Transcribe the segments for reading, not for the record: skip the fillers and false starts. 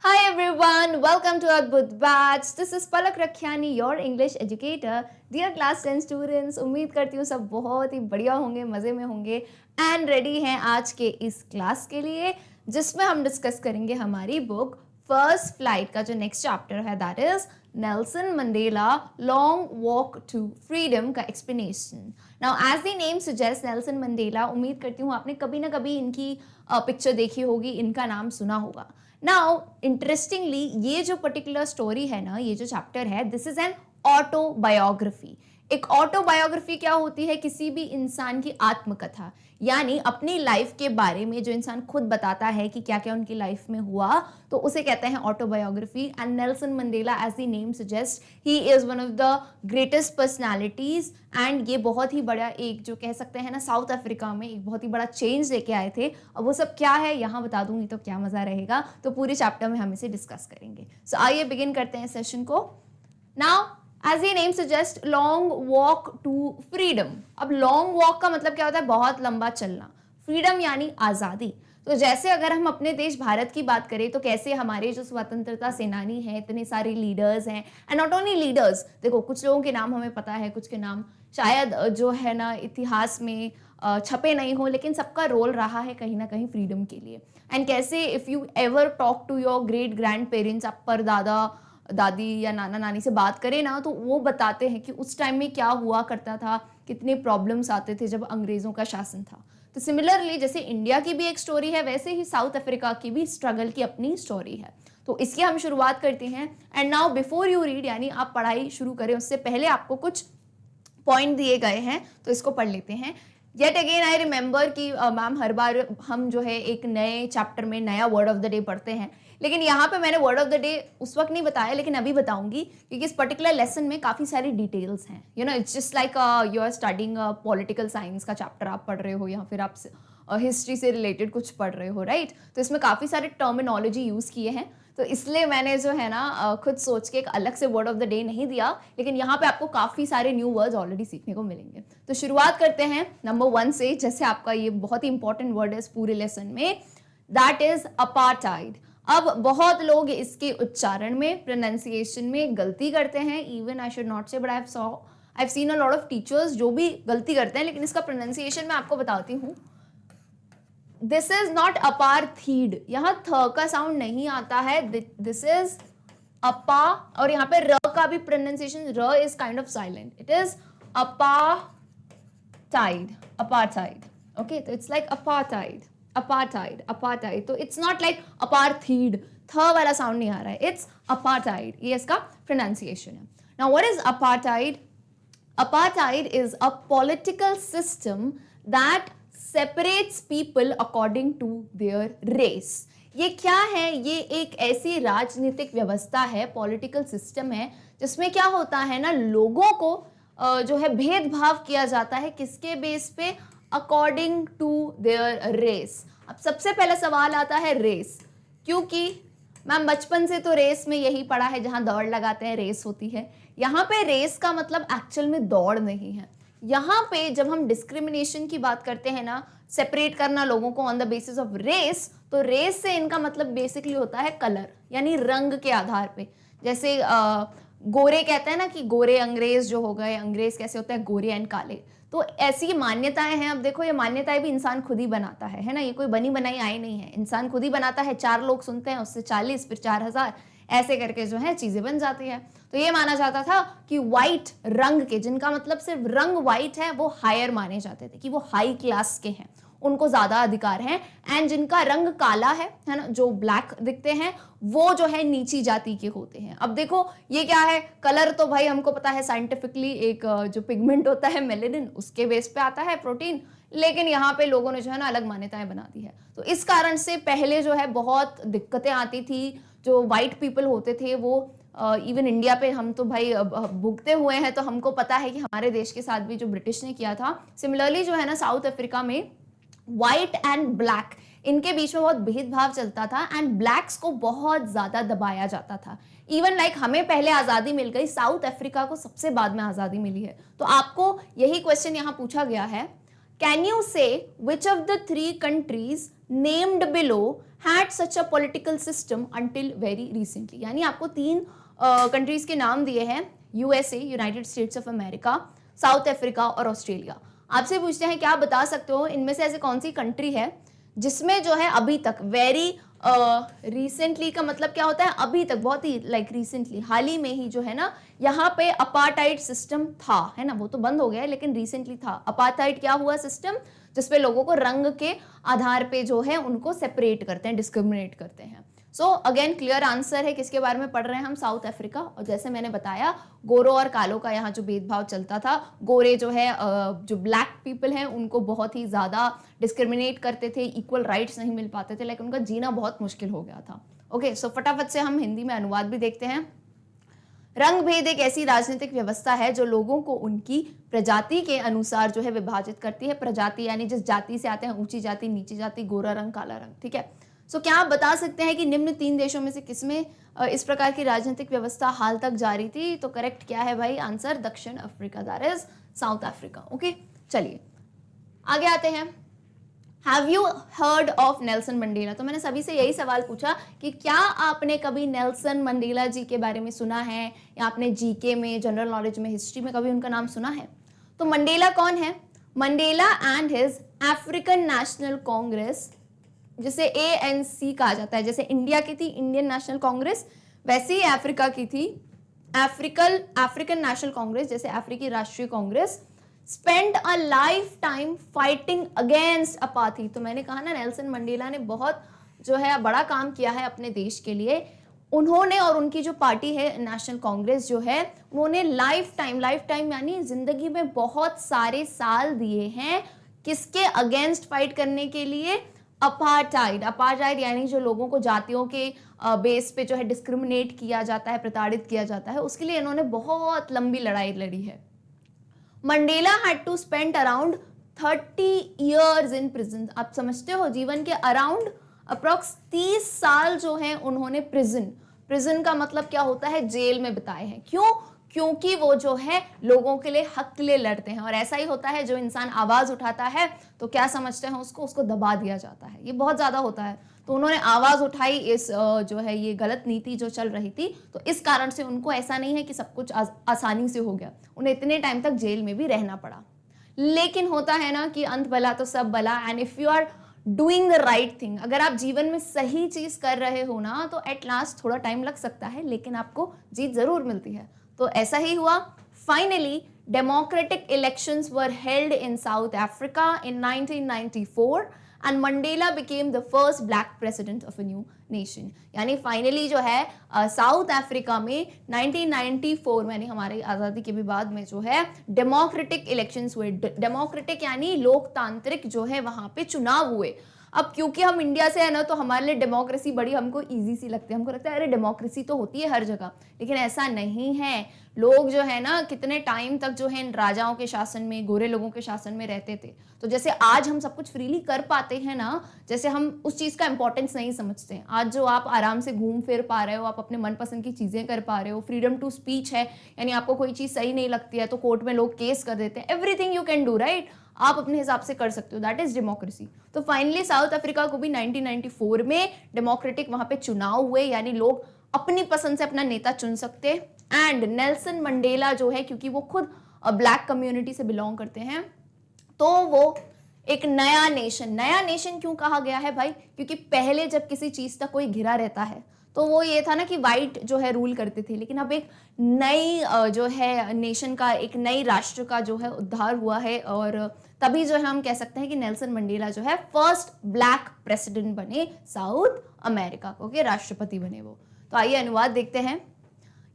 Hi everyone, welcome to Adbhuth Batch. This is Palak Rakhiani, your English educator. Dear class 10 students, उम्मीद करती हूँ सब बहुत ही बढ़िया होंगे, मज़े में होंगे एंड रेडी हैं आज के इस क्लास के लिए जिसमें हम डिस्कस करेंगे हमारी बुक फर्स्ट फ्लाइट का जो नेक्स्ट चैप्टर है that is Nelson Mandela long walk to freedom का explanation. Now as the name suggest Nelson Mandela, उम्मीद करती हूँ आपने कभी ना कभी इनकी पिक्चर देखी होगी, इनका नाम सुना होगा. नाउ इंटरेस्टिंगली ये जो पर्टिकुलर स्टोरी है ना, ये जो चैप्टर है, दिस इज एन ऑटोबायोग्राफी. एक ऑटोबायोग्राफी क्या होती है? किसी भी इंसान की आत्मकथा, यानी अपनी लाइफ के बारे में जो इंसान खुद बताता है कि क्या क्या उनकी लाइफ में हुआ, तो उसे कहते हैं autobiography. And Nelson Mandela as the name suggest he is one of the greatest personalities and ये बहुत ही बड़ा एक जो कह सकते हैं ना साउथ अफ्रीका में एक बहुत ही बड़ा चेंज लेके आए थे. अब वो सब क्या है यहाँ बता दूंगी तो क्या मजा रहेगा, तो पूरे चैप्टर में हम इसे डिस्कस करेंगे. सो आइए बिगिन करते हैं सेशन को. Now as the name suggest long walk to freedom. अब लॉन्ग वॉक का मतलब क्या होता है? बहुत लंबा चलना. फ्रीडम यानी आज़ादी. तो जैसे अगर हम अपने देश भारत की बात करें तो कैसे हमारे जो स्वतंत्रता सेनानी हैं, इतने सारे लीडर्स हैं एंड नॉट ओनली लीडर्स, देखो कुछ लोगों के नाम हमें पता है, कुछ के नाम शायद जो है ना इतिहास में छपे नहीं हो, लेकिन सबका रोल रहा है कहीं ना कहीं फ्रीडम के लिए. एंड कैसे if you ever talk to your great grand parents, आप पर दादा दादी या नाना नानी से बात करें ना, तो वो बताते हैं कि उस टाइम में क्या हुआ करता था, कितने प्रॉब्लम्स आते थे जब अंग्रेज़ों का शासन था. तो सिमिलरली जैसे इंडिया की भी एक स्टोरी है, वैसे ही साउथ अफ्रीका की भी स्ट्रगल की अपनी स्टोरी है. तो इसकी हम शुरुआत करते हैं. And now before you read, यानी आप पढ़ाई शुरू करें उससे पहले आपको कुछ पॉइंट दिए गए हैं, तो इसको पढ़ लेते हैं. येट अगेन आई रिमेंबर कि मैम हर बार हम जो है एक नए चैप्टर में नया वर्ड ऑफ द डे पढ़ते हैं, लेकिन यहाँ पे मैंने वर्ड ऑफ द डे उस वक्त नहीं बताया, लेकिन अभी बताऊंगी क्योंकि इस पर्टिकुलर लेसन में काफ़ी सारी डिटेल्स हैं. You know it's just like you are studying political science का चैप्टर आप पढ़ रहे हो या फिर आप हिस्ट्री से रिलेटेड कुछ पढ़ रहे हो, राइट? तो इसमें काफ़ी सारे टर्मिनोलॉजी यूज़ किए हैं, तो इसलिए मैंने जो है ना खुद सोच के एक अलग से वर्ड ऑफ द डे नहीं दिया, लेकिन यहाँ पे आपको काफ़ी सारे न्यू वर्ड्स ऑलरेडी सीखने को मिलेंगे. तो शुरुआत करते हैं नंबर 1 से, जैसे आपका ये बहुत ही इंपॉर्टेंट वर्ड है इस पूरे लेसन में, दैट इज अपार्थाइड. अब बहुत लोग इसके उच्चारण में, प्रोनाउंसिएशन में गलती करते हैं. इवन आई शुड नॉट से but I have seen a lot of teachers जो भी गलती करते हैं, लेकिन इसका प्रोनाउंसिएशन मैं आपको बताती हूँ. दिस इज नॉट अपार्थीड, यहाँ थ का साउंड नहीं आता है. दिस इज अपा, और यहाँ पे र का भी pronunciation, R is kind of silent. It is apartheid, apartheid. Okay, तो it's like apartheid, apartheid, apartheid. तो इट्स नॉट लाइक अपार्थीड, थ वाला साउंड नहीं आ रहा है. इट्स अपार्थाइड, ये इसका प्रोनाउंसिएशन है. Now what is apartheid? Apartheid is a political system that separates people according to their race. ये क्या है? ये एक ऐसी राजनीतिक व्यवस्था है, पॉलिटिकल सिस्टम है, जिसमें क्या होता है ना, लोगों को जो है भेदभाव किया जाता है. किसके बेस पे? According to their race. अब सबसे पहला सवाल आता है रेस, क्योंकि मैम बचपन से तो रेस में यही पढ़ा है, जहाँ दौड़ लगाते हैं रेस होती है. यहाँ पे रेस का मतलब एक्चुअल में दौड़ नहीं है. यहाँ पे जब हम डिस्क्रिमिनेशन की बात करते हैं ना, सेपरेट करना लोगों को on the basis of race, तो रेस से इनका मतलब बेसिकली होता है कलर, यानी रंग के आधार पे. जैसे गोरे कहते हैं ना कि गोरे अंग्रेज जो हो गए, अंग्रेज कैसे होते हैं? गोरे एंड काले. तो ऐसी मान्यताएं हैं. अब देखो ये मान्यताएं भी इंसान खुद ही बनाता है ना, ये कोई बनी बनाई आई नहीं है, इंसान खुद ही बनाता है. 4 लोग सुनते हैं, उससे 40, फिर 4000, ऐसे करके जो है चीजें बन जाती है. तो ये माना जाता था कि व्हाइट रंग के, जिनका मतलब सिर्फ रंग व्हाइट है, वो हायर माने जाते थे, कि वो हाई क्लास के हैं, उनको ज्यादा अधिकार हैं. एंड जिनका रंग काला है ना, जो ब्लैक दिखते हैं, वो जो है नीची जाति के होते हैं. अब देखो ये क्या है? कलर तो भाई हमको पता है साइंटिफिकली, एक जो पिगमेंट होता है मेलेनिन, उसके बेस पे आता है प्रोटीन, लेकिन यहाँ पे लोगों ने जो है ना अलग मान्यताएं बना दी है. तो इस कारण से पहले जो है बहुत दिक्कतें आती थी. जो वाइट पीपल होते थे वो इवन इंडिया पे हम तो भाई भुगते हुए हैं, तो हमको पता है कि हमारे देश के साथ भी जो ब्रिटिश ने किया था. सिमिलरली जो है ना साउथ अफ्रीका में व्हाइट एंड ब्लैक, इनके बीच में बहुत भेदभाव चलता था एंड ब्लैक्स को बहुत ज्यादा दबाया जाता था. इवन लाइक हमें पहले आजादी मिल गई, साउथ अफ्रीका को सबसे बाद में आजादी मिली है. तो आपको यही क्वेश्चन यहाँ पूछा गया है, कैन यू से which of the 3 countries named below had such a political system until very recently. यानी आपको 3 कंट्रीज के नाम दिए हैं, USA, United states of America, south Africa और ऑस्ट्रेलिया। आपसे पूछते हैं क्या आप बता सकते हो इनमें से ऐसे कौन सी कंट्री है जिसमें जो है अभी तक वेरी रिसेंटली का मतलब क्या होता है, अभी तक, बहुत ही लाइक रिसेंटली, हाल ही में ही जो है ना यहाँ पे अपार्टाइड सिस्टम था, है ना, वो तो बंद हो गया है लेकिन रिसेंटली था। अपार्टाइड क्या हुआ सिस्टम, जिसपे लोगों को रंग के आधार पे जो है उनको सेपरेट करते हैं, डिस्क्रिमिनेट करते हैं। सो अगेन क्लियर आंसर है, किसके बारे में पढ़ रहे हैं हम, साउथ अफ्रीका। और जैसे मैंने बताया गोरों और कालों का यहाँ जो भेदभाव चलता था, गोरे जो है जो ब्लैक पीपल हैं उनको बहुत ही ज़्यादा डिस्क्रिमिनेट करते थे, इक्वल राइट्स नहीं मिल पाते थे, लेकिन उनका जीना बहुत मुश्किल हो गया था। ओके, सो फटाफट से हम हिंदी में अनुवाद भी देखते हैं। रंग भेद एक ऐसी राजनीतिक व्यवस्था है जो लोगों को उनकी प्रजाति के अनुसार जो है विभाजित करती है। प्रजाति यानी जिस जाति से आते हैं, ऊंची जाति, नीची जाति, गोरा रंग, काला रंग, ठीक है। सो क्या आप बता सकते हैं कि निम्न 3 देशों में से किसमें इस प्रकार की राजनीतिक व्यवस्था हाल तक जारी थी? तो करेक्ट क्या है भाई आंसर, दक्षिण Africa, that is south Africa. Okay, चलिए आगे आते हैं। Have you heard of Nelson Mandela? तो मैंने सभी से यही सवाल पूछा कि क्या आपने कभी नेल्सन मंडेला जी के बारे में सुना है, या आपने जीके में, जनरल नॉलेज में, हिस्ट्री में कभी उनका नाम सुना है? तो मंडेला कौन है? Mandela and his African national Congress, जिसे ANC कहा जाता है, जैसे इंडिया की थी इंडियन नेशनल कांग्रेस, वैसे ही अफ्रीका की थी अफ्रीकन नेशनल कांग्रेस, जैसे अफ्रीकी राष्ट्रीय Congress. Spend a life time fighting against apartheid. तो मैंने कहा ना, नेल्सन मंडेला ने बहुत जो है बड़ा काम किया है अपने देश के लिए। उन्होंने और उनकी जो पार्टी है नेशनल कांग्रेस जो है, उन्होंने लाइफ टाइम यानी जिंदगी में बहुत सारे साल दिए हैं किसके अगेंस्ट फाइट करने के लिए? अपार्टाइड यानी जो लोगों को जातियों के बेस पे जो है डिस्क्रिमिनेट किया जाता है, प्रताड़ित किया जाता है, उसके लिए इन्होंने बहुत लंबी लड़ाई लड़ी है। Mandela had to spend around 30 years in prison. आप समझते हो, जीवन के अराउंड अप्रॉक्स 30 साल जो है उन्होंने प्रिजन का मतलब क्या होता है, जेल में बिताए हैं। क्यों? क्योंकि वो जो है लोगों के लिए हक के लिए लड़ते हैं। और ऐसा ही होता है, जो इंसान आवाज उठाता है तो क्या समझते हैं उसको दबा दिया जाता है, ये बहुत ज्यादा होता है। तो उन्होंने आवाज उठाई इस जो है ये गलत नीति जो चल रही थी, तो इस कारण से उनको ऐसा नहीं है कि सब कुछ आसानी से हो गया, उन्हें इतने टाइम तक जेल में भी रहना पड़ा। लेकिन होता है ना कि अंत भला तो सब भला, and if you are doing the right thing, अगर आप जीवन में सही चीज कर रहे हो ना, तो एट लास्ट थोड़ा टाइम लग सकता है लेकिन आपको जीत जरूर मिलती है। तो ऐसा ही हुआ। Finally democratic elections were held in south Africa in 1994 and Mandela became the first black president of a new nation. यानी फाइनली जो है साउथ अफ्रीका में 1994 में, हमारी आज़ादी के भी बाद में जो है डेमोक्रेटिक इलेक्शंस हुए। डेमोक्रेटिक यानी लोकतांत्रिक जो है वहां पे चुनाव हुए। अब क्योंकि हम इंडिया से है ना, तो हमारे लिए डेमोक्रेसी बड़ी हमको इजी सी लगती है। हमको लगता है अरे डेमोक्रेसी तो होती है हर जगह, लेकिन ऐसा नहीं है। लोग जो है ना कितने टाइम तक जो है इन राजाओं के शासन में, गोरे लोगों के शासन में रहते थे। तो जैसे आज हम सब कुछ फ्रीली कर पाते हैं ना, जैसे हम उस चीज़ का इंपॉर्टेंस नहीं समझते हैं। आज जो आप आराम से घूम फिर पा रहे हो, आप अपने मनपसंद की चीज़ें कर पा रहे हो, फ्रीडम टू स्पीच है, यानी आपको कोई चीज़ सही नहीं लगती है तो कोर्ट में लोग केस कर देते हैं। Everything you can do, right? आप अपने हिसाब से कर सकते हो, दैट इज डेमोक्रेसी। तो फाइनली साउथ अफ्रीका को भी 1994 में डेमोक्रेटिक वहां पे चुनाव हुए, यानी लोग अपनी पसंद से अपना नेता चुन सकते। एंड नेल्सन मंडेला जो है, क्योंकि वो खुद ब्लैक कम्युनिटी से बिलोंग करते हैं, तो वो एक नया नेशन क्यों कहा गया है भाई? क्योंकि पहले जब किसी चीज तक कोई घिरा रहता है तो वो ये था ना कि वाइट जो है रूल करते थे, लेकिन अब एक नई जो है नेशन का, एक नई राष्ट्र का जो है उद्धार हुआ है। और तभी जो है हम कह सकते हैं कि नेल्सन मंडेला जो है फर्स्ट ब्लैक प्रेसिडेंट बने साउथ अमेरिका को, के राष्ट्रपति बने वो। तो आइए अनुवाद देखते हैं।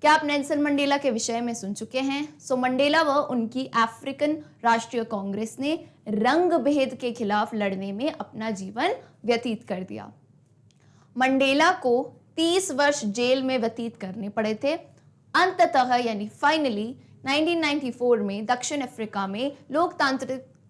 क्या आप नेल्सन मंडेला के विषय में सुन चुके हैं? सो मंडेला व उनकी अफ्रीकन राष्ट्रीय कांग्रेस ने रंग भेद के खिलाफ लड़ने में अपना जीवन व्यतीत कर दिया। मंडेला को 30 वर्ष जेल में व्यतीत करने पड़े थे। अंततः यानी फाइनली 1994 में दक्षिण अफ्रीका में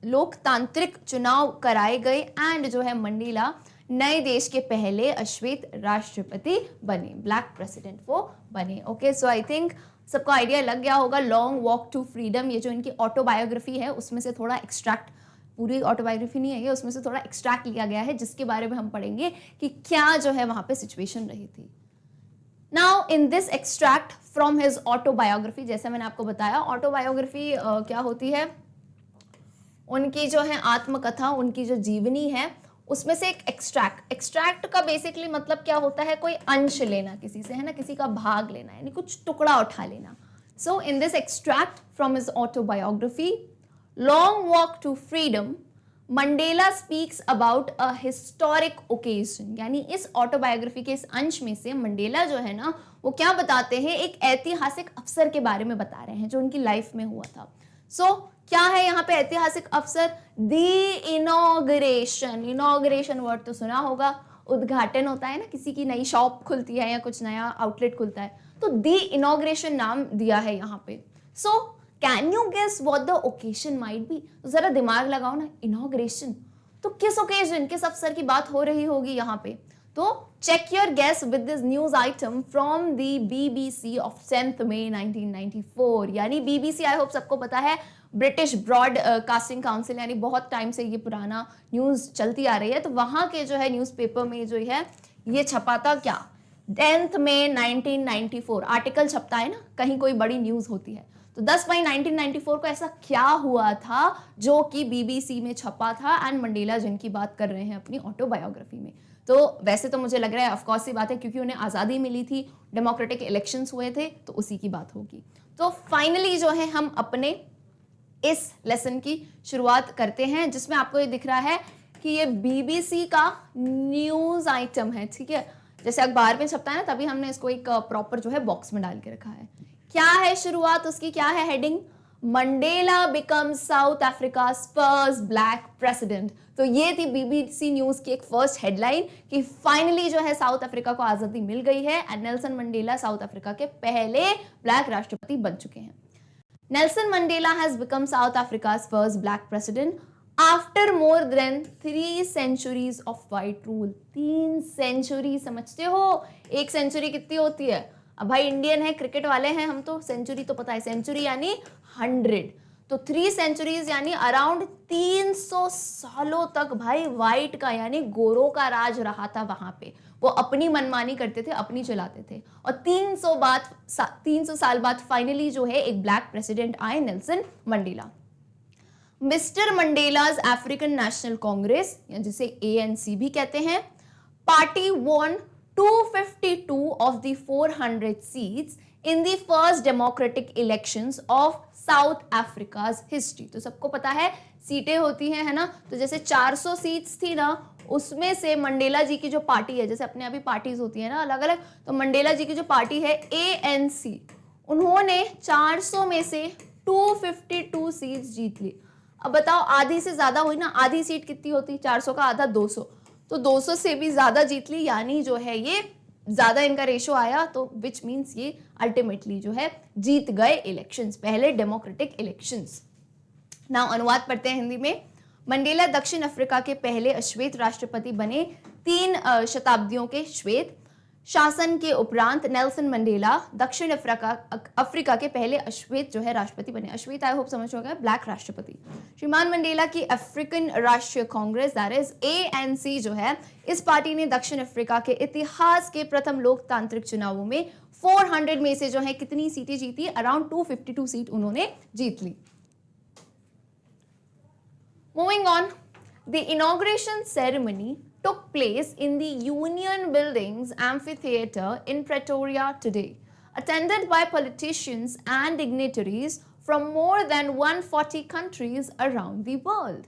लोकतांत्रिक चुनाव कराए गए एंड जो है मंडेला नए देश के पहले अश्वेत राष्ट्रपति बने, ब्लैक प्रेसिडेंट वो बने। ओके, सो आई थिंक सबको आइडिया लग गया होगा। लॉन्ग वॉक टू फ्रीडम, ये जो इनकी ऑटोबायोग्राफी है उसमें से थोड़ा एक्सट्रैक्ट पूरी ऑटोबायोग्राफी नहीं है ये, उसमें से थोड़ा एक्सट्रैक्ट लिया गया है जिसके बारे में हम पढ़ेंगे कि क्या जो है वहां पे सिचुएशन रही थी। Now in this extract from his autobiography, जैसे मैंने आपको बताया ऑटोबायोग्राफी क्या होती है, उनकी जो है आत्मकथा, उनकी जो जीवनी है उसमें से एक एक्सट्रैक्ट का बेसिकली मतलब क्या होता है, कोई अंश लेना किसी से, है ना, किसी का भाग लेना, यानी कुछ टुकड़ा उठा लेना। So in this extract from his autobiography long walk to freedom, Mandela speaks about a historic occasion, यानी इस ऑटोबायोग्राफी के इस अंश में से मंडेला जो है ना वो क्या बताते हैं, एक ऐतिहासिक अवसर के बारे में बता रहे हैं जो उनकी लाइफ में हुआ था। सो क्या है यहाँ पे ऐतिहासिक अवसर, दी इनॉग्रेशन, इनॉग्रेशन वर्ड तो सुना होगा, उद्घाटन होता है ना, किसी की नई शॉप खुलती है या कुछ नया आउटलेट खुलता है, तो दी इनॉग्रेशन नाम दिया है यहाँ पे। So can you guess what the occasion might be, तो जरा दिमाग लगाओ ना, इनॉग्रेशन तो किस ओकेजन, किस अवसर की बात हो रही होगी यहाँ पे। तो check your guess with this news item from the BBC of 10th May 1994, यानी BBC आई होप सबको पता है, ब्रिटिश ब्रॉडकास्टिंग काउंसिल, यानी बहुत टाइम से ये पुराना न्यूज़ चलती आ रही है, तो वहाँ के जो है न्यूज़पेपर में जो है ये छपा था क्या, 10th मई 1994 आर्टिकल छपता है ना, कहीं कोई बड़ी न्यूज़ होती है, तो 10 मई 1994 को ऐसा क्या हुआ था जो कि BBC में छपा था, एंड मंडेला जिनकी बात कर रहे हैं अपनी ऑटोबायोग्राफी में। तो वैसे तो मुझे लग रहा है ऑफकोर्स सी बात है, क्योंकि उन्हें आज़ादी मिली थी, डेमोक्रेटिक इलेक्शंस हुए थे, तो उसी की बात होगी। तो फाइनली जो है हम अपने इस लेसन की शुरुआत करते हैं, जिसमें आपको ये दिख रहा है कि ये BBC का न्यूज़ आइटम है, ठीक है, जैसे अखबार में छपता है ना, तभी हमने इसको एक प्रॉपर जो है बॉक्स में डाल के रखा है। क्या है शुरुआत उसकी, क्या है heading, Mandela becomes south Africa first black president. तो ये थी BBC न्यूज़ की एक फर्स्ट हेडलाइन कि फाइनली जो है साउथ अफ्रीका को आज़ादी मिल गई है and Nelson Mandela South Africa के पहले ब्लैक राष्ट्रपति बन चुके हैं। Nelson Mandela has become South Africa's first black president after more than 3 centuries of white rule. 3 century, समझते हो एक सेंचुरी कितनी होती है, अब भाई इंडियन है, क्रिकेट वाले हैं हम, तो सेंचुरी तो पता है, सेंचुरी यानी 100, तो 3 centuries यानी अराउंड 300 सालों तक भाई वाइट का यानी गोरों का राज रहा था वहां पे, वो अपनी मनमानी करते थे, अपनी चलाते थे, और 300 साल बाद फाइनली जो है एक ब्लैक प्रेसिडेंट आए, Nelson Mandela. Mister Mandela's African national Congress, या जिसे ANC भी कहते हैं, party von 252 of the 400 seats in the first democratic elections of South Africa's history। तो सबको पता है सीटें होती हैं, है ना, तो जैसे 400 सीट्स थी ना, उसमें से मंडेला जी की जो पार्टी है, जैसे अपने अभी पार्टीज होती है ना अलग अलग, तो मंडेला जी की जो पार्टी है ANC, उन्होंने 400 में से 252 सीट्स जीत ली। अब बताओ आधी से ज्यादा हुई ना, आधी सीट कितनी होती, 400 का आधा 200, तो 200 से भी ज्यादा जीत ली, यानी जो है ये ज्यादा इनका रेशो आया, तो विच मीन्स ये अल्टीमेटली जो है जीत गए इलेक्शंस, पहले डेमोक्रेटिक इलेक्शंस। ना अनुवाद पढ़ते हैं हिंदी में। मंडेला दक्षिण अफ्रीका के पहले अश्वेत राष्ट्रपति बने, 3 शताब्दियों के श्वेत शासन के उपरांत नेल्सन मंडेला दक्षिण अफ्रीका के पहले अश्वेत जो है राष्ट्रपति बने। अश्वेत आई होप समझ हो गया, ब्लैक राष्ट्रपति। श्रीमान मंडेला की अफ्रीकन राष्ट्रीय कांग्रेस दैट इज ANC जो है, इस पार्टी ने दक्षिण अफ्रीका के इतिहास के प्रथम लोकतांत्रिक चुनावों में 400 में से जो है कितनी सीटें जीती, अराउंड 252 सीट उन्होंने जीत ली। Moving on, the inauguration ceremony took place in the Union Buildings Amphitheatre in Pretoria today, attended by politicians and dignitaries from more than 140 countries around the world.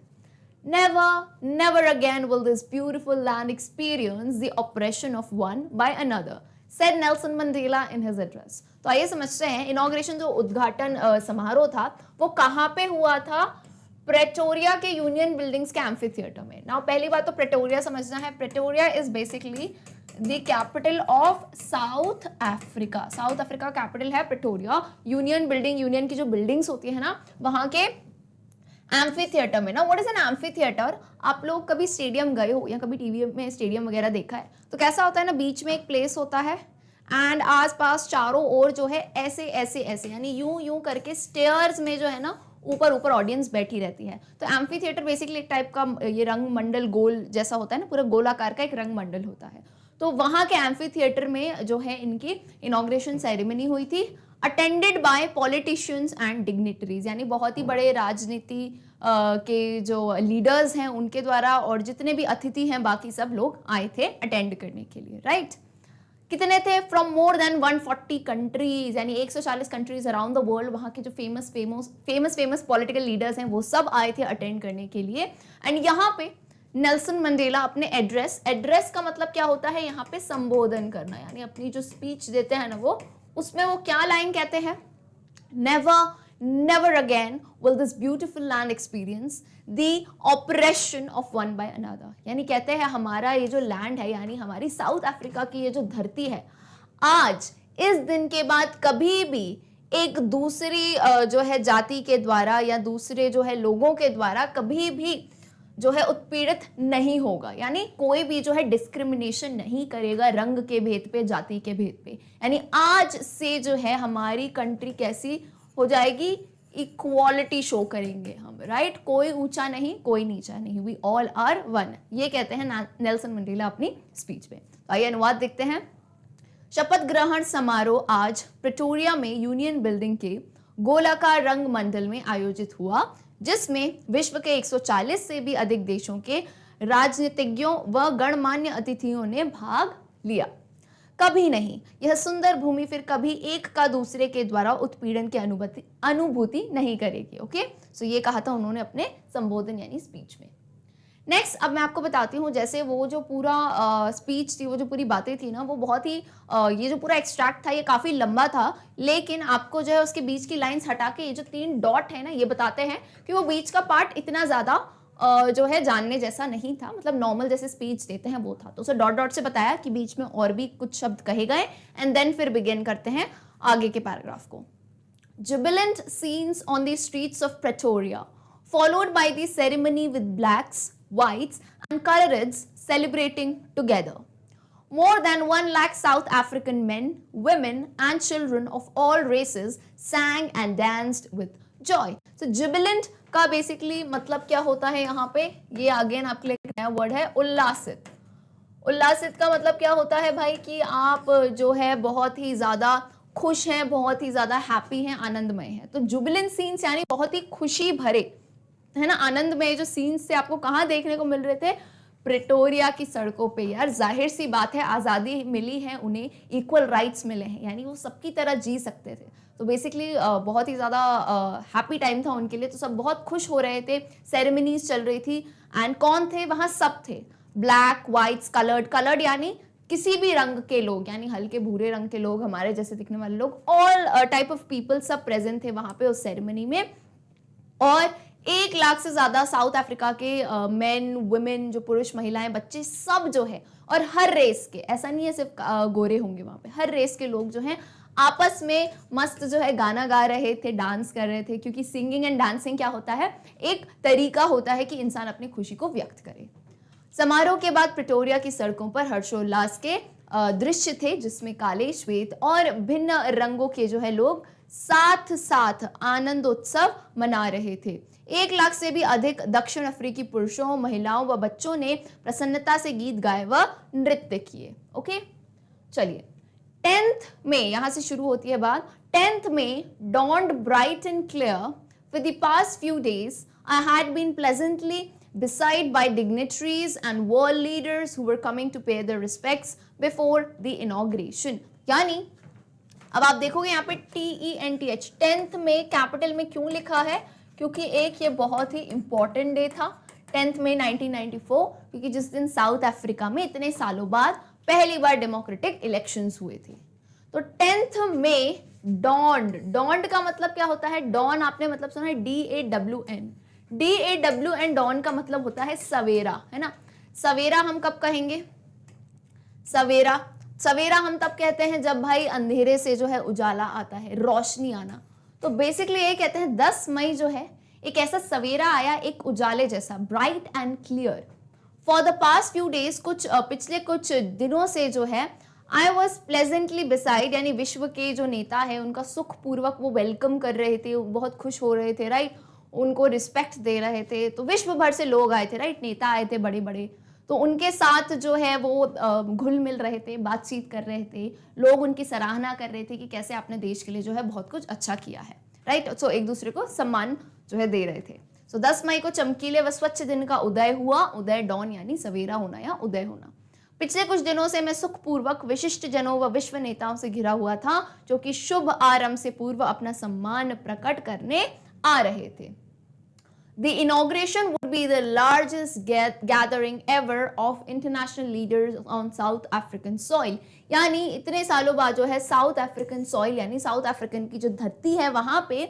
Never, never again will this beautiful land experience the oppression of one by another, said Nelson Mandela in his address. तो आइए समझते हैं, inauguration जो उद्घाटन समारोह था वो कहाँ पे हुआ था, प्रेटोरिया के यूनियन बिल्डिंग्स के एम्फी थिएटर में। नाउ पहली बात तो प्रेटोरिया समझना है, Pretoria is basically the capital of South Africa. South Africa capital है प्रेटोरिया। यूनियन बिल्डिंग, यूनियन की जो बिल्डिंग्स होती है ना, वहां के एम्फी थिएटर में ना, what is an amphi theatre, आप लोग कभी स्टेडियम गए हो या कभी टीवी में स्टेडियम वगैरह देखा है, तो कैसा होता है ना, बीच में एक प्लेस होता है एंड आसपास चारों ओर जो है ऐसे ऐसे ऐसे यानी यूं यूं करके स्टेयर्स में जो है ना ऊपर ऊपर ऑडियंस बैठी रहती है। तो एम्फी थिएटर बेसिकली एक टाइप का ये रंग मंडल गोल जैसा होता है ना, पूरा गोलाकार का एक रंग मंडल होता है। तो वहां के एम्फी थिएटर में जो है इनकी इनॉग्रेशन सेरेमनी हुई थी, attended by politicians and dignitaries, यानी बहुत ही बड़े राजनीति के जो लीडर्स हैं उनके द्वारा, और जितने भी अतिथि हैं बाकी सब लोग आए थे अटेंड करने के लिए, राइट। कितने थे? फ्रॉम मोर देन 140 कंट्रीज, यानी 140 कंट्रीज अराउंड द वर्ल्ड। वहाँ के जो फेमस पॉलिटिकल लीडर्स हैं वो सब आए थे अटेंड करने के लिए। एंड यहाँ पे नेल्सन मंडेला अपने एड्रेस का मतलब क्या होता है यहाँ पे? संबोधन करना, यानी अपनी जो स्पीच देते हैं ना वो, उसमें वो क्या लाइन कहते हैं? never again will this beautiful land experience the oppression of one by another। यानी कहते हैं हमारा ये जो लैंड है, यानी हमारी साउथ अफ्रीका की ये जो धरती है, आज इस दिन के बाद कभी भी एक दूसरी जो है जाति के द्वारा या दूसरे जो है लोगों के द्वारा कभी भी जो है उत्पीड़ित नहीं होगा। यानी कोई भी जो है डिस्क्रिमिनेशन नहीं करेगा रंग के भेद पे, जाति के भेद पे। यानी आज से जो है हमारी कंट्री कैसी हो जाएगी? इक्वालिटी शो करेंगे हम, राइट। कोई ऊंचा नहीं, कोई नीचा नहीं, वी ऑल आर वन, ये कहते हैं नेल्सन मंडेला अपनी स्पीच में। तो आइए अनुवाद देखते हैं। शपथ ग्रहण समारोह आज प्रिटोरिया में यूनियन बिल्डिंग के गोलाकार रंग मंडल में आयोजित हुआ, जिसमें विश्व के 140 से भी अधिक देशों के राजनीतिज्ञों व गणमान्य अतिथियों ने भाग लिया। कभी नहीं, यह सुंदर भूमि फिर कभी एक का दूसरे के द्वारा उत्पीड़न की अनुभूति नहीं करेगी। ओके, सो ये कहा था उन्होंने अपने संबोधन यानी स्पीच में। नेक्स्ट, अब मैं आपको बताती हूँ, जैसे वो जो पूरा स्पीच थी, वो जो पूरी बातें थी ना, वो बहुत ही ये जो पूरा एक्सट्रैक्ट था ये काफ़ी लंबा था, लेकिन आपको जो है उसके बीच की लाइंस हटा के ये जो 3 डॉट है ना, ये बताते हैं कि वो बीच का पार्ट इतना ज़्यादा जो है जानने जैसा नहीं था, मतलब नॉर्मल जैसे स्पीच देते हैं वो था। तो उसे डॉट डॉट से बताया कि बीच में और भी कुछ शब्द कहे गए, एंड देन फिर बिगिन करते हैं आगे के पैराग्राफ को। Jubilant scenes on the streets of Pretoria followed by the ceremony with blacks, whites and coloreds celebrating together. More than 1 lakh South African men, women and children of all races sang and danced with joy. So jubilant का basically मतलब क्या होता है यहाँ पे? ये again आपके लिए एक नया वर्ड है, उल्लासित। उल्लासित का मतलब क्या होता है भाई? कि आप जो है बहुत ही ज़्यादा खुश हैं, बहुत ही ज़्यादा हैप्पी हैं, आनंदमय हैं। तो जुबिलेंट सीन्स यानी बहुत ही खुशी भरे, है ना, आनंदमय जो सीन्स से आपको कहाँ देखने को मिल रहे थे? प्रिटोरिया की सड़कों पे। यार जाहिर सी बात है, आज़ादी मिली है उन्हें, इक्वल राइट्स मिले हैं, यानी वो सबकी तरह जी सकते थे। तो बेसिकली बहुत ही ज़्यादा हैप्पी टाइम था उनके लिए, तो सब बहुत खुश हो रहे थे, सेरेमनीज चल रही थी। एंड कौन थे वहाँ? सब थे, ब्लैक, वाइट्स, कलर्ड यानी किसी भी रंग के लोग, यानी हल्के भूरे रंग के लोग, हमारे जैसे दिखने वाले लोग, ऑल टाइप ऑफ पीपल सब प्रेजेंट थे वहाँ पे उस सेरेमनी में। और 1 लाख से ज्यादा साउथ अफ्रीका के मेन, वुमेन, जो पुरुष, महिलाएं, बच्चे सब जो है, और हर रेस के, ऐसा नहीं है सिर्फ गोरे होंगे वहां पे, हर रेस के लोग जो हैं आपस में मस्त जो है गाना गा रहे थे, डांस कर रहे थे। क्योंकि सिंगिंग एंड डांसिंग क्या होता है? एक तरीका होता है कि इंसान अपनी खुशी को व्यक्त करे। समारोह के बाद प्रिटोरिया की सड़कों पर हर्षोल्लास के दृश्य थे, जिसमें काले, श्वेत और भिन्न रंगों के जो है लोग साथ साथ आनंदोत्सव मना रहे थे। 1 लाख से भी अधिक दक्षिण अफ्रीकी पुरुषों, महिलाओं व बच्चों ने प्रसन्नता से गीत गाए व नृत्य किए। ओके, चलिए 10th में, यहां से शुरू होती है बात। 10th में dawned bright and clear. For the past few days, I had been pleasantly beset by dignitaries and world leaders who were coming to pay their respects before the inauguration. यानी अब आप देखोगे यहाँ पे TENTH 10th में capital में क्यों लिखा है? क्योंकि एक ये बहुत ही इंपॉर्टेंट डे था 10th में 1994, क्योंकि जिस दिन साउथ अफ्रीका में इतने सालों बाद पहली बार डेमोक्रेटिक इलेक्शंस हुए थे। तो 10th में डॉन्ड का मतलब क्या होता है? डॉन आपने मतलब सुना है, DAWN डॉन का मतलब होता है सवेरा, है ना। सवेरा हम कब कहेंगे? सवेरा हम तब कहते हैं जब भाई अंधेरे से जो है उजाला आता है, रोशनी आना। तो बेसिकली ये कहते हैं 10 मई जो है एक ऐसा सवेरा आया, एक उजाले जैसा, bright and clear. For the past few days, पिछले कुछ दिनों से जो है, आई वॉज प्लेजेंटली बिसाइड, यानी विश्व के जो नेता है उनका सुख पूर्वक वो वेलकम कर रहे थे, बहुत खुश हो रहे थे, राइट। उनको रिस्पेक्ट दे रहे थे। तो विश्व भर से लोग आए थे, राइट, नेता आए थे बड़े बड़े, तो उनके साथ जो है वो घुल मिल रहे थे, बातचीत कर रहे थे, लोग उनकी सराहना कर रहे थे कि कैसे आपने देश के लिए जो है बहुत कुछ अच्छा किया है, राइट। सो एक दूसरे को सम्मान जो है दे रहे थे। सो 10 मई को चमकीले व स्वच्छ दिन का उदय हुआ। उदय, डॉन यानी सवेरा होना या उदय होना। पिछले कुछ दिनों से मैं सुखपूर्वक विशिष्ट जनों व विश्व नेताओं से घिरा हुआ था जो कि शुभ आरंभ से पूर्व अपना सम्मान प्रकट करने आ रहे थे। The inauguration would be the largest gathering ever of international leaders on South African soil। यानी इतने सालों बाद जो है साउथ अफ्रीकन सॉइल यानी साउथ अफ्रीकन की जो धरती है वहां पे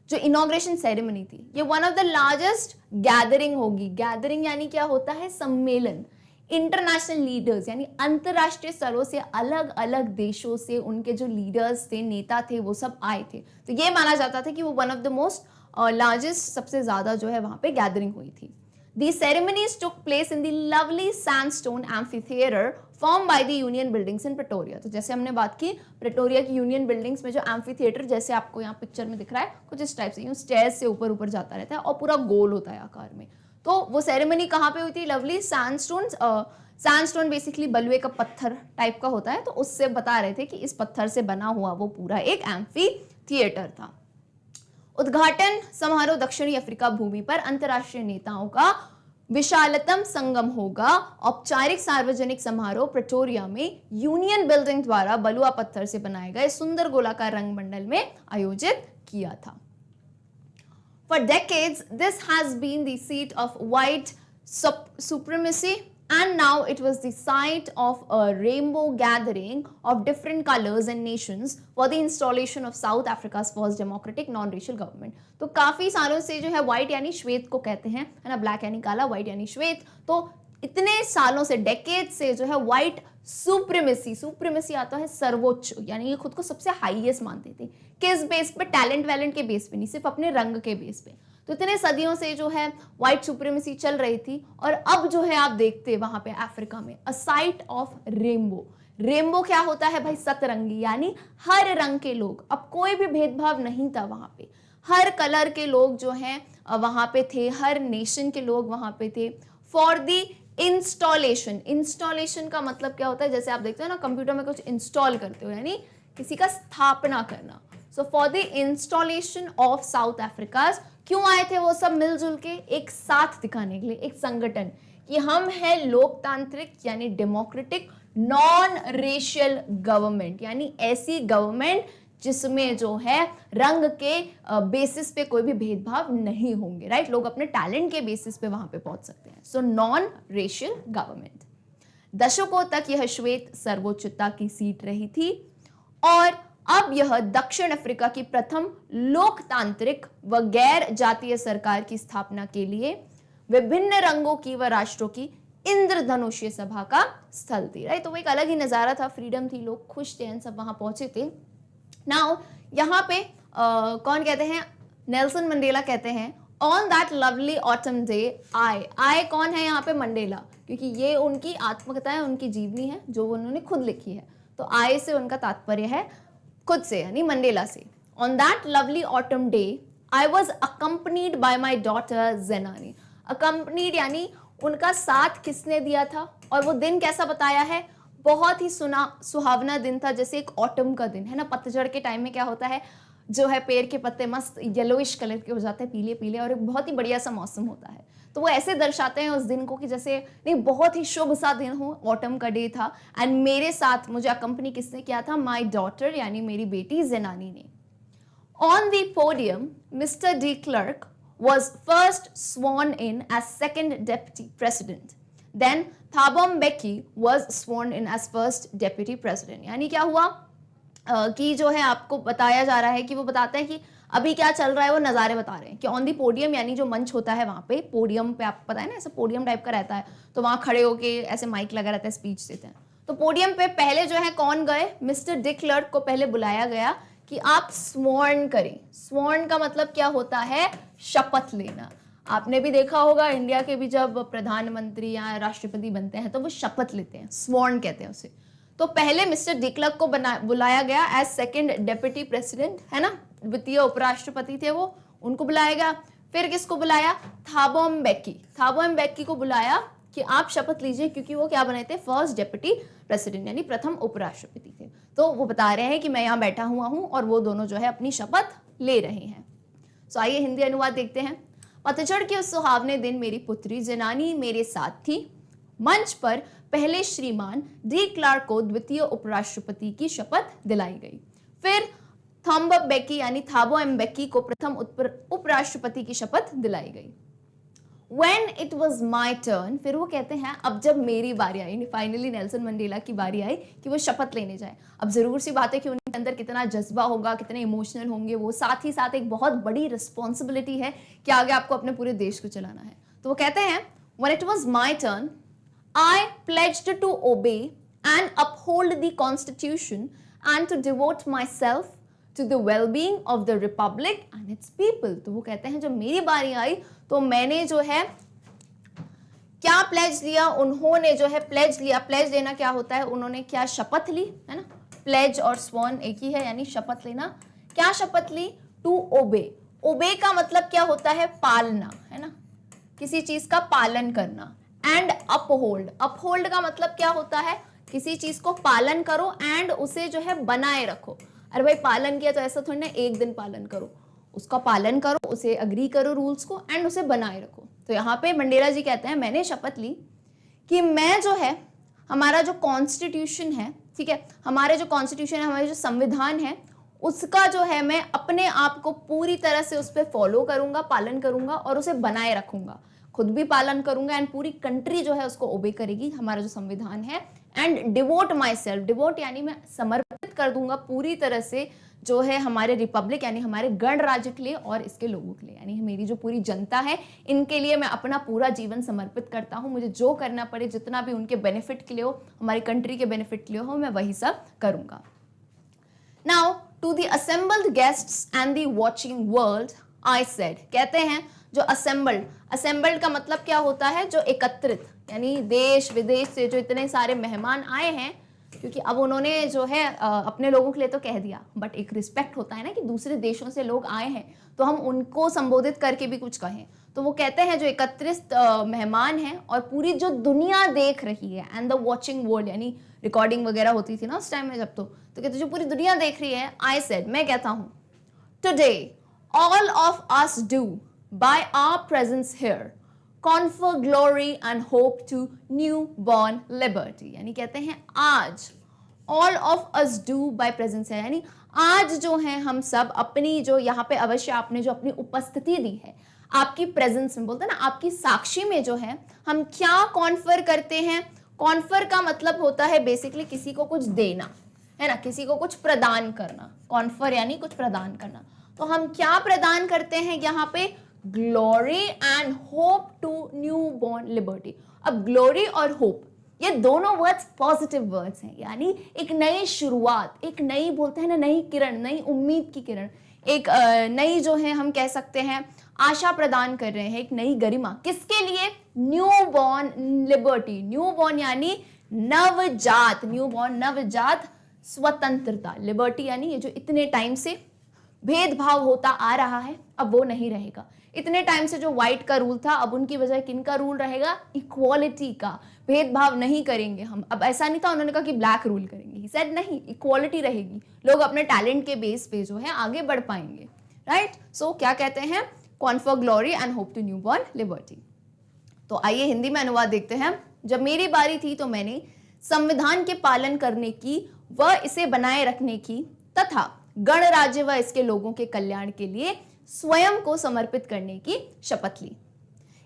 जो इनॉग्रेशन सेरेमनी थी, ये one of the largest gathering होगी। गैदरिंग यानी क्या होता है? सम्मेलन। इंटरनेशनल लीडर्स यानी अंतरराष्ट्रीय स्तरों से अलग अलग देशों से उनके जो लीडर्स थे, नेता थे, वो सब आए थे। तो ये माना जाता था कि वो one of the most largest, सबसे ज्यादा जो है वहां पे गैदरिंग हुई थी। These ceremonies took place in the lovely sandstone amphitheater formed by the Union Buildings in Pretoria। तो जैसे हमने बात की प्रेटोरिया की यूनियन बिल्डिंग्स में जो एम्फीथिएटर, जैसे आपको यहाँ पिक्चर में दिख रहा है, कुछ इस टाइप से यूं स्टेयर्स से ऊपर ऊपर जाता रहता है और पूरा गोल होता है आकार में। तो वो सेरेमनी कहाँ पे हुई थी? Lovely sandstone. सैंडस्टोन बेसिकली बलुए का पत्थर टाइप का होता है, तो उससे बता रहे थे कि इस पत्थर से बना हुआ वो पूरा एक एम्फीथिएटर था। उद्घाटन समारोह दक्षिणी अफ्रीका भूमि पर अंतरराष्ट्रीय नेताओं का विशालतम संगम होगा। औपचारिक सार्वजनिक समारोह प्रेटोरिया में यूनियन बिल्डिंग द्वारा बलुआ पत्थर से बनाए गए सुंदर गोलाकार रंगमंडल में आयोजित किया था। For decades, this has been the seat of white supremacy, and now it was the site of a rainbow gathering of different colors and nations for the installation of South Africa's first democratic non-racial government। तो काफी सालों से जो है white यानी श्वेत को कहते हैं, है ना, ब्लैक यानी काला, व्हाइट यानी श्वेत। तो इतने सालों से, डेकेड से जो है व्हाइट सुप्रीमेसी, सुप्रीमेसी आता है सर्वोच्च, यानी ये खुद को सबसे हाईएस्ट मानते थे। किस बेस पे? टैलेंट वैलेंट के बेस पे नहीं, सिर्फ अपने रंग के बेस पे। तो इतने सदियों से जो है व्हाइट सुप्रीमेसी चल रही थी, और अब जो है आप देखते वहां पे अफ्रीका में अ साइट ऑफ रेनबो। रेनबो क्या होता है भाई? सतरंगी, यानी हर रंग के लोग। अब कोई भी भेदभाव नहीं था वहां पे, हर कलर के लोग जो हैं वहां पे थे, हर नेशन के लोग वहां पे थे। फॉर दी इंस्टॉलेशन, इंस्टॉलेशन का मतलब क्या होता है? जैसे आप देखते हो ना कंप्यूटर में कुछ इंस्टॉल करते हो, यानी किसी का स्थापना करना। So for the installation of South Africa, क्यों आए थे वो सब मिलजुल के? एक साथ दिखाने के लिए, एक संगठन कि हम है लोकतांत्रिक यानी डेमोक्रेटिक नॉन रेशियल गवर्नमेंट, यानी ऐसी गवर्नमेंट जिसमें जो है रंग के बेसिस पे कोई भी भेदभाव नहीं होंगे, राइट। लोग अपने टैलेंट के बेसिस पे वहां पे पहुंच सकते हैं। So non racial government. दशकों तक यह श्वेत सर्वोच्चता की सीट रही थी, और अब यह दक्षिण अफ्रीका की प्रथम लोकतांत्रिक व गैर जातीय सरकार की स्थापना के लिए विभिन्न रंगों की व राष्ट्रों की इंद्रधनुषीय सभा का स्थल थी, राइट। तो वो एक अलग ही नजारा था, फ्रीडम थी, लोग खुश थे, सब वहां पहुंचे थे। नाउ यहाँ पे कौन कहते हैं? नेल्सन मंडेला कहते हैं, on that lovely autumn day आई कौन है यहाँ पे? मंडेला, क्योंकि ये उनकी आत्मकथा है, उनकी जीवनी है जो उन्होंने खुद लिखी है। तो आई से उनका तात्पर्य है खुद से, यानी मंडेला से। On that lovely autumn day I was accompanied by my daughter Zenani. Accompanied यानी उनका साथ किसने दिया था, और वो दिन कैसा बताया है? बहुत ही सुहावना दिन था, जैसे एक ऑटम का दिन है ना। पतझड़ के टाइम में क्या होता है, जो है पेड़ के पत्ते मस्त येलोइश कलर के हो जाते हैं, पीले पीले, और एक बहुत ही बढ़िया सा मौसम होता है। तो वो ऐसे दर्शाते हैं उस दिन को कि जैसे नहीं, बहुत ही शुभ सा दिन हो, ऑटम का डे था। एंड मेरे साथ मुझे अकम्पनी किसने किया था? माई डॉटर यानी मेरी बेटी जेनानी ने। On the podium mister de Klerk was first sworn in as second deputy president. Then Thabo Mbeki was sworn in as first deputy president। यानी क्या हुआ कि जो है आपको बताया जा रहा है कि वो बताते हैं कि अभी क्या चल रहा है, वो नज़ारे बता रहे हैं कि ऑन दी पोडियम यानी जो मंच होता है वहाँ पे, पोडियम पे आपको पता है ना, ऐसा पोडियम टाइप का रहता है, तो वहाँ खड़े होके ऐसे माइक लगा रहता है, स्पीच देते हैं। तो पोडियम पे पहले जो है कौन गए? मिस्टर डी क्लर्क को पहले बुलाया गया कि आप स्वर्ण करें। स्वर्ण का मतलब क्या होता है? शपथ लेना। आपने भी देखा होगा इंडिया के भी जब प्रधानमंत्री या राष्ट्रपति बनते हैं तो वो शपथ लेते हैं, स्वर्ण कहते हैं उसे। तो पहले मिस्टर डी क्लर्क को बुलाया गया एज सेकंड डेप्यूटी प्रेसिडेंट, है ना, द्वितीय उपराष्ट्रपति थे वो, उनको बुलाया गया। फिर किसको बुलाया? थाबो म्बेकी। थाबो म्बेकी को बुलाया कि आप शपथ लीजिए, क्योंकि वो क्या बने थे? फर्स्ट डेप्यूटी प्रेसिडेंट यानी प्रथम उपराष्ट्रपति थे। तो वो बता रहे हैं कि मैं यहाँ बैठा हुआ हूँ और वो दोनों जो है अपनी शपथ ले रहे हैं। सो आइए हिंदी अनुवाद देखते हैं। पतझड़ के उस सुहावने दिन मेरी पुत्री जनानी मेरे साथ थी। मंच पर पहले श्रीमान डी क्लार्क को द्वितीय उपराष्ट्रपति की शपथ दिलाई गई। फिर थाबो म्बेकी यानी थाबो म्बेकी को प्रथम उपराष्ट्रपति की शपथ दिलाई गई। When it was my turn, फिर वो कहते हैं अब जब मेरी बारी आई, फाइनली नेल्सन मंडेला की बारी आई कि वो शपथ लेने जाए। अब जरूर सी बात है कि उनके अंदर कितना जज्बा होगा, कितने इमोशनल होंगे वो, साथ ही साथ एक बहुत बड़ी रिस्पॉन्सिबिलिटी है कि आगे आपको अपने पूरे देश को चलाना है। तो वो कहते हैं When it was my turn, I pledged to obey and uphold the Constitution and to devote myself to the well-being of the Republic and its people। तो वो कहते हैं जब मेरी बारी आई तो मैंने जो है क्या प्लेज लिया? उन्होंने जो है प्लेज लिया। प्लेज लेना क्या होता है? उन्होंने क्या शपथ ली, है ना? प्लेज और स्वॉन एक ही है, यानी शपथ लेना। क्या शपथ ली? To obey. ओबे का मतलब क्या होता है? पालना, है ना? किसी चीज का पालन करना। And uphold. अपहोल्ड का मतलब क्या होता है? किसी चीज को पालन करो एंड उसे जो है बनाए रखो। अरे भाई पालन किया तो ऐसा थोड़ी ना एक दिन पालन करो, उसका पालन करो, उसे अग्री करो रूल्स को एंड उसे बनाए रखो। तो यहाँ पे मंडेला जी कहते हैं मैंने शपथ ली कि मैं जो है हमारा जो कॉन्स्टिट्यूशन है, ठीक है, हमारे जो कॉन्स्टिट्यूशन है, हमारे जो संविधान है, उसका जो है मैं अपने आप को पूरी तरह से उस पर फॉलो करूंगा, पालन करूंगा और उसे बनाए रखूंगा, खुद भी पालन करूंगा एंड पूरी कंट्री जो है उसको ओबे करेगी, हमारा जो संविधान है। And devote my self. Devote यानी मैं समर्पित कर दूंगा पूरी तरह से जो है हमारे रिपब्लिक यानी हमारे गणराज्य के लिए और इसके लोगों के लिए, यानी मेरी जो पूरी जनता है इनके लिए मैं अपना पूरा जीवन समर्पित करता हूं। मुझे जो करना पड़े, जितना भी उनके बेनिफिट के लिए हो, हमारी कंट्री के बेनिफिट के लिए हो, मैं वही सब करूंगा। Now to the assembled guests and the watching world I said. कहते हैं जो असेंबल्ड का मतलब क्या होता है? जो एकत्रित, यानी देश विदेश से जो इतने सारे मेहमान आए हैं, क्योंकि अब उन्होंने जो है अपने लोगों के लिए तो कह दिया, बट एक रिस्पेक्ट होता है ना कि दूसरे देशों से लोग आए हैं तो हम उनको संबोधित करके भी कुछ कहें। तो वो कहते हैं जो एकत्रित मेहमान हैं और पूरी जो दुनिया देख रही है, एंड द वॉचिंग वर्ल्ड, यानी रिकॉर्डिंग वगैरह होती थी ना उस टाइम में जब, तो कहते जो पूरी दुनिया देख रही है। आई सेड, मैं कहता हूँ, today all of us do by our presence here confer glory and hope to newborn liberty। यानी कहते हैं आज all of us do by presence है, यानी आज जो है हम सब अपनी जो यहाँ पे अवश्य आपने जो अपनी उपस्थिति दी है, आपकी प्रेजेंस में, बोलते हैं ना आपकी साक्षी में जो है हम क्या कॉन्फर करते हैं। कॉन्फर का मतलब होता है बेसिकली किसी को कुछ देना, है ना, किसी को कुछ प्रदान करना। कॉन्फर यानी कुछ प्रदान करना। तो हम क्या प्रदान करते हैं यहाँ पे? Glory and hope to new born liberty. अब ग्लोरी और होप ये दोनों वर्ड्स पॉजिटिव वर्ड्स हैं, यानी एक नई शुरुआत, एक नई, बोलते हैं ना, नई किरण, नई उम्मीद की किरण, एक नई जो है हम कह सकते हैं आशा प्रदान कर रहे हैं, एक नई गरिमा। किसके लिए? New born liberty. New born यानी नवजात, न्यू बॉर्न नवजात स्वतंत्रता। लिबर्टी यानी ये जो इतने टाइम से भेदभाव होता आ रहा है अब वो नहीं रहेगा। इतने टाइम से जो व्हाइट का रूल था, अब उनकी वजह किन का रूल रहेगा? इक्वालिटी का। भेदभाव नहीं करेंगे हम। अब ऐसा नहीं था उन्होंने कहा कि ब्लैक रूल करेंगे, ही सेड नहीं, इक्वालिटी रहेगी। लोग अपने टैलेंट के बेस पे जो है आगे बढ़ पाएंगे, राइट। सो क्या कहते हैं? Confer glory and hope to new born liberty. तो आइए हिंदी में अनुवाद देखते हैं। जब मेरी बारी थी तो मैंने संविधान के पालन करने की व इसे बनाए रखने की तथा गणराज्य व इसके लोगों के कल्याण के लिए स्वयं को समर्पित करने की शपथ ली।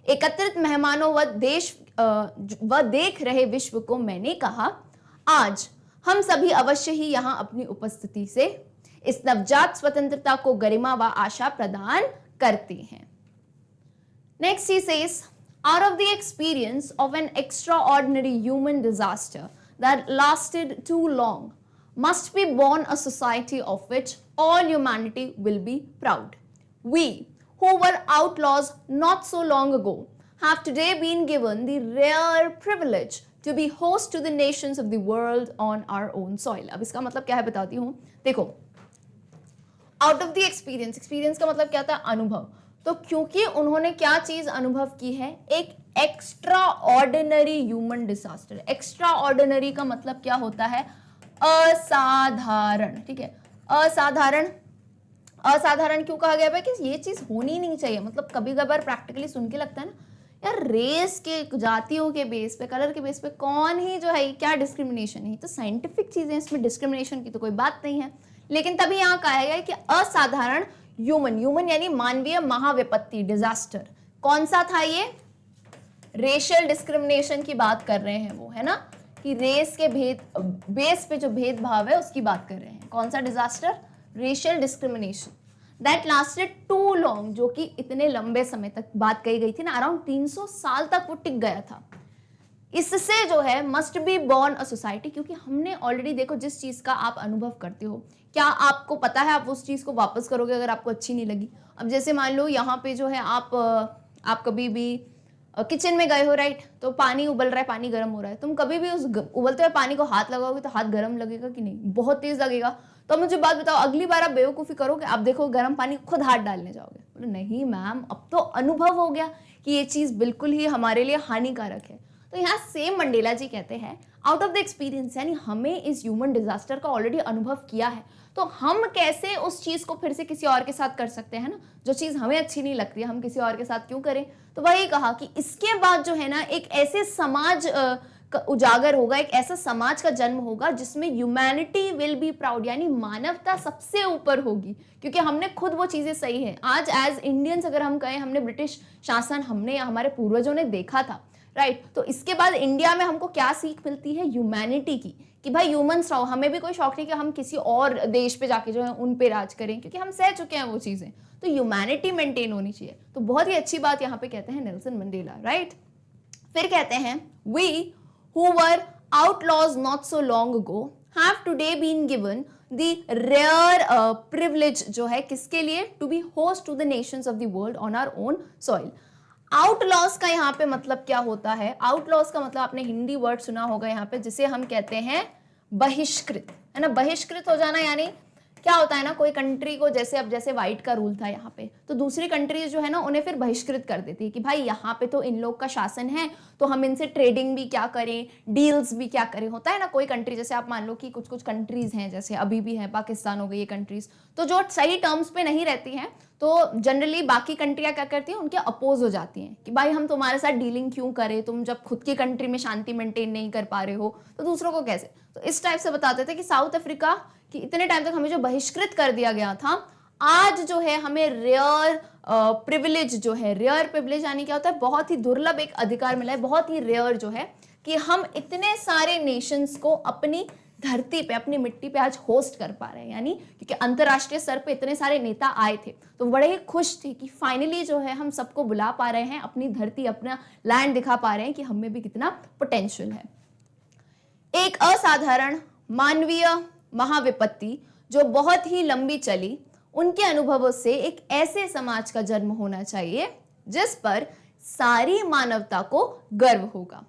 एकत्रित मेहमानों व देख रहे विश्व को मैंने कहा, आज हम सभी अवश्य ही यहाँ अपनी उपस्थिति से इस नवजात स्वतंत्रता को गरिमा व आशा प्रदान करते हैं। Next he says, out of the experience of an extraordinary human disaster that lasted too long must be born a society of which all humanity will be proud. We, who were outlaws not so long ago, have today been given the rare privilege to be host to the nations of the world on our own soil. अब इसका मतलब क्या है बताती हूँ। देखो, out of the experience, experience का मतलब क्या था? अनुभव। तो क्योंकि उन्होंने क्या चीज अनुभव की है, एक extra ordinary human disaster. Extra ordinary का मतलब क्या होता है, असाधारण, ठीक है। असाधारण, असाधारण क्यों कहा गया है कि ये चीज होनी नहीं चाहिए। मतलब कभी कभार प्रैक्टिकली सुन के लगता है ना यार, रेस के, जातियों के बेस पे, कलर के बेस पे कौन ही जो है, क्या डिस्क्रिमिनेशन है, तो साइंटिफिक चीजें, इसमें डिस्क्रिमिनेशन की तो कोई बात नहीं है। लेकिन तभी यहाँ कहा गया कि असाधारण ह्यूमन, ह्यूमन यानी मानवीय महाविपत्ति, डिजास्टर। कौन सा था ये, रेशियल डिस्क्रिमिनेशन की बात कर रहे हैं वो, है ना, कि रेस के भेद, बेस पे जो भेदभाव है उसकी बात कर रहे हैं। कौन सा disaster, racial discrimination that lasted too long, जो कि इतने लंबे समय तक बात कही गई थी ना, अराउंड 300 साल तक वो टिक गया था। इससे जो है must be born a society, क्योंकि हमने ऑलरेडी, देखो जिस चीज का आप अनुभव करते हो, क्या आपको पता है आप उस चीज को वापस करोगे अगर आपको अच्छी नहीं लगी। अब जैसे मान लो यहाँ पे जो है आप कभी भी किचन में गए हो, राइट, तो पानी उबल रहा है, पानी गर्म हो रहा है, तुम कभी भी उस उबलते हुए पानी को हाथ लगाओगे तो हाथ गर्म लगेगा कि नहीं, बहुत तेज लगेगा। तो मुझे बात बताओ, अगली बार आप बेवकूफ़ी करोगे, आप देखो गर्म पानी खुद हाथ डालने जाओगे, बोले नहीं मैम, अब तो अनुभव हो गया कि ये चीज़ बिल्कुल ही हमारे लिए हानिकारक है। तो यहाँ सेम मंडेला जी कहते हैं, आउट ऑफ द एक्सपीरियंस, यानी हमें इस ह्यूमन डिजास्टर का ऑलरेडी अनुभव किया है, तो हम कैसे उस चीज़ को फिर से किसी और के साथ कर सकते हैं ना, जो चीज़ हमें अच्छी नहीं लगती है हम किसी और के साथ क्यों करें। तो वही कहा कि इसके बाद जो है ना, एक ऐसे समाज उजागर होगा, एक ऐसा समाज का जन्म होगा जिसमें ह्यूमैनिटी विल बी प्राउड, यानी मानवता सबसे ऊपर होगी, क्योंकि हमने खुद वो चीजें सही है। आज एज इंडियंस अगर हम कहें, हमने ब्रिटिश शासन, हमने, हमारे पूर्वजों ने देखा था, राइट, तो इसके बाद इंडिया में हमको क्या सीख मिलती है, ह्यूमैनिटी की, कि भाई ह्यूमंस रहो, हमें भी कोई शौक नहीं कि हम किसी और देश पे जाके जो है उन पे राज करें, क्योंकि हम सह चुके हैं वो चीजें। तो ह्यूमैनिटी मेंटेन होनी चाहिए। तो बहुत ही अच्छी बात यहाँ पे कहते हैं नेल्सन मंडेला, राइट। फिर कहते हैं, we who were outlaws not so long ago have today been given the rare privilege, जो है किसके लिए, to be host to the nations of the world on our own soil। Outlaws का यहाँ पे मतलब क्या होता है, आउटलॉस का मतलब आपने हिंदी वर्ड सुना होगा यहाँ पे, जिसे हम कहते हैं बहिष्कृत, है ना। बहिष्कृत हो जाना यानी क्या होता है ना, कोई कंट्री को, जैसे अब जैसे वाइट का रूल था यहाँ पे, तो दूसरी कंट्रीज जो है ना उन्हें फिर बहिष्कृत कर देती है कि भाई यहाँ पे तो इन लोग का शासन है, तो हम इनसे ट्रेडिंग भी क्या करें, डील्स भी क्या करें। होता है ना कोई कंट्री, जैसे आप मान लो कि कुछ कुछ कंट्रीज हैं, जैसे अभी भी है पाकिस्तान हो गई, ये कंट्रीज तो जो सही टर्म्स पे नहीं रहती हैं, तो जनरली बाकी कंट्रियां क्या करती हैं, उनके अपोज हो जाती हैं कि भाई हम तुम्हारे साथ डीलिंग क्यों करें, तुम जब खुद की कंट्री में शांति मेंटेन नहीं कर पा रहे हो तो दूसरों को कैसे। तो इस टाइप से बताते थे कि साउथ अफ्रीका कि इतने टाइम तक हमें जो बहिष्कृत कर दिया गया था, आज जो है हमें रेयर प्रिविलेज जो है, रेयर प्रिविलेज यानी क्या होता है, बहुत ही दुर्लभ एक अधिकार मिला है, बहुत ही रेयर जो है, कि हम इतने सारे नेशंस को अपनी धरती पे, अपनी मिट्टी पे आज होस्ट कर पा रहे हैं। यानी क्योंकि अंतरराष्ट्रीय स्तर पे इतने सारे नेता आए थे, तो बड़े ही खुश थे कि फाइनली जो है हम सबको बुला पा रहे हैं, अपनी धरती, अपना लैंड दिखा पा रहे हैं कि हमें भी कितना पोटेंशियल है। एक असाधारण मानवीय महाविपत्ति जो बहुत ही लंबी चली, उनके अनुभवों से एक ऐसे समाज का जन्म होना चाहिए जिस पर सारी मानवता को गर्व होगा।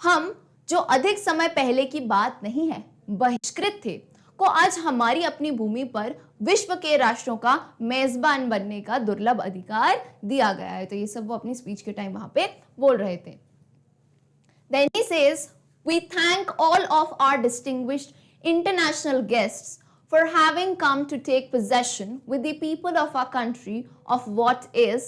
हम जो अधिक समय पहले की बात नहीं है, बहिष्कृत थे, को आज हमारी अपनी भूमि पर विश्व के राष्ट्रों का मेजबान बनने का दुर्लभ अधिकार दिया गया है। तो ये सब वो अपनी स्पीच के टाइम वहां पे बोल रहे थे। Then he says, we thank all of our distinguished international guests for having come to take possession with the people of our country of what is,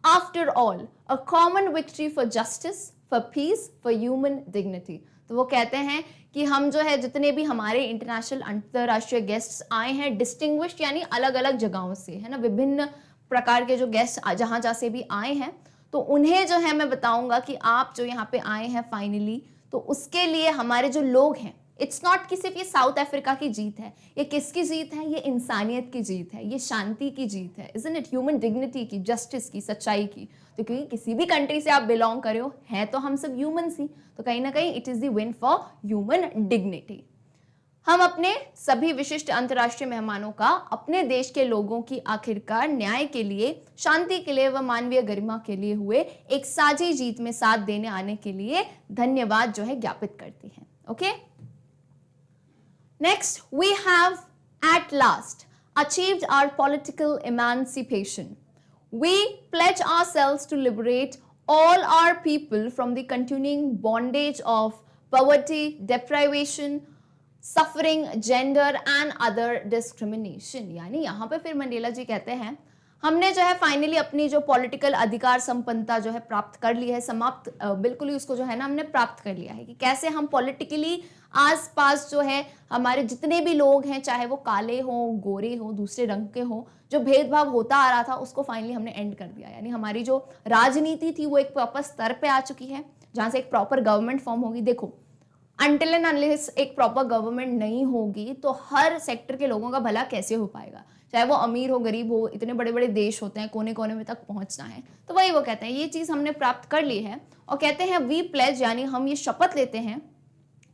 after all, a common victory for justice, for peace, for human dignity। तो वो कहते हैं कि हम जो है जितने भी हमारे इंटरनेशनल, अंतरराष्ट्रीय गेस्ट्स आए हैं, डिस्टिंग्विश्ड यानी अलग अलग जगहों से, है ना, विभिन्न प्रकार के जो गेस्ट जहाँ जहाँ से भी आए हैं, तो उन्हें जो है मैं बताऊंगा कि आप जो यहाँ पे आए हैं फाइनली, तो उसके लिए हमारे जो लोग हैं, इट्स नॉट कि सिर्फ ये साउथ अफ्रीका की जीत है, ये किसकी जीत है, ये इंसानियत की जीत है, ये शांति की जीत है, इजंट इट, ह्यूमन डिग्निटी की, जस्टिस की, सच्चाई की। तो क्योंकि किसी भी कंट्री से आप बिलोंग कर रहे हो, हैं तो हम सब ह्यूमंस ही, तो कहीं ना कहीं it is the win for human dignity. हम अपने सभी विशिष्ट अंतर्राष्ट्रीय मेहमानों का अपने देश के लोगों की आखिरकार न्याय के लिए, शांति के लिए व मानवीय गरिमा के लिए हुए एक साझी जीत में साथ देने आने के लिए धन्यवाद जो है ज्ञापित करती हैं। Okay, next, we have at last achieved our political emancipation. We pledge ourselves to liberate all our people from the continuing bondage of poverty, deprivation, suffering, gender and other discrimination. यानी यहाँ पे फिर मंडेला जी कहते हैं हमने जो है finally अपनी जो पॉलिटिकल अधिकार संपन्नता जो है प्राप्त कर ली है, समाप्त बिल्कुल ही उसको जो है ना हमने प्राप्त कर लिया है कि कैसे हम पॉलिटिकली आसपास जो है हमारे जितने भी लोग हैं, चाहे वो काले हों, गोरे हों, दूसरे रंग के हों, जो भेदभाव होता आ रहा था उसको फाइनली हमने एंड कर दिया। यानी हमारी जो राजनीति थी वो एक प्रॉपर स्तर पे आ चुकी है जहां से एक प्रॉपर गवर्नमेंट फॉर्म होगी। देखो, अनटिल एंड अनलेस एक प्रॉपर गवर्नमेंट नहीं होगी तो हर सेक्टर के लोगों का भला कैसे हो पाएगा, चाहे वो अमीर हो, गरीब हो, इतने बड़े बड़े देश होते हैं, कोने कोने में तक पहुंचना है। तो वही वो कहते हैं ये चीज हमने प्राप्त कर ली है और कहते हैं वी प्लेज, यानी हम ये शपथ लेते हैं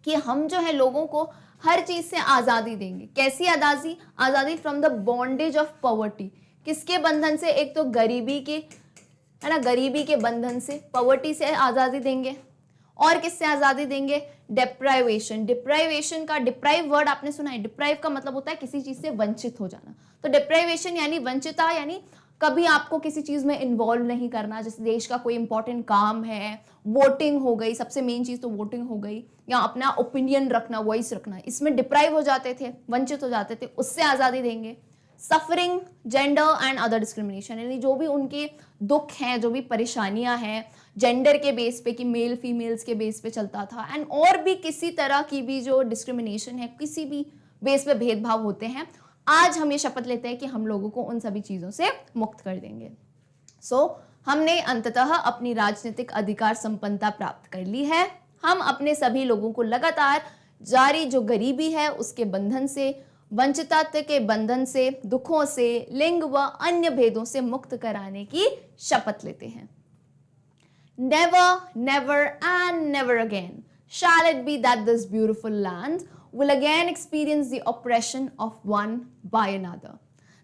कि हम जो है लोगों को हर चीज से आजादी देंगे। कैसी आजादी? आजादी from the bondage of poverty. किसके बंधन से? एक तो गरीबी के, है ना, गरीबी के बंधन से, पॉवर्टी से आजादी देंगे। और किससे आजादी देंगे? डिप्राइवेशन। डिप्राइवेशन का डिप्राइव वर्ड आपने सुना है? डिप्राइव का मतलब होता है किसी चीज से वंचित हो जाना। तो डिप्राइवेशन यानी वंचितता, यानी कभी आपको किसी चीज में इन्वॉल्व नहीं करना। जैसे देश का कोई इंपॉर्टेंट काम है, वोटिंग हो गई, सबसे मेन चीज तो वोटिंग हो गई, या अपना ओपिनियन रखना, वॉइस रखना, इसमें डिप्राइव हो जाते थे, वंचित हो जाते थे, उससे आजादी देंगे। Suffering, gender and other discrimination, यानी जो भी उनके दुख हैं, जो भी परेशानियां हैं जेंडर के बेस पे कि मेल फीमेल्स के बेस पे चलता था, एंड और भी किसी तरह की भी जो डिस्क्रिमिनेशन है, किसी भी बेस पे भेदभाव होते हैं, आज हम ये शपथ लेते हैं कि हम लोगों को उन सभी चीजों से मुक्त कर देंगे। हमने अंततः अपनी राजनीतिक अधिकार संपन्नता प्राप्त कर ली है। हम अपने सभी लोगों को लगातार जारी जो गरीबी है उसके बंधन से, वंचितता के बंधन से, दुखों से, लिंग व अन्य भेदों से मुक्त कराने की शपथ लेते हैं। Never, never and never again shall it be that this beautiful land will again experience the oppression of one by another.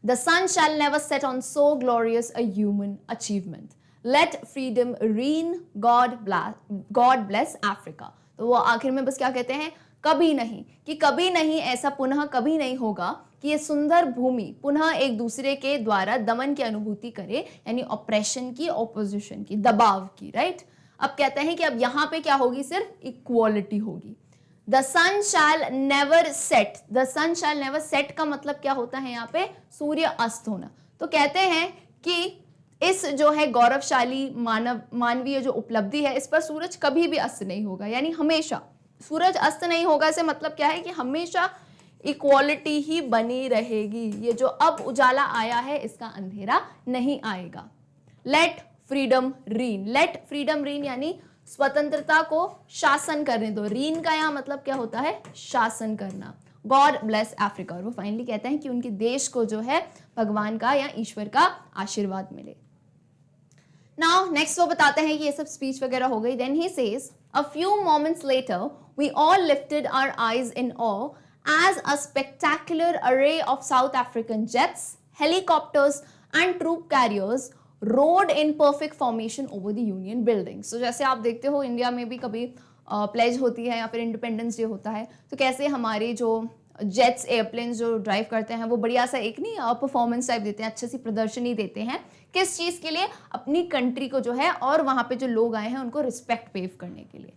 The sun shall never set on so glorious a human achievement. Let freedom reign. God bless Africa. तो वो आखिर में बस क्या कहते हैं? कभी नहीं, कि कभी नहीं, ऐसा पुनः कभी नहीं होगा कि ये सुंदर भूमि पुनः एक दूसरे के द्वारा दमन की अनुभूति करे, यानी ऑपरेशन की, ऑपोजिशन की, दबाव की, राइट। अब कहते हैं कि अब यहां पे क्या होगी? सिर्फ इक्वालिटी होगी। The sun shall never set. The sun shall never set का मतलब क्या होता है? यहाँ पे सूर्य अस्त होना। तो कहते हैं कि इस जो है गौरवशाली मानवीय जो उपलब्धि है, इस पर सूरज कभी भी अस्त नहीं होगा, यानी हमेशा सूरज अस्त नहीं होगा। इससे मतलब क्या है कि हमेशा इक्वालिटी ही बनी रहेगी। ये जो अब उजाला आया है इसका अंधेरा नहीं आएगा। Let freedom reign. Let freedom reign यानी स्वतंत्रता को शासन करने दो। रीन का यहाँ मतलब क्या होता है? शासन करना। God bless Africa. और वो फाइनली कहते हैं कि उनके देश को जो है भगवान का या ईश्वर का आशीर्वाद मिले। नाउ नेक्स्ट वो बताते हैं कि ये सब स्पीच वगैरह हो गई। Then he says, a few moments later we all lifted our eyes in awe as a spectacular array of South African jets, helicopters and troop carriers rode in perfect formation over the Union buildings. So जैसे आप देखते हो India में भी कभी pledge होती है या फिर इंडिपेंडेंस डे होता है, तो कैसे हमारे जो जेट्स, एयरप्लेन्स जो ड्राइव करते हैं वो बढ़िया सा एक नहीं परफॉर्मेंस टाइप देते हैं, अच्छे सी प्रदर्शनी देते हैं। किस चीज के लिए? अपनी कंट्री को जो है और वहां पे जो लोग आए हैं उनको रिस्पेक्ट पेव करने के लिए।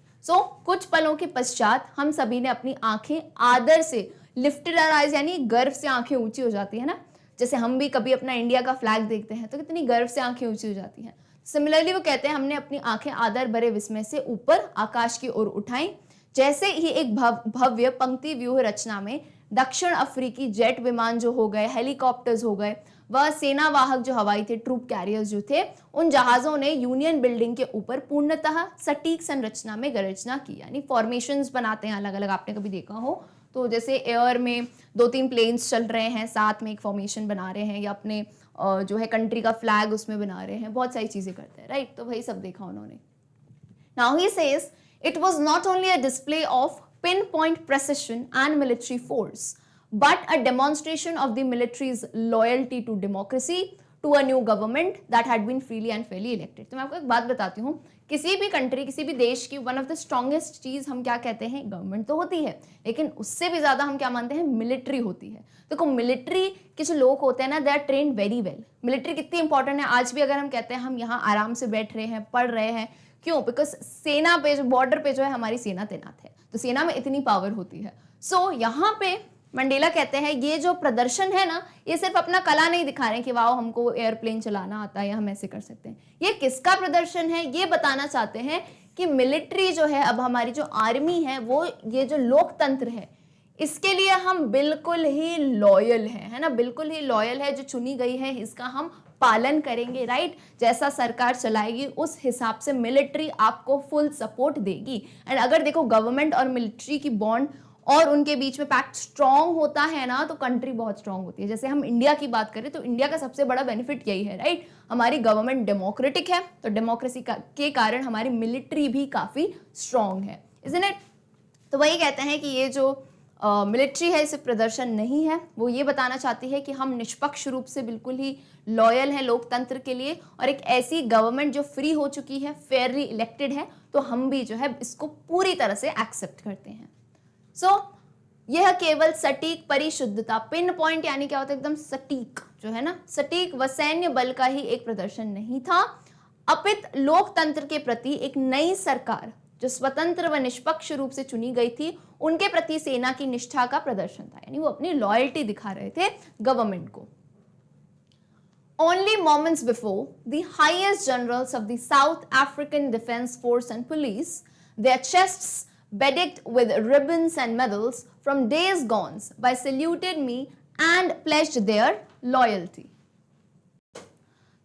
कुछ पलों के पश्चात हम सभी ने अपनी आंखें आदर से लिफ्टेड आवर आइज, यानी गर्व से आंखें ऊंची हो जाती है ना। जैसे हम भी कभी अपना इंडिया का फ्लैग देखते हैं तो कितनी गर्व से आंखें ऊंची हो जाती हैं। सिमिलरली वो कहते हैं हमने अपनी आंखें आदर भरे विस्मय से ऊपर आकाश की ओर उठाई, जैसे ही एक भव्य पंक्ति व्यूह रचना में दक्षिण अफ्रीकी जेट विमान जो हो गए, हेलीकॉप्टर्स हो गए, वह सेनावाहक जो हवाई थे, ट्रूप कैरियर्स जो थे, उन जहाजों ने यूनियन बिल्डिंग के ऊपर पूर्णतः सटीक संरचना में गर्जना की। यानी फॉर्मेशंस बनाते हैं अलग अलग, आपने कभी देखा हो तो जैसे एयर में 2-3 प्लेन्स चल रहे हैं, साथ में एक फॉर्मेशन बना रहे हैं, या अपने जो है कंट्री का फ्लैग उसमें बना रहे हैं, बहुत सारी चीजें करते हैं, राइट। तो वही सब देखा उन्होंने। Now he says it was not only a display of pinpoint precision and military force, but a demonstration of the military's loyalty to democracy, to a new government that had been freely and fairly elected. तो मैं आपको एक बात बताती हूँ, किसी भी country, किसी भी देश की वन ऑफ द स्ट्रॉन्गेस्ट चीज हम क्या कहते हैं, गवर्नमेंट तो होती है, लेकिन उससे भी ज्यादा हम क्या मानते हैं, मिलिट्री होती है। देखो मिलिट्री के जो लोग होते हैं ना, they are trained very well. Military कितनी इंपॉर्टेंट है, आज भी अगर हम कहते हैं हम यहाँ आराम से बैठ रहे हैं, पढ़ रहे हैं, क्यों? बिकॉज सेना पे जो बॉर्डर पे जो है हमारी सेना तैनात है, तो सेना में इतनी पावर होती है। सो यहाँ पे मंडेला कहते हैं ये जो प्रदर्शन है ना, ये सिर्फ अपना कला नहीं दिखा रहे हैं कि वाह हमको एयरप्लेन चलाना आता है या हम ऐसे कर सकते हैं। ये किसका प्रदर्शन है, ये बताना चाहते हैं कि मिलिट्री जो है, अब हमारी जो आर्मी है, वो ये जो लोकतंत्र है, इसके लिए हम बिल्कुल ही लॉयल है ना, बिल्कुल ही लॉयल है। जो चुनी गई है इसका हम पालन करेंगे, राइट। जैसा सरकार चलाएगी उस हिसाब से मिलिट्री आपको फुल सपोर्ट देगी। एंड अगर देखो गवर्नमेंट और मिलिट्री की बॉन्ड और उनके बीच में पैक्ट स्ट्रांग होता है ना, तो कंट्री बहुत स्ट्रांग होती है। जैसे हम इंडिया की बात करें तो इंडिया का सबसे बड़ा बेनिफिट यही है, राइट। हमारी गवर्नमेंट डेमोक्रेटिक है, तो डेमोक्रेसी के कारण हमारी मिलिट्री भी काफी स्ट्रांग है, इज़न्ट इट। तो वही कहते हैं कि ये जो मिलिट्री है इसे प्रदर्शन नहीं है, वो ये बताना चाहती है कि हम निष्पक्ष रूप से बिल्कुल ही लॉयल हैं लोकतंत्र के लिए, और एक ऐसी गवर्नमेंट जो फ्री हो चुकी है, फेयरली इलेक्टेड है, तो हम भी जो है इसको पूरी तरह से एक्सेप्ट करते हैं। सो यह केवल सटीक परिशुद्धता, पिन पॉइंट यानी क्या होता है, एकदम सटीक जो है ना, सटीक व सैन्य बल का ही एक प्रदर्शन नहीं था, अपित लोकतंत्र के प्रति एक नई सरकार जो स्वतंत्र व निष्पक्ष रूप से चुनी गई थी, उनके प्रति सेना की निष्ठा का प्रदर्शन था। यानी वो अपनी लॉयल्टी दिखा रहे थे गवर्नमेंट को। Only moments before, the highest generals of the South African Defense Force and Police, their chests bedecked with ribbons and medals from days gone by, saluted me and pledged their loyalty.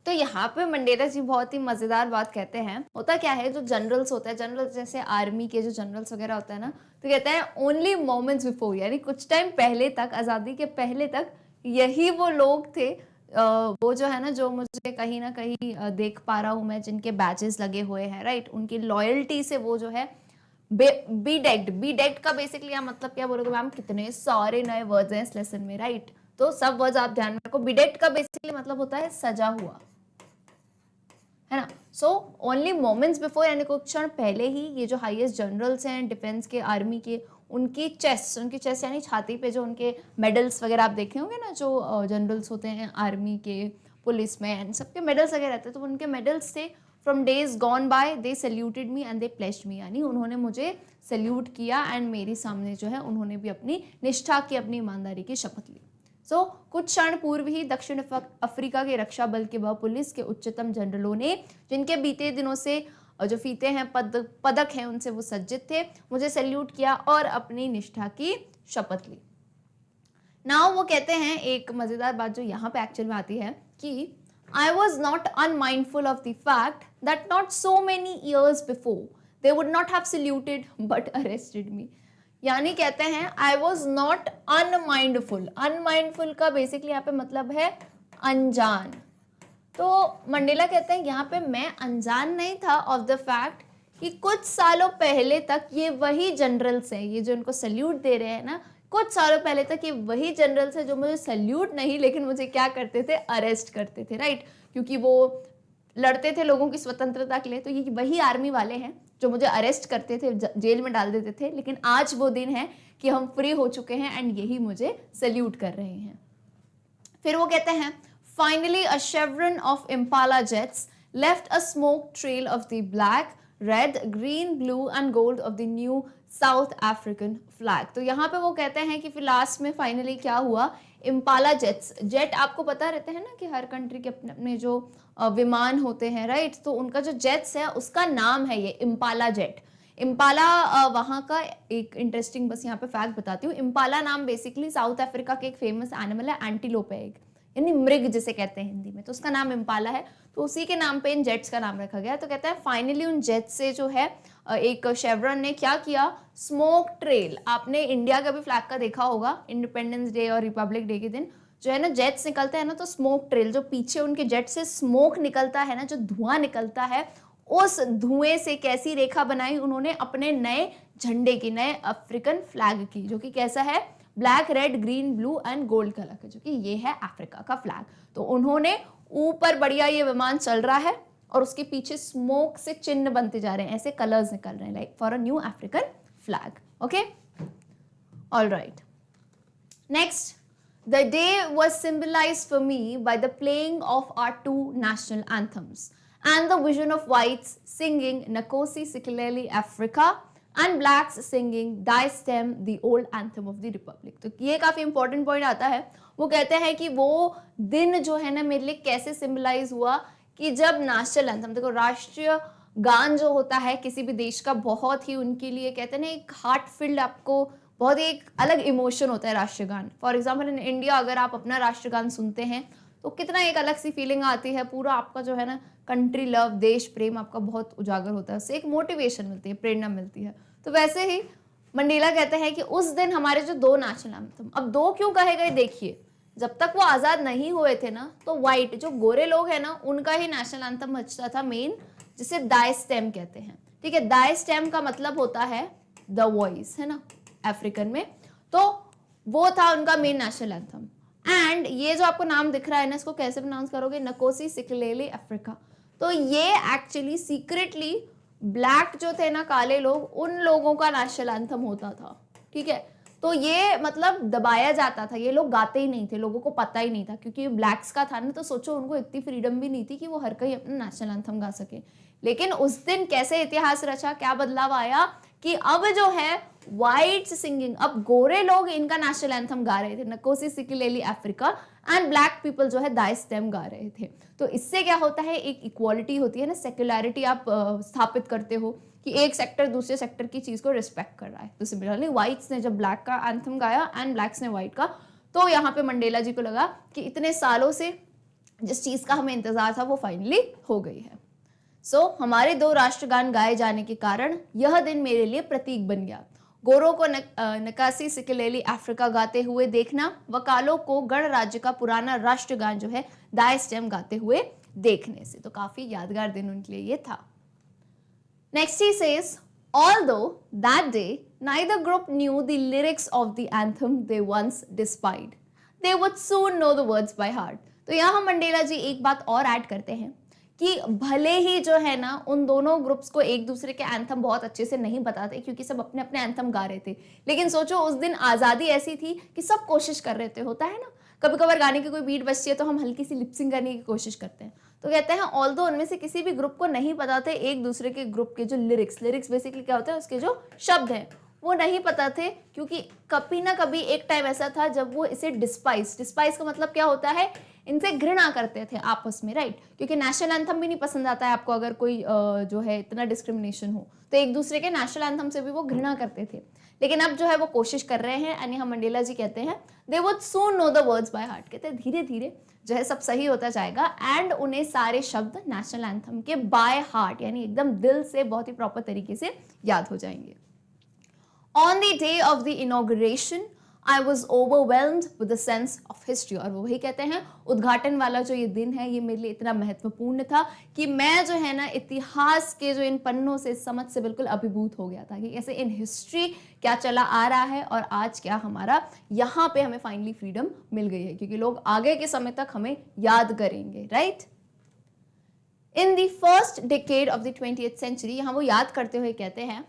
तो यहाँ पे Mandela जी बहुत ही मजेदार बात कहते हैं। होता क्या है, जो जनरल्स होते हैं, जनरल्स जैसे आर्मी के जो जनरल्स वगैरह होते हैं ना, तो कहते हैं ओनली मोमेंट्स बिफोर, यानी कुछ टाइम पहले तक, आज़ादी के पहले तक यही वो लोग थे, वो जो है ना, जो मुझे कहीं ना कहीं देख पा रहा हूँ मैं, जिनके बैजेस लगे हुए हैं, राइट, उनकी लॉयल्टी से वो जो है बीडेक्ड का बेसिकली यहाँ मतलब क्या बोलोगे मैम, कितने सारे नए वर्ड्स हैं इस लेसन में, राइट। तो सब वर्ड्स आप ध्यान में रखो। बीडेक्ड का बेसिकली मतलब होता है सजा हुआ, है ना। सो ओनली मोमेंट्स बिफोर, यानी कुछ क्षण पहले ही ये जो हाईएस्ट जनरल्स हैं डिफेंस के, आर्मी के, उनकी चेस्ट यानी छाती पे जो उनके मेडल्स वगैरह आप देखे होंगे ना, जो जनरल्स होते हैं आर्मी के, पुलिस में, एंड सबके मेडल्स वगैरह रहते हैं, तो उनके मेडल्स से from days gone by they saluted me and they placed me, यानी उन्होंने मुझे सल्यूट किया एंड मेरे सामने जो है उन्होंने भी अपनी निष्ठा की, अपनी ईमानदारी की शपथ ली। सो कुछ क्षण पूर्व ही दक्षिण अफ्रीका के रक्षा बल के व पुलिस के उच्चतम जनरलों ने, जिनके बीते दिनों से जो फीते हैं, पदक हैं, उनसे वो सज्जित थे, मुझे सल्यूट किया और अपनी निष्ठा की शपथ ली। नाउ वो कहते हैं एक मजेदार बात जो यहाँ पे एक्चुअल में आती है कि I was not unmindful of the fact that not so many years before they would not have saluted but arrested me. यानी कहते हैं I was not unmindful. Unmindful का बेसिकली यहाँ पे मतलब है अनजान। तो मंडेला कहते हैं यहाँ पे मैं अनजान नहीं था ऑफ द फैक्ट कि कुछ सालों पहले तक ये वही जनरल्स हैं, ये जो इनको सल्यूट दे रहे हैं ना, कुछ सालों पहले तक ये वही जनरल्स हैं जो मुझे सल्यूट नहीं, लेकिन मुझे क्या करते थे, अरेस्ट करते थे, राइट, क्योंकि वो लड़ते थे लोगों की स्वतंत्रता के लिए। तो ये वही आर्मी वाले हैं जो मुझे अरेस्ट करते थे, जेल में डाल देते थे, लेकिन आज वो दिन है कि हम फ्री हो चुके हैं एंड यही मुझे सल्यूट कर रहे हैं। फिर वो कहते हैं finally a शेवरन of Impala jets left a smoke trail of the black, red, green, blue and gold of the new south African flag. तो यहाँ पे वो कहते हैं कि फिर लास्ट में फाइनली क्या हुआ, इम्पाला जेट्स, जेट आपको पता रहते हैं ना कि हर कंट्री के अपने अपने जो विमान होते हैं, राइट, तो उनका जो जेट्स है उसका नाम है ये इम्पाला जेट। इम्पाला वहाँ का एक इंटरेस्टिंग बस यहाँ पे फैक्ट बताती हूँ। इम्पाला नाम बेसिकली साउथ अफ्रीका के एक फेमस एनिमल है, एंटीलोप है एक, यानी मृग जिसे कहते हैं हिंदी में, तो उसका नाम इम्पाला है, तो उसी के नाम पे इन जेट्स का नाम रखा गया। तो कहते हैं फाइनली उन जेट्स से जो है एक शेवरन ने क्या किया, स्मोक ट्रेल, आपने इंडिया का भी फ्लैग का देखा होगा, इंडिपेंडेंस डे और रिपब्लिक डे के दिन जो है ना जेट्स निकलते हैं ना, तो स्मोक ट्रेल, जो पीछे उनके जेट से स्मोक निकलता है ना, जो धुआं निकलता है, उस धुएं से कैसी रेखा बनाई उन्होंने अपने नए झंडे की, नए अफ्रीकन फ्लैग की, जो कि कैसा है, black, red, green, blue and gold colour का, जो कि ये है अफ्रीका का फ्लैग। तो उन्होंने ऊपर बढ़िया ये विमान चल रहा है और उसके पीछे स्मोक से चिन्ह बनते जा रहे हैं, ऐसे कलर्स निकल रहे हैं, like for a new African flag. Okay, all right. Next, the day was symbolized for me by the playing of our two national anthems and the vision of whites singing Nkosi Sikeleli Africa and blacks singing Die Stem, the old anthem of the republic. तो ये काफी important point आता है. वो कहते हैं कि वो दिन जो है ना मेरे लिए कैसे सिंबलाइज हुआ कि जब नेशनल एंथम, देखो राष्ट्रीय गान जो होता है किसी भी देश का, बहुत ही उनके लिए कहते हैं ना एक हार्ट फिल्ड, आपको बहुत ही एक अलग इमोशन होता है राष्ट्रीय गान. फॉर एग्जाम्पल इन इंडिया अगर आप अपना राष्ट्रीय गान सुनते हैं तो कितना एक अलग सी फीलिंग आती है, पूरा आपका जो है ना कंट्री लव, देश प्रेम आपका बहुत उजागर होता है, उससे एक मोटिवेशन मिलती है, प्रेरणा मिलती है. तो वैसे ही मंडेला कहते हैं कि उस दिन हमारे जो दो नेशनल एंथम, अब दो क्यों कहे गए, देखिए जब तक वो आज़ाद नहीं हुए थे ना तो वाइट जो गोरे लोग हैं ना उनका ही नेशनल एंथम बजता था मेन, जिसे दाई स्टेम कहते हैं. ठीक है, दाई स्टेम का मतलब होता है द वॉइस, है ना अफ्रीकन में, तो वो था उनका मेन नेशनल एंथम. एंड ये जो आपको नाम दिख रहा है ना, इसको कैसे प्रोनाउंस करोगे, नकोसी सिकलेली अफ्रीका. तो ये एक्चुअली सीक्रेटली ब्लैक जो थे ना, काले लोग, उन लोगों का नेशनल एंथम होता था. ठीक है, तो ये मतलब दबाया जाता था, ये लोग गाते ही नहीं थे, लोगों को पता ही नहीं था, क्योंकि ब्लैक्स का था ना, तो सोचो उनको इतनी फ्रीडम भी नहीं थी कि वो हर कहीं अपना नेशनल एंथम गा सके. लेकिन उस दिन कैसे इतिहास रचा, क्या बदलाव आया कि अब जो है व्हाइट्स सिंगिंग, अब गोरे लोग इनका नेशनल एंथम गा रहे थे, नकोसी सिकलेली अफ्रीका, एंड ब्लैक पीपल जो है दाई स्टेम गा रहे थे. तो इससे क्या होता है, एक इक्वालिटी होती है ना, सेक्युलरिटी आप स्थापित करते हो कि एक सेक्टर दूसरे सेक्टर की चीज को रिस्पेक्ट कर रहा है. तो सिमिलरली व्हाइट्स ने जब ब्लैक का एंथम गाया एंड ब्लैक्स ने व्हाइट का, तो यहाँ पे मंडेला जी को लगा कि इतने सालों से जिस चीज का हमें इंतजार था वो फाइनली हो गई है. सो हमारे दो राष्ट्रगान गाए जाने के कारण यह दिन मेरे लिए प्रतीक बन गया. गोरों को नकासी सिकलेली अफ्रीका गाते हुए देखना व कालों को गणराज्य का पुराना राष्ट्रगान जो है दाई स्टेम गाते हुए देखने से. तो काफी यादगार दिन उनके लिए ये था. Next he says, although that day neither group knew the lyrics of the anthem they once despised, they would soon know the words by heart. तो यहाँ मंडेला जी एक बात और ऐड करते हैं कि भले ही जो है ना उन दोनों ग्रुप्स को एक दूसरे के एंथम बहुत अच्छे से नहीं बताते, क्योंकि सब अपने अपने एंथम गा रहे थे, लेकिन सोचो उस दिन आज़ादी ऐसी थी कि सब कोशिश कर रहे थे. होता है ना कभी कभार गाने की कोई बीट बजती है तो हम हल्की सी लिपसिंग करने की कोशिश करते हैं. तो कहते हैं ऑल्दो उनमें से किसी भी ग्रुप को नहीं पता थे एक दूसरे के ग्रुप के जो लिरिक्स बेसिकली क्या होता है, उसके जो शब्द हैं वो नहीं पता थे, क्योंकि कभी ना कभी एक टाइम ऐसा था जब वो इसे डिस्पाइस का मतलब क्या होता है, इनसे घृणा करते थे आपस में, राइट. क्योंकि नेशनल एंथम भी नहीं पसंद आता है आपको, अगर कोई जो है इतना डिस्क्रिमिनेशन हो तो एक दूसरे के नेशनल एंथम से भी वो घृणा करते थे. लेकिन अब जो है वो कोशिश कर रहे हैं, यानी हम मंडेला जी कहते हैं they would soon know the words by heart. कहते हैं धीरे धीरे जो है सब सही होता जाएगा एंड उन्हें सारे शब्द नेशनल एंथम के बाय हार्ट यानी एकदम दिल से बहुत ही प्रॉपर तरीके से याद हो जाएंगे. On the day of the inauguration, I was overwhelmed with the sense of history. और वो वही कहते हैं उद्घाटन वाला जो ये दिन है ये मेरे लिए इतना महत्वपूर्ण था कि मैं जो है ना इतिहास के जो इन पन्नों से समझ से बिल्कुल अभिभूत हो गया था कि ऐसे इन हिस्ट्री क्या चला आ रहा है और आज क्या हमारा यहाँ पे हमें फाइनली फ्रीडम मिल गई है, क्योंकि लोग आगे के समय तक हमें याद करेंगे, right. In the first decade of the 20th century, यहाँ वो याद करते हुए कहते हैं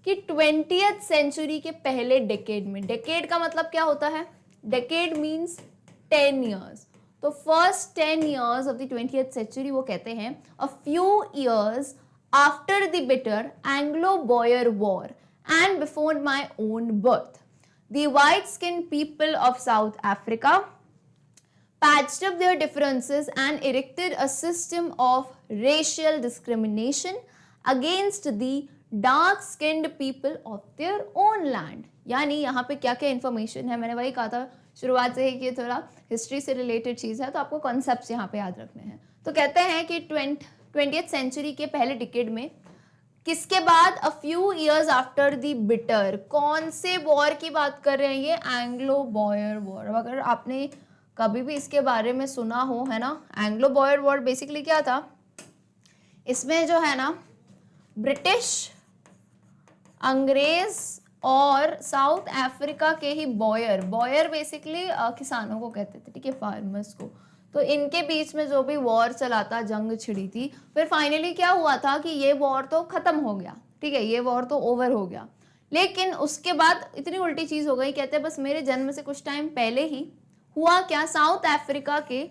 कि 20th सेंचुरी के पहले डेकेड में, डेकेड का मतलब क्या होता है, डेकेड मीन्स 10 years. तो first 10 years of the 20th century वो कहते हैं a few years after the bitter Anglo Boer war and before my own birth the white skin people of South Africa patched up their differences and erected a system of racial discrimination against the dark skinned people of their own land. यानी यहाँ पे क्या क्या information है, मैंने वही कहा था शुरुआत से ही कि थोड़ा हिस्ट्री से रिलेटेड चीज़ है, तो आपको कॉन्सेप्ट्स यहाँ पे याद रखने हैं. तो कहते हैं कि 20th सेंचुरी के पहले डिकेड में किसके बाद अ few years after the bitter, कौन से वॉर की बात कर रहे हैं ये, एंग्लो बॉयर वॉर. अगर आपने कभी भी इसके बारे में सुना हो, है ना, एंग्लो बॉयर वॉर बेसिकली क्या था, इसमें जो है ना ब्रिटिश, अंग्रेज और साउथ अफ्रीका के ही बॉयर बेसिकली किसानों को कहते थे, ठीक है, फार्मर्स को. तो इनके बीच में जो भी वॉर चला था, जंग छिड़ी थी, फिर फाइनली क्या हुआ था कि ये वॉर तो खत्म हो गया, ठीक है, ये वॉर तो ओवर हो गया। लेकिन उसके बाद इतनी उल्टी चीज हो गई, कहते हैं बस मेरे जन्म से कुछ टाइम पहले ही हुआ क्या, साउथ अफ्रीका के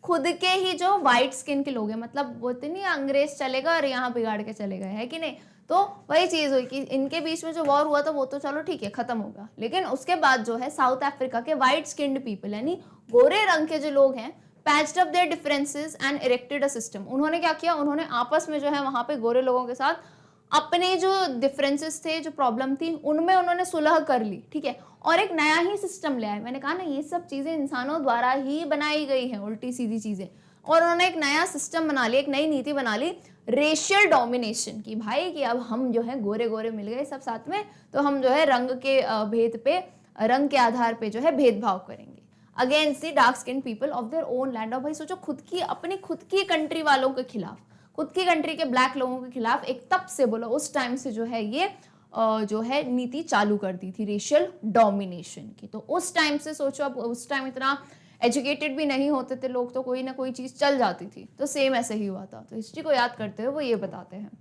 खुद के ही जो व्हाइट स्किन के लोग हैं, मतलब बोलते नहीं अंग्रेज चलेगा और यहाँ बिगाड़ के चले गए, है कि नहीं। तो वही चीज हुई कि इनके बीच में जो वॉर हुआ था वो तो चलो ठीक है खत्म होगा, लेकिन उसके बाद जो है साउथ अफ्रीका के व्हाइट स्किन्ड पीपल यानी गोरे रंग के जो लोग हैं patched up there differences and erected a system. उन्होंने क्या किया, उन्होंने आपस में जो है वहां पे गोरे लोगों के साथ अपने जो डिफरेंसेस थे, जो प्रॉब्लम थी, उनमें उन्होंने सुलह कर ली, ठीक है, और एक नया ही सिस्टम ले आए। मैंने कहा ना ये सब चीजें इंसानों द्वारा ही बनाई गई हैं, उल्टी सीधी चीजें, और उन्होंने एक नया सिस्टम बना लिया, एक नई नीति बना ली रेशियल डोमिनेशन की, भाई कि अब हम जो है गोरे गोरे मिल गए सब साथ में, तो हम जो है रंग के भेद पे, रंग के आधार पे जो है भेदभाव करेंगे against the dark skin people of their own land. और भाई सोचो, खुद की अपनी खुद की कंट्री वालों के खिलाफ, खुद की कंट्री के ब्लैक लोगों के खिलाफ एक तब से बोलो उस टाइम से जो है ये जो है नीति चालू कर दी थी रेशियल डोमिनेशन की। तो उस टाइम से सोचो, अब उस टाइम इतना एजुकेटेड भी नहीं होते थे लोग, तो कोई ना कोई चीज चल जाती थी, तो सेम ऐसे ही हुआ था। तो हिस्ट्री को याद करते हुए वो ये बताते हैं,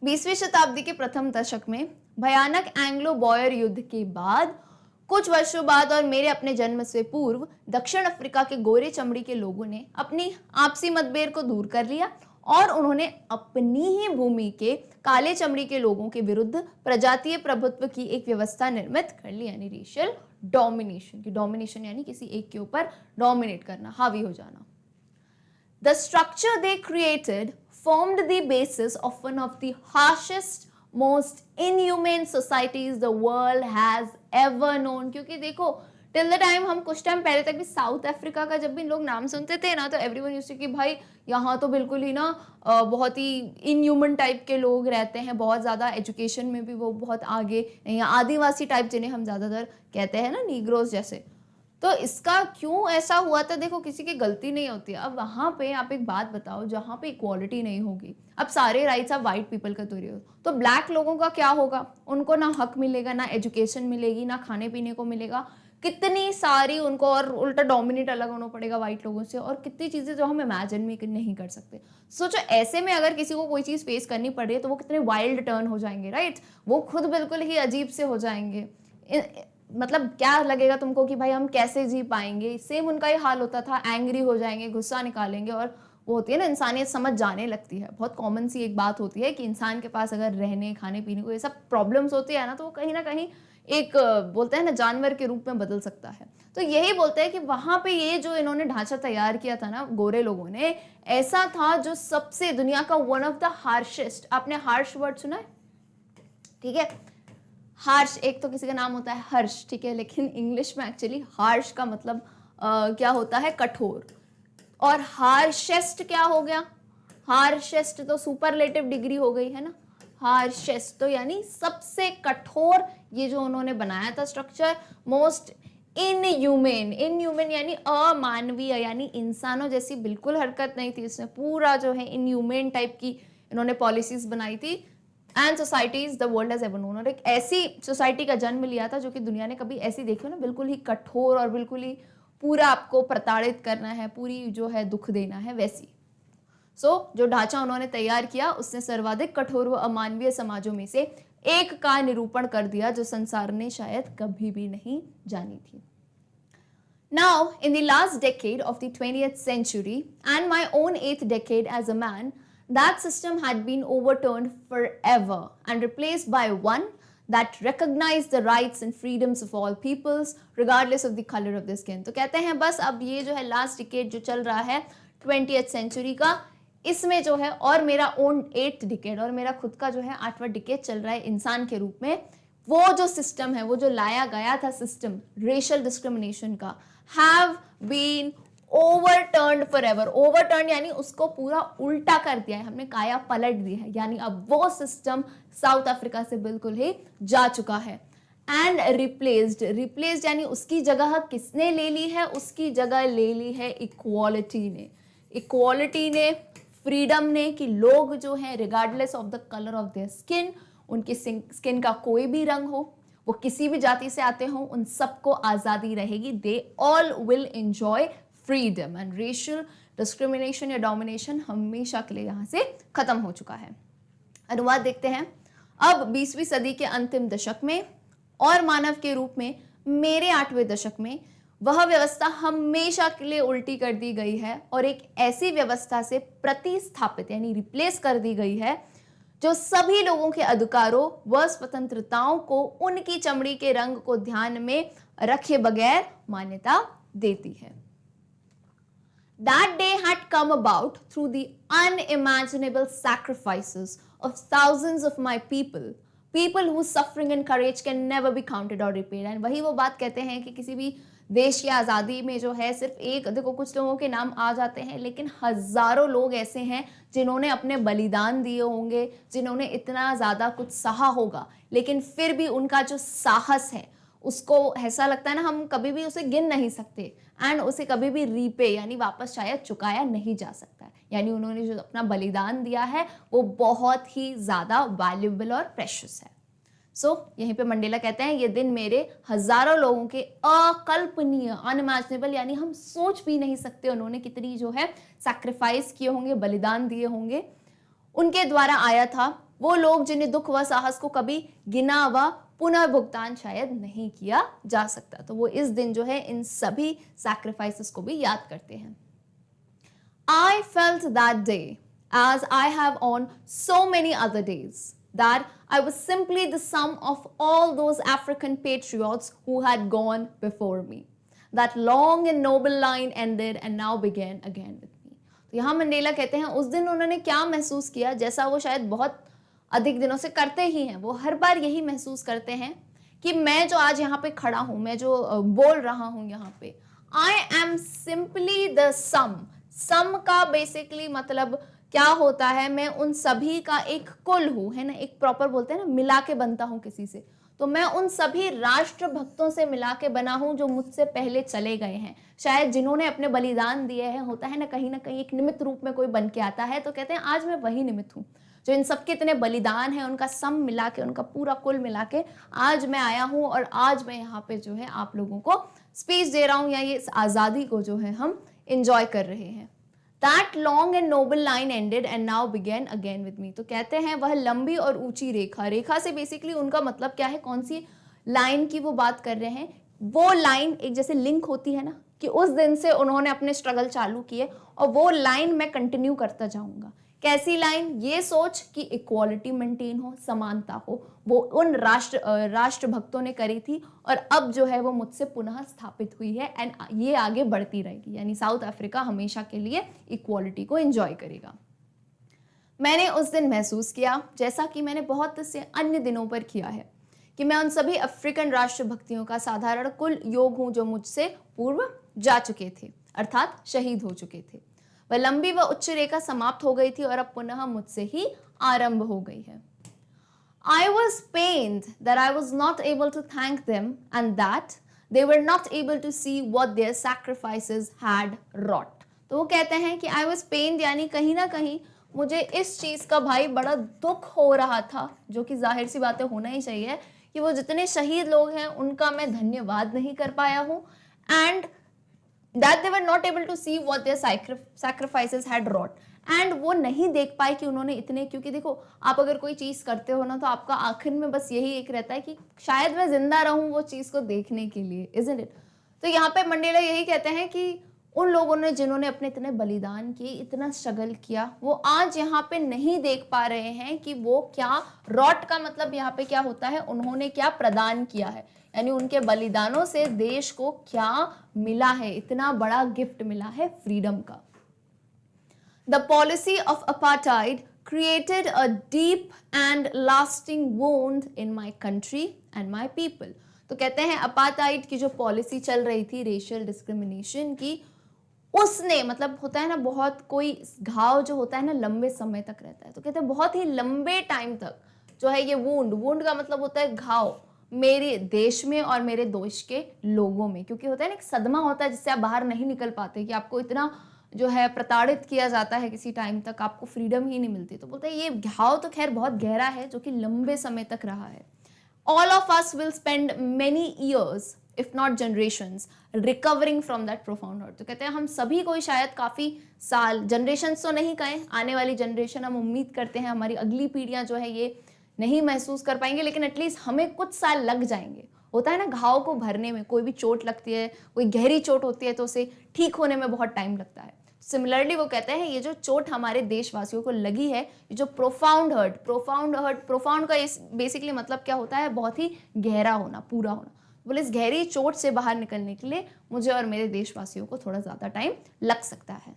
20वीं शताब्दी के प्रथम दशक में भयानक एंग्लो बॉयर युद्ध के बाद कुछ वर्षों बाद और मेरे अपने जन्म से पूर्व दक्षिण अफ्रीका के गोरे चमड़ी के लोगों ने अपनी आपसी मतभेद को दूर कर लिया और उन्होंने अपनी ही भूमि के काले चमड़ी के लोगों के विरुद्ध प्रजातीय प्रभुत्व की एक व्यवस्था निर्मित कर ली, यानी रेशियल डोमिनेशन की। डोमिनेशन यानी किसी एक के ऊपर डोमिनेट करना, हावी हो जाना। The structure they created formed the basis of one of the harshest, most inhumane societies the world has ever known। क्योंकि देखो टिल द टाइम, हम कुछ टाइम पहले तक भी साउथ अफ्रीका का जब भी लोग नाम सुनते थे ना, तो एवरीवन यूज्ड टू कि भाई यहाँ तो बिल्कुल ही ना बहुत ही इनह्यूमन टाइप के लोग रहते हैं, बहुत ज़्यादा एजुकेशन में भी वो बहुत आगे, या आदिवासी टाइप जिन्हें हम ज़्यादातर कहते हैं ना, नीग्रोज जैसे। तो इसका क्यों ऐसा हुआ था, देखो किसी की गलती नहीं होती। अब वहाँ पे आप एक बात बताओ, जहाँ पे इक्वालिटी नहीं होगी, अब सारे राइट्स आप वाइट पीपल का तुरे हो, तो ब्लैक लोगों का क्या होगा, उनको ना हक मिलेगा, ना एजुकेशन मिलेगी, ना खाने पीने को मिलेगा, कितनी सारी उनको और उल्टा डोमिनेट अलग होना पड़ेगा वाइट लोगों से, और कितनी चीज़ें जो हम इमेजिन भी नहीं कर सकते। सोचो ऐसे में अगर किसी को कोई चीज़ फेस करनी पड़ रही है तो वो कितने वाइल्ड टर्न हो जाएंगे, राइट, वो खुद बिल्कुल ही अजीब से हो जाएंगे। मतलब क्या लगेगा तुमको कि भाई हम कैसे जी पाएंगे। सेम उनका ही हाल होता था, एंग्री हो जाएंगे, गुस्सा निकालेंगे, और वो होती है ना इंसानियत समझ जाने लगती है। बहुत कॉमन सी एक बात होती है कि इंसान के पास अगर रहने खाने पीने को ये सब प्रॉब्लम्स होती है ना, तो वो कहीं ना कहीं एक बोलते हैं ना जानवर के रूप में बदल सकता है। तो यही बोलते हैं कि वहां पे ये जो इन्होंने ढांचा तैयार किया था ना गोरे लोगों ने, ऐसा था जो सबसे दुनिया का वन ऑफ द हार्शेस्ट, आपने हार्श वर्ड सुना है, ठीक है, हार्श एक तो किसी का नाम होता है हर्ष, ठीक है, लेकिन इंग्लिश में एक्चुअली हार्श का मतलब क्या होता है, कठोर। और हार्शेस्ट क्या हो गया, हार्शेस्ट तो सुपरलेटिव डिग्री हो गई है ना, हार्शेस्ट तो यानी सबसे कठोर। ये जो उन्होंने बनाया था स्ट्रक्चर, मोस्ट इनह्यूमेन, इनह्यूमेन यानी अमानवीय, यानी इंसानों जैसी बिल्कुल हरकत नहीं थी इसमें, पूरा जो है इनह्यूमेन टाइप की इन्होंने पॉलिसीज बनाई थी। And societies the world has ever known, और एक ऐसी सोसाइटी का जन्म लिया था जो कि दुनिया ने कभी ऐसी देखी हो ना, बिल्कुल ही कठोर और बिल्कुल ही पूरा आपको प्रताड़ित करना है, पूरी जो है दुख देना है, वैसी। जो ढांचा उन्होंने तैयार किया उसने सर्वाधिक कठोर व अमानवीय समाजों में से एक का निरूपण कर दिया जो संसार ने शायद कभी भी नहीं जानी थी। Now, in the last decade of the 20th century and my own 8th decade as a man, that system had been overturned forever and replaced by one that recognized the rights and freedoms of all peoples regardless of the color of their skin। तो कहते हैं बस अब ये जो है last decade जो चल रहा है 20th सेंचुरी का, इसमें जो है, और मेरा ओन 8th डिकेड और मेरा खुद का जो है 8वां डिकेड चल रहा है इंसान के रूप में, वो जो सिस्टम है, वो जो लाया गया था सिस्टम रेशियल डिस्क्रिमिनेशन का, have been overturned forever. Overturn यानी उसको पूरा उल्टा कर दिया है हमने, काया पलट दी है, यानी अब वो सिस्टम साउथ अफ्रीका से बिल्कुल ही जा चुका है। एंड रिप्लेस्ड, रिप्लेस्ड यानी उसकी जगह किसने ले ली है, उसकी जगह ले ली है इक्वालिटी ने, इक्वालिटी ने, फ्रीडम ने, कि लोग जो है regardless of the colour of their skin, उनकी स्किन का कोई भी रंग हो, वो किसी भी जाति से आते हो, उन सबको आजादी रहेगी। They all will enjoy freedom and racial discrimination या डोमिनेशन हमेशा के लिए यहाँ से खत्म हो चुका है। अनुवाद देखते हैं। अब 20वीं सदी के अंतिम दशक में और मानव के रूप में मेरे 8वें दशक में वह व्यवस्था हमेशा के लिए उल्टी कर दी गई है और एक ऐसी व्यवस्था से प्रतिस्थापित यानी रिप्लेस कर दी गई है जो सभी लोगों के अधिकारों व स्वतंत्रताओं को उनकी चमड़ी के रंग को ध्यान में रखे बगैर मान्यता देती है। That day had come about through the unimaginable sacrifices of thousands of my people whose suffering and courage can never be counted or repaid। And वही वो बात कहते हैं कि किसी भी देश की आज़ादी में जो है सिर्फ एक, देखो कुछ लोगों के नाम आ जाते हैं लेकिन हजारों लोग ऐसे हैं जिन्होंने अपने बलिदान दिए होंगे, जिन्होंने इतना ज़्यादा कुछ सहा होगा, लेकिन फिर भी उनका जो साहस है उसको ऐसा लगता है ना, हम कभी भी उसे गिन नहीं सकते एंड उसे कभी भी रीपे यानी वापस शायद चुकाया नहीं जा सकता। यानी उन्होंने जो अपना बलिदान दिया है वो बहुत ही ज़्यादा वैल्यूएबल और प्रेशियस है। यहीं पे मंडेला कहते हैं ये दिन मेरे हजारों लोगों के अकल्पनीय अनइमेजिनेबल यानी हम सोच भी नहीं सकते उन्होंने कितनी जो है सैक्रिफाइस किए होंगे, बलिदान दिए होंगे, उनके द्वारा आया था। वो लोग जिन्हें दुख व साहस को कभी गिना व पुनः भुगतान शायद नहीं किया जा सकता। तो वो इस दिन जो है इन सभी सैक्रिफाइसेस को भी याद करते हैं। I felt that day, as I have on so many other days, that I was simply the sum of all those African patriots who had gone before me. That long and noble line ended and now began again with me। तो यहाँ Mandela कहते हैं उस दिन उन्होंने क्या महसूस किया, जैसा वो शायद बहुत अधिक दिनों से करते ही हैं। वो हर बार यही महसूस करते हैं कि मैं जो आज यहाँ पे खड़ा हूँ, मैं जो बोल रहा हूँ यहाँ पे, आई एम सिंपली द सम का बेसिकली मतलब क्या होता है, मैं उन सभी का एक कुल हूँ, है ना, एक प्रॉपर बोलते हैं ना मिला के बनता हूँ किसी से। तो मैं उन सभी राष्ट्र भक्तों से मिला के बना हूँ जो मुझसे पहले चले गए हैं, शायद जिन्होंने अपने बलिदान दिए हैं। होता है ना कहीं एक निमित्त रूप में कोई बन के आता है, तो कहते हैं आज मैं वही निमित्त हूँ जो इन सबके इतने बलिदान है उनका सम मिला के, उनका पूरा कुल मिला के आज मैं आया हूँ और आज मैं यहाँ पे जो है आप लोगों को स्पीच दे रहा हूँ या ये आज़ादी को जो है हम इंजॉय कर रहे हैं। That long and noble line ended and now began again with me। तो कहते हैं वह लंबी और ऊंची रेखा से बेसिकली उनका मतलब क्या है, कौन सी लाइन की वो बात कर रहे हैं। वो लाइन एक जैसे लिंक होती है ना कि उस दिन से उन्होंने अपने स्ट्रगल चालू किए और वो लाइन मैं कंटिन्यू करता जाऊंगा। कैसी लाइन, ये सोच कि इक्वालिटी मेंटेन हो, समानता हो, वो उन राष्ट्र भक्तों ने करी थी और अब जो है वो मुझसे पुनः स्थापित हुई है एंड ये आगे बढ़ती रहेगी। यानी साउथ अफ्रीका हमेशा के लिए इक्वालिटी को एंजॉय करेगा। मैंने उस दिन महसूस किया, जैसा कि मैंने बहुत से अन्य दिनों पर किया है, कि मैं उन सभी अफ्रीकन राष्ट्रभक्तियों का साधारण कुल योग हूं जो मुझसे पूर्व जा चुके थे, अर्थात शहीद हो चुके थे। वह लंबी व उच्च रेखा समाप्त हो गई थी और अब पुनः मुझसे ही आरंभ हो गई है। I was pained that I was not able to thank them and that they were not able to see what their sacrifices had wrought। तो वो कहते हैं कि I was pained यानी कहीं ना कहीं मुझे इस चीज़ का भाई बड़ा दुख हो रहा था, जो कि जाहिर सी बातें होना ही चाहिए, कि वो जितने शहीद लोग हैं उनका मैं धन्यवाद नहीं कर पाया हूँ and that they were not able to see what their sacrifices had wrought। And वो नहीं देख पाए कि उन्होंने इतने, क्योंकि देखो आप अगर कोई चीज़ करते हो ना तो आपका आखिर में बस यही एक रहता है कि शायद मैं जिंदा रहूं वो चीज़ को देखने के लिए, isn't it? तो यहाँ पे मंडेला यही कहते हैं कि उन लोगों ने जिन्होंने अपने इतने बलिदान किए, इतना स्ट्रगल किया, वो आज यहाँ पे नहीं देख पा रहे हैं कि वो क्या रॉट का मतलब यहाँ पे क्या होता है, उन्होंने क्या प्रदान किया है, यानी उनके बलिदानों से देश को क्या मिला है, इतना बड़ा गिफ्ट मिला है फ्रीडम का। The policy of apartheid created a deep and lasting wound in my country and my people। तो कहते हैं अपार्थाइड की जो पॉलिसी चल रही थी रेशियल डिस्क्रिमिनेशन की, उसने मतलब होता है ना बहुत कोई घाव जो होता है ना लंबे समय तक रहता है, तो कहते हैं बहुत ही लंबे टाइम तक जो है ये वुंड का मतलब होता है घाव मेरे देश में और मेरे देश के लोगों में, क्योंकि होता है ना एक सदमा होता है जिससे आप बाहर नहीं निकल पाते, कि आपको इतना जो है प्रताड़ित किया जाता है किसी टाइम तक, आपको फ्रीडम ही नहीं मिलती। तो बोलते हैं ये घाव तो खैर बहुत गहरा है जो कि लंबे समय तक रहा है। All of us will spend many years if not generations, recovering from that profound hurt. तो कहते हैं हम सभी को शायद काफ़ी साल, जनरेशंस तो नहीं कहें, आने वाली जनरेशन हम उम्मीद करते हैं हमारी अगली पीढ़ियां जो है ये नहीं महसूस कर पाएंगे, लेकिन एटलीस्ट हमें कुछ साल लग जाएंगे। होता है ना, घाव को भरने में, कोई भी चोट लगती है, कोई गहरी चोट होती है तो उसे ठीक होने में बहुत टाइम लगता है। सिमिलरली वो कहते हैं ये जो चोट हमारे देशवासियों को लगी है, ये जो प्रोफाउंड का बेसिकली मतलब क्या होता है, बहुत ही गहरा होना, पूरा होना। बोले इस गहरी चोट से बाहर निकलने के लिए मुझे और मेरे देशवासियों को थोड़ा ज़्यादा टाइम लग सकता है।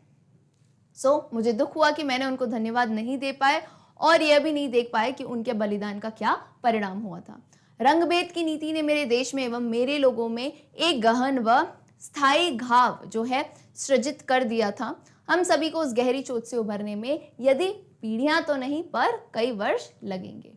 मुझे दुख हुआ कि मैंने उनको धन्यवाद नहीं दे पाए और यह भी नहीं देख पाए कि उनके बलिदान का क्या परिणाम हुआ था। रंगभेद की नीति ने मेरे देश में एवं मेरे लोगों में एक गहन व स्थायी घाव जो है सृजित कर दिया था। हम सभी को उस गहरी चोट से उभरने में यदि पीढ़ियां तो नहीं पर कई वर्ष लगेंगे।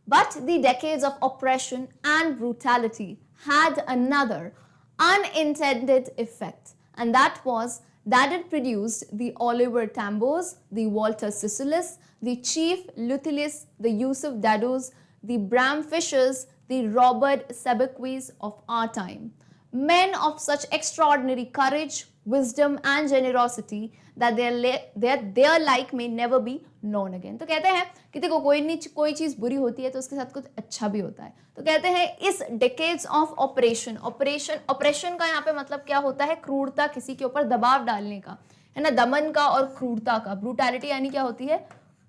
But the decades of oppression and brutality had another unintended effect, and that was that it produced the Oliver Tambos, the Walter Sisulu, the Chief Luthilus, the Yusuf Dados, the Bram Fishers, the Robert Sebequis of our time. Men of such extraordinary courage, wisdom and generosity that their like may never be known again. तो कहते हैं कि देखो कोई चीज़ बुरी होती है तो उसके साथ कुछ अच्छा भी होता है। तो कहते हैं इस decades of oppression का यहाँ पे मतलब क्या होता है, क्रूरता, किसी के ऊपर दबाव डालने का, है ना, दमन का और क्रूरता का। ब्रूटैलिटी यानी क्या होती है,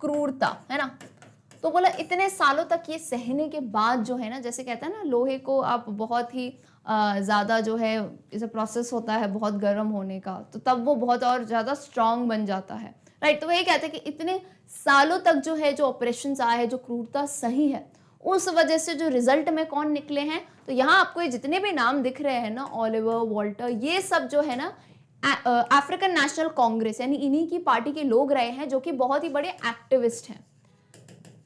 क्रूरता, है ना। तो बोला इतने सालों तक ये सहने के बाद जो है ना, जैसे कहते हैं ना लोहे को आप बहुत ही ज़्यादा जो है इसे प्रोसेस होता है बहुत गर्म होने का, तो तब वो बहुत और ज़्यादा स्ट्रांग बन जाता है, राइट। तो वही कहते हैं कि इतने सालों तक जो है जो ऑपरेशंस आए हैं, जो क्रूरता सही है, उस वजह से जो रिजल्ट में कौन निकले हैं, तो यहाँ आपको ये जितने भी नाम दिख रहे हैं ना, ओलिवर, वॉल्टर, ये सब जो है ना अफ्रीकन नेशनल कांग्रेस यानी इन्हीं की पार्टी के लोग रहे हैं, जो कि बहुत ही बड़े एक्टिविस्ट हैं,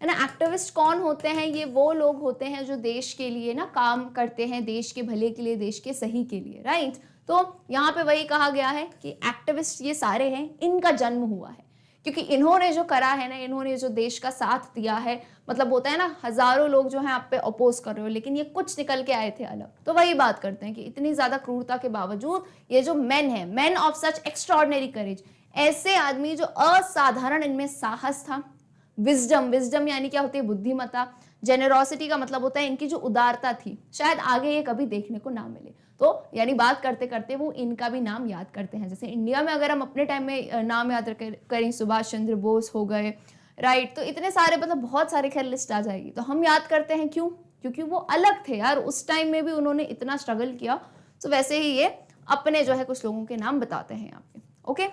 है ना। एक्टिविस्ट कौन होते हैं, ये वो लोग होते हैं जो देश के लिए ना काम करते हैं, देश के भले के लिए, देश के सही के लिए, राइट। तो यहाँ पे वही कहा गया है कि एक्टिविस्ट ये सारे हैं, इनका जन्म हुआ है क्योंकि इन्होंने जो करा है ना, इन्होंने जो देश का साथ दिया है, मतलब होता है ना हजारों लोग जो हैं आप पे अपोज कर रहे हो, लेकिन ये कुछ निकल के आए थे अलग। तो वही बात करते हैं कि इतनी ज्यादा क्रूरता के बावजूद ये जो मेन है, मैन ऑफ सच एक्स्ट्रॉर्डिनरी करेज, ऐसे आदमी जो असाधारण इनमें साहस था, विजडम यानी क्या होती है, बुद्धिमत्ता, जेनरोसिटी का मतलब होता है इनकी जो उदारता थी, शायद आगे ये कभी देखने को ना मिले। तो यानी बात करते करते वो इनका भी नाम याद करते हैं। जैसे इंडिया में अगर हम अपने टाइम में नाम याद करें, सुभाष चंद्र बोस हो गए, राइट, तो इतने सारे मतलब बहुत सारे खैर लिस्ट आ जाएगी। तो हम याद करते हैं क्यों, क्योंकि वो अलग थे यार, उस टाइम में भी उन्होंने इतना स्ट्रगल किया। तो वैसे ही ये अपने जो है कुछ लोगों के नाम बताते हैं यहाँ पे, okay.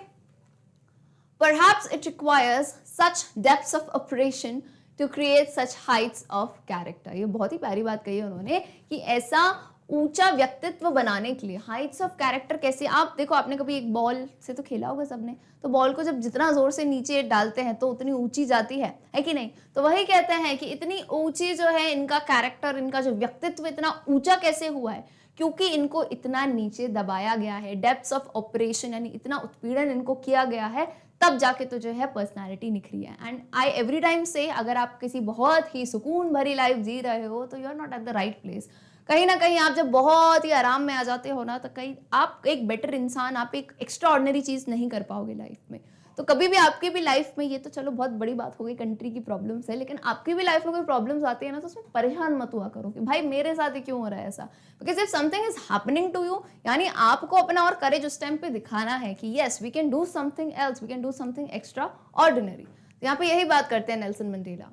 Perhaps it requires such depths of operation to create such heights of character. ये बहुत ही प्यारी बात कही है उन्होंने कि ऐसा ऊंचा व्यक्तित्व बनाने के लिए हाइट्स ऑफ कैरेक्टर कैसे। आप देखो, आपने कभी एक बॉल से तो खेला होगा सबने, तो बॉल को जब जितना जोर से नीचे डालते हैं तो उतनी ऊंची जाती है कि नहीं। तो वही कहते हैं कि इतनी ऊंची जो है इनका कैरेक्टर, इनका जो व्यक्तित्व इतना ऊंचा कैसे हुआ है, क्योंकि इनको इतना नीचे दबाया गया है। डेप्थ्स ऑफ ऑपरेशन यानी इतना उत्पीड़न इनको किया गया है, तब जाके तो जो है पर्सनालिटी निखरी है। एंड आई एवरी टाइम से, अगर आप किसी बहुत ही सुकून भरी लाइफ जी रहे हो तो you are not at the right place. कहीं ना कहीं आप जब बहुत ही आराम में आ जाते हो ना, तो कहीं आप एक बेटर इंसान, आप एक एक्स्ट्रा ऑर्डिनरी चीज़ नहीं कर पाओगे लाइफ में। तो कभी भी आपकी भी लाइफ में, ये तो चलो बहुत बड़ी बात हो गई, कंट्री की प्रॉब्लम्स है, लेकिन आपकी भी लाइफ में कोई प्रॉब्लम्स आती है ना, तो उसमें परेशान मत हुआ करो कि भाई मेरे साथ ही क्यों हो रहा है ऐसा। Because if something is happening to you, यानी आपको अपना और करेज उस टाइम पे दिखाना है कि yes we can do something else, we can do something extraordinary. तो यहाँ पे यही बात करते हैं Nelson Mandela.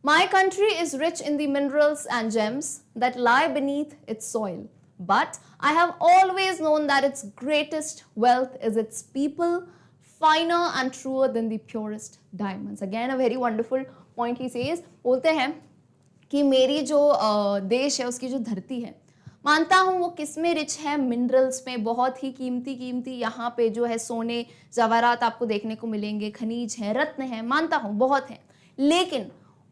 My country is rich in the minerals and gems that lie beneath its soil, but I have always known that its greatest wealth is its people, finer and truer than the purest diamonds. Again, a very wonderful point he says. बोलते हैं कि मेरी जो देश है, उसकी जो धरती है, मानता हूँ वो किस में रिच है, मिनरल्स में, बहुत ही कीमती यहाँ पे जो है सोने जवाहरात आपको देखने को मिलेंगे, खनिज है, रत्न है, मानता हूँ बहुत है, लेकिन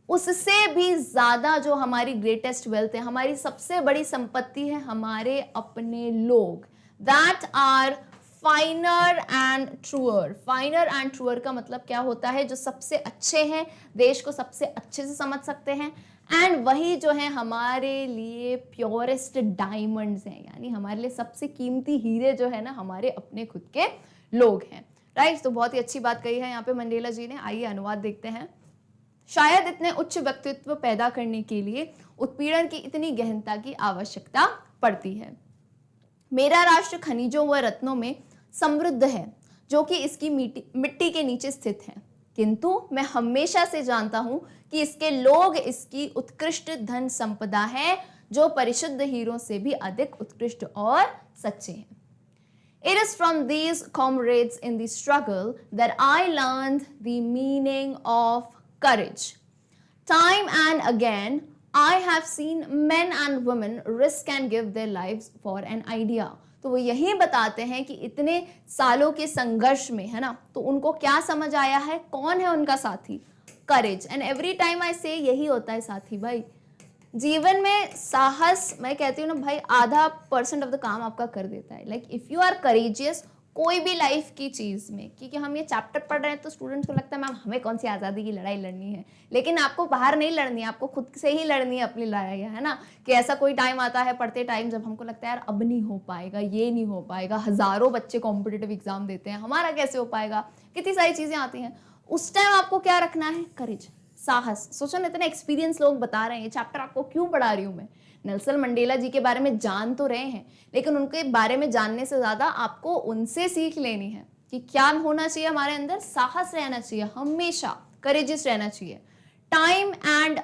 उससे भी ज्यादा जो हमारी ग्रेटेस्ट वेल्थ है, हमारी सबसे बड़ी संपत्ति है, हमारे अपने लोग, that are finer and truer. Finer and truer का मतलब क्या होता है, जो सबसे अच्छे हैं, देश को सबसे अच्छे से समझ सकते हैं, एंड वही जो है हमारे लिए प्योरेस्ट डायमंड्स हैं, यानी हमारे लिए सबसे कीमती हीरे जो है ना हमारे अपने खुद के लोग हैं, राइट। तो बहुत ही अच्छी बात कही है यहाँ पे मंडेला जी ने। आइए अनुवाद देखते हैं। शायद इतने उच्च व्यक्तित्व पैदा करने के लिए उत्पीड़न की इतनी गहनता की आवश्यकता पड़ती है। मेरा राष्ट्र खनिजों व रत्नों में समृद्ध है जो कि इसकी मिट्टी के नीचे स्थित है, किंतु मैं हमेशा से जानता हूं कि इसके लोग इसकी उत्कृष्ट धन संपदा है जो परिशुद्ध हीरों से भी अधिक उत्कृष्ट और सच्चे हैं। It is from these comrades in the struggle that I learned the meaning of courage. Time and again, I have seen men and women risk and give their lives for an idea. तो वो यही बताते हैं कि इतने सालों के संघर्ष में, है ना, तो उनको क्या समझ आया है, कौन है उनका साथी? करेज। एंड एवरी टाइम आई से यही होता है साथी भाई, जीवन में साहस, मैं कहती हूँ ना भाई, आधा % ऑफ द काम आपका कर देता है। Like if you are courageous कोई भी लाइफ की चीज़ में, क्योंकि हम ये चैप्टर पढ़ रहे हैं तो स्टूडेंट्स को लगता है मैम हमें कौन सी आज़ादी की लड़ाई लड़नी है, लेकिन आपको बाहर नहीं लड़नी है, आपको खुद से ही लड़नी है अपनी लड़ाई, है ना। कि ऐसा कोई टाइम आता है पढ़ते टाइम जब हमको लगता है यार अब नहीं हो पाएगा, ये नहीं हो पाएगा, हज़ारों बच्चे कॉम्पिटिटिव एग्जाम देते हैं, हमारा कैसे हो पाएगा, कितनी सारी चीज़ें आती हैं। उस टाइम आपको क्या रखना है? करेज, साहस। सोचो ना, इतने एक्सपीरियंस लोग बता रहे हैं, ये चैप्टर आपको क्यों पढ़ा रही हूँ मैं। नेल्सन मंडेला जी के बारे में जान तो रहे हैं, लेकिन उनके बारे में जानने से ज़्यादा आपको उनसे सीख लेनी है कि क्या होना चाहिए हमारे अंदर। साहस रहना चाहिए, हमेशा करेजियस रहना चाहिए। टाइम एंड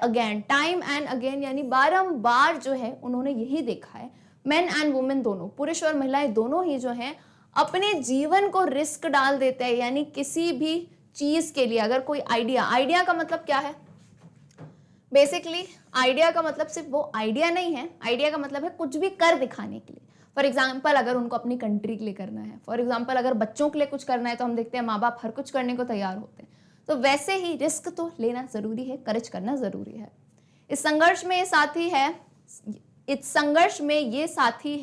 अगेन यानी बारंबार जो है उन्होंने यही देखा है, मेन एंड वुमेन दोनों, पुरुष और महिलाएं दोनों ही जो हैं अपने जीवन को रिस्क डाल देते हैं। यानी किसी भी चीज के लिए, अगर कोई आइडिया का मतलब क्या है? बेसिकली आइडिया का मतलब सिर्फ वो आइडिया नहीं है, आइडिया का मतलब है कुछ भी कर दिखाने के लिए। फॉर एग्जाम्पल अगर उनको अपनी कंट्री के लिए करना है, फॉर एग्जाम्पल अगर बच्चों के लिए कुछ करना है, तो हम देखते हैं माँ बाप हर कुछ करने को तैयार होते हैं। तो वैसे ही रिस्क तो लेना जरूरी है, करेज करना जरूरी है। इस संघर्ष में ये साथी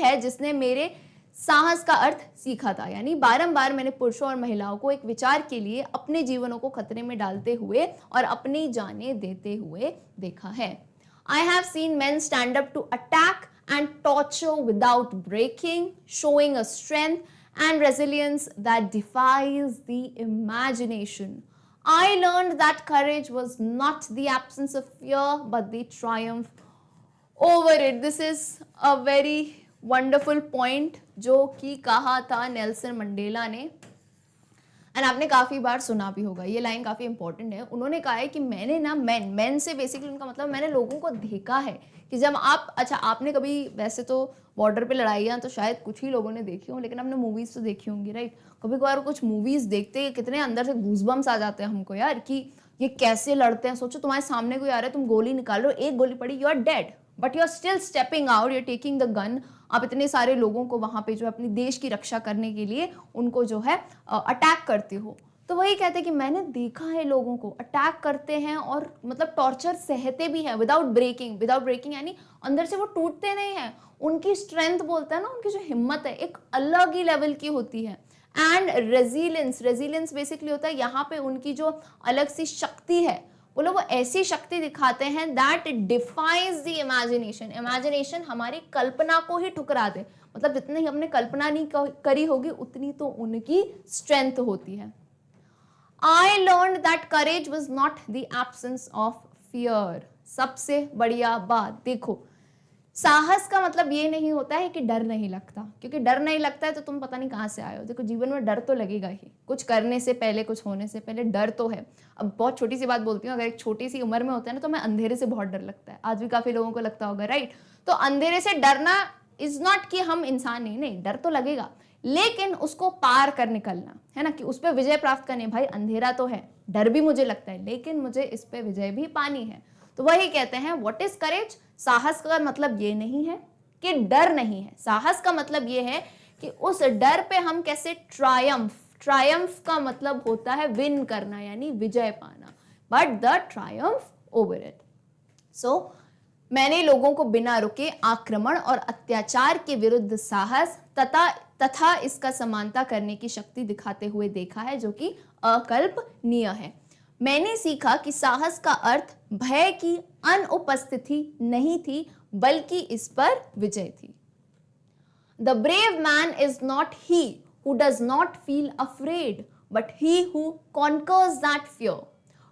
है जिसने मेरे साहस का अर्थ सीखा था। यानी बारंबार मैंने पुरुषों और महिलाओं को एक विचार के लिए अपने जीवनों को खतरे में डालते हुए और अपनी जानें देते हुए देखा है। I have seen men stand up to attack and torture without breaking, showing a strength and resilience that defies the imagination. I learned that courage was not the absence of fear, but the triumph over it. This is a very wonderful point जो कि कहा था Nelson Mandela ने, and आपने काफ़ी बार सुना भी होगा, ये लाइन काफ़ी इंपॉर्टेंट है। उन्होंने कहा है कि मैंने ना मैन से बेसिकली उनका मतलब मैंने लोगों को देखा है कि जब आप, अच्छा आपने कभी, वैसे तो बॉर्डर पे लड़ाइयाँ तो शायद कुछ ही लोगों ने देखी हो, लेकिन आपने मूवीज़ तो देखी होंगी, राइट। कभी कभार कुछ मूवीज़ देखते कितने अंदर से गूज़बम्स आ जाते हैं हमको यार, कि ये कैसे लड़ते हैं। सोचो तुम्हारे सामने कोई आ रहा है, तुम गोली निकाल रहे हो, एक गोली पड़ी, you are dead, but you are still stepping out, you are taking the gun. आप इतने सारे लोगों को वहाँ पे जो है अपनी देश की रक्षा करने के लिए उनको जो है अटैक करते हो। तो वही कहते हैं कि मैंने देखा है लोगों को अटैक करते हैं और मतलब टॉर्चर सहते भी हैं विदाउट ब्रेकिंग यानी अंदर से वो टूटते नहीं हैं। उनकी स्ट्रेंथ बोलता है ना, उनकी जो हिम्मत है एक अलग ही लेवल की होती है। एंड रेजिलियंस बेसिकली होता है यहाँ पे उनकी जो अलग सी शक्ति है, बोलो वो ऐसी शक्ति दिखाते हैं दैट डिफाइज द इमेजिनेशन हमारी कल्पना को ही ठुकरा दे। मतलब जितनी हमने कल्पना नहीं करी होगी उतनी तो उनकी स्ट्रेंथ होती है। I learned that courage was not the absence of fear. सबसे बढ़िया बात देखो, साहस का मतलब ये नहीं होता है कि डर नहीं लगता, क्योंकि डर नहीं लगता है तो तुम पता नहीं कहाँ से आए हो। देखो जीवन में डर तो लगेगा ही, कुछ करने से पहले, कुछ होने से पहले डर तो है। अब बहुत छोटी सी बात बोलती हूँ, अगर एक छोटी सी उम्र में होता है ना तो हमें अंधेरे से बहुत डर लगता है, आज भी काफ़ी लोगों को लगता होगा, राइट। तो अंधेरे से डरना इज नॉट कि हम इंसान नहीं, डर तो लगेगा, लेकिन उसको पार कर निकलना है ना, कि उस पर विजय प्राप्त करनी। भाई अंधेरा तो है, डर भी मुझे लगता है, लेकिन मुझे इस पे विजय भी पानी है। तो वही कहते हैं व्हाट इज करेज। साहस का मतलब ये नहीं है कि डर नहीं है, साहस का मतलब ये है कि उस डर पे हम कैसे ट्रायम्फ का मतलब होता है विन करना, यानी विजय पाना, but the triumph over it. So मैंने लोगों को बिना रुके आक्रमण और अत्याचार के विरुद्ध साहस तथा इसका समानता करने की शक्ति दिखाते हुए देखा है, जो कि अकल्पनीय है। मैंने सीखा कि साहस का अर्थ भय की अनुपस्थिति नहीं थी, बल्कि इस पर विजय थी। The brave man is not he who does not feel afraid, but he who conquers that fear.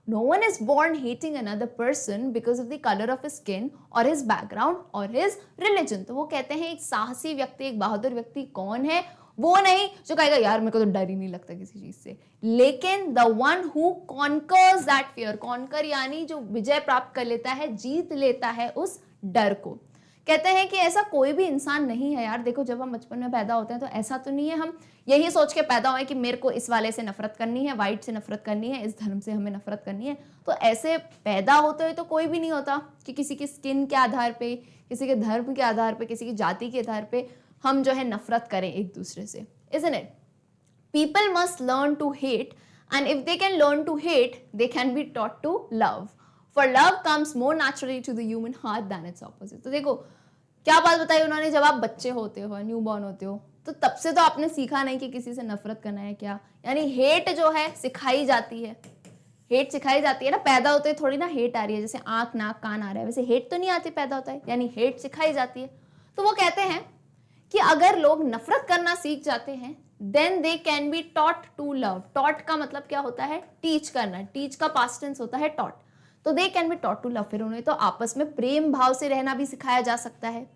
No one is born hating another person because of the color of his skin or his background or his religion. तो वो कहते हैं एक साहसी व्यक्ति, एक बहादुर व्यक्ति कौन है? वो नहीं जो कहेगा यार मेरे को तो डर ही नहीं लगता किसी चीज से, लेकिन the one who conquers that fear, conquer यानी जो विजय प्राप्त कर लेता है, जीत लेता है उस डर को। कहते हैं कि ऐसा कोई भी इंसान नहीं है यार। देखो जब हम बचपन में पैदा होते हैं तो ऐसा तो नहीं है हम यही सोच के पैदा हुए कि मेरे को इस वाले से नफरत करनी है, वाइट से नफरत करनी है, इस धर्म से हमें नफरत करनी है। तो ऐसे पैदा होते हुए तो कोई भी नहीं होता कि किसी की स्किन के आधार पे, किसी के धर्म के आधार पे, किसी की जाति के आधार पे हम जो है नफरत करें एक दूसरे से, isn't it? People must learn to hate, and if they can learn to hate, they can be taught to love. For love comes more naturally to the human heart than its opposite. तो देखो क्या बात बताई उन्होंने, जब आप बच्चे होते हो, न्यू बॉर्न होते हो, तो तब से तो आपने सीखा नहीं कि किसी से नफरत करना है क्या, यानी हेट जो है सिखाई जाती है। हेट सिखाई जाती है ना, पैदा होते ही थोड़ी ना हेट आ रही है, जैसे आंख नाक कान आ रहा है वैसे हेट तो नहीं आती, पैदा होता है, यानी हेट सिखाई जाती है। तो वो कहते हैं कि अगर लोग नफरत करना सीख जाते हैं, then they can be taught to love. Taught का मतलब क्या होता है? टीच करना। टीच का पास्ट टेंस होता है टॉट। तो they can be taught to love, फिर उन्हें तो आपस में प्रेम भाव से रहना भी सिखाया जा सकता है।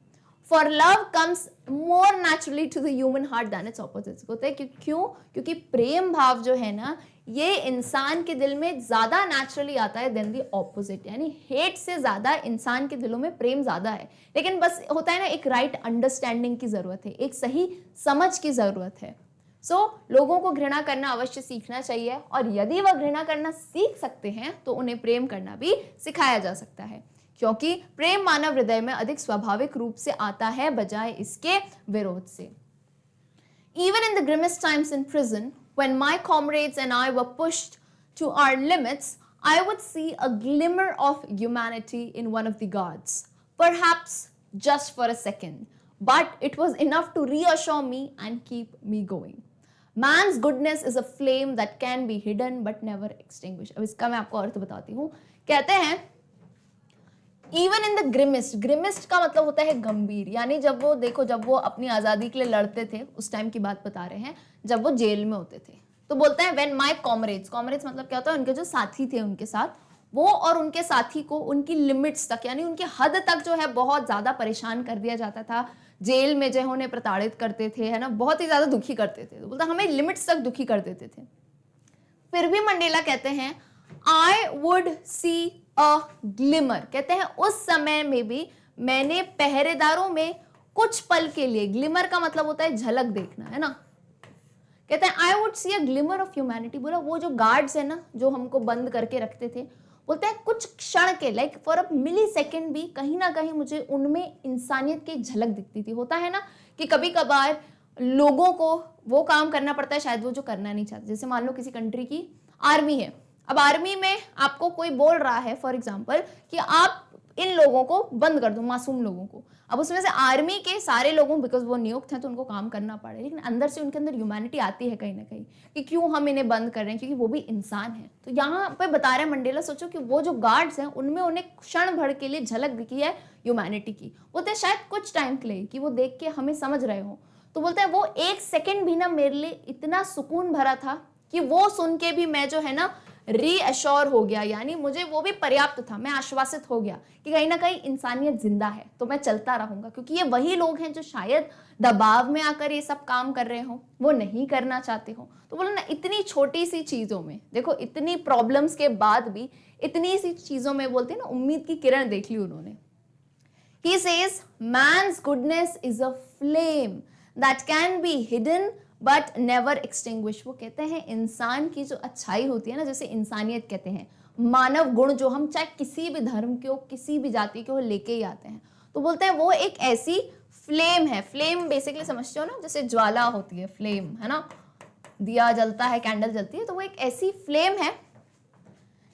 For love comes more naturally to the human heart than its opposite. होता है क्यों? क्योंकि प्रेम भाव जो है ना, ये इंसान के दिल में ज्यादा नेचुरली आता है देन द ऑपोजिट, यानी हेट से ज्यादा इंसान के दिलों में प्रेम ज्यादा है। लेकिन बस होता है ना, एक राइट अंडरस्टैंडिंग की जरूरत है, एक सही समझ की जरूरत है। लोगों को घृणा करना अवश्य सीखना चाहिए, और यदि वह घृणा करना सीख सकते हैं तो उन्हें प्रेम करना भी सिखाया जा सकता है, क्योंकि प्रेम मानव हृदय में अधिक स्वाभाविक रूप से आता है बजाय इसके विरोध से। Even in the grimmest times in prison, when my comrades and I were pushed to our limits, I would see a glimmer of humanity in one of the guards, perhaps just for a second, but it was enough to reassure me and keep me going. Man's goodness is a flame that can be hidden but never extinguished. अब इसका मैं आपको अर्थ बताती हूँ। कहते हैं even in the ग्रिमिस्ट, ग्रिमिस्ट का मतलब होता है गंभीर, यानी जब वो देखो, जब वो अपनी आज़ादी के लिए लड़ते थे उस टाइम की बात बता रहे हैं, जब वो जेल में होते थे। तो बोलते हैं व्हेन माय कॉमरेड्स, कॉमरेड्स मतलब क्या होता है? उनके जो साथी थे उनके साथ, वो और उनके साथी को उनकी लिमिट्स तक, यानी उनकी हद तक जो है बहुत ज़्यादा परेशान कर दिया जाता था। जेल में जो उन्हें प्रताड़ित करते थे, है ना, बहुत ही ज़्यादा दुखी करते थे। तो बोलता हमें लिमिट्स तक दुखी कर देते थे। फिर भी मंडेला कहते हैं I would see a glimmer, कहते हैं उस समय में भी मैंने पहरेदारों में कुछ पल के लिए, ग्लिमर का मतलब होता है झलक देखना, है ना। कहते हैं I would see a glimmer of humanity. बोला वो जो गार्ड्स है ना, जो हमको बंद करके रखते थे, बोलते हैं कुछ क्षण के, like for a millisecond भी कहीं ना कहीं मुझे उनमें इंसानियत की झलक दिखती थी। होता है ना कि कभी कभार लोगों को वो काम करना पड़ता है शायद वो जो करना नहीं चाहते। जैसे मान लो किसी कंट्री की आर्मी है, अब आर्मी में आपको कोई बोल रहा है फॉर एग्जाम्पल कि आप इन लोगों को बंद कर दो, मासूम लोगों को। अब उसमें से आर्मी के सारे लोगों, बिकॉज वो नियुक्त हैं तो उनको काम करना पड़े, लेकिन अंदर से उनके अंदर ह्यूमैनिटी आती है कहीं ना कहीं कि क्यों हम इन्हें बंद कर रहे हैं, क्योंकि वो भी इंसान है। तो यहाँ पे बता रहे हैं मंडेला, सोचो कि वो जो गार्ड्स हैं उनमें उन्हें क्षण भर के लिए झलक दिखी है ह्यूमैनिटी की। बोलते हैं शायद कुछ टाइम के लिए कि वो देख के हमें समझ रहे हो। तो बोलते हैं वो एक सेकेंड भी ना मेरे लिए इतना सुकून भरा था कि वो सुन के भी मैं जो है ना रीअश्योर हो गया, यानी मुझे वो भी पर्याप्त था, मैं आश्वासित हो गया कि कहीं ना कहीं इंसानियत जिंदा है, तो मैं चलता रहूंगा, क्योंकि ये वही लोग हैं जो शायद दबाव में आकर ये सब काम कर रहे हो, वो नहीं करना चाहते हो। तो बोलो ना, इतनी छोटी सी चीजों में देखो, इतनी प्रॉब्लम्स के बाद भी इतनी सी चीजों में बोलते हैं ना, उम्मीद की किरण देख ली उन्होंने। He says, man's goodness is a flame that can be hidden but never extinguish. वो कहते हैं इंसान की जो अच्छाई होती है ना, जैसे इंसानियत कहते हैं, मानव गुण जो हम चाहे किसी भी धर्म के हो, किसी भी जाति के हो, लेके ही आते हैं। तो बोलते हैं वो एक ऐसी फ्लेम है। फ्लेम बेसिकली समझते हो ना, जैसे ज्वाला होती है, फ्लेम है ना, दिया जलता है, कैंडल जलती है, तो वो एक ऐसी फ्लेम है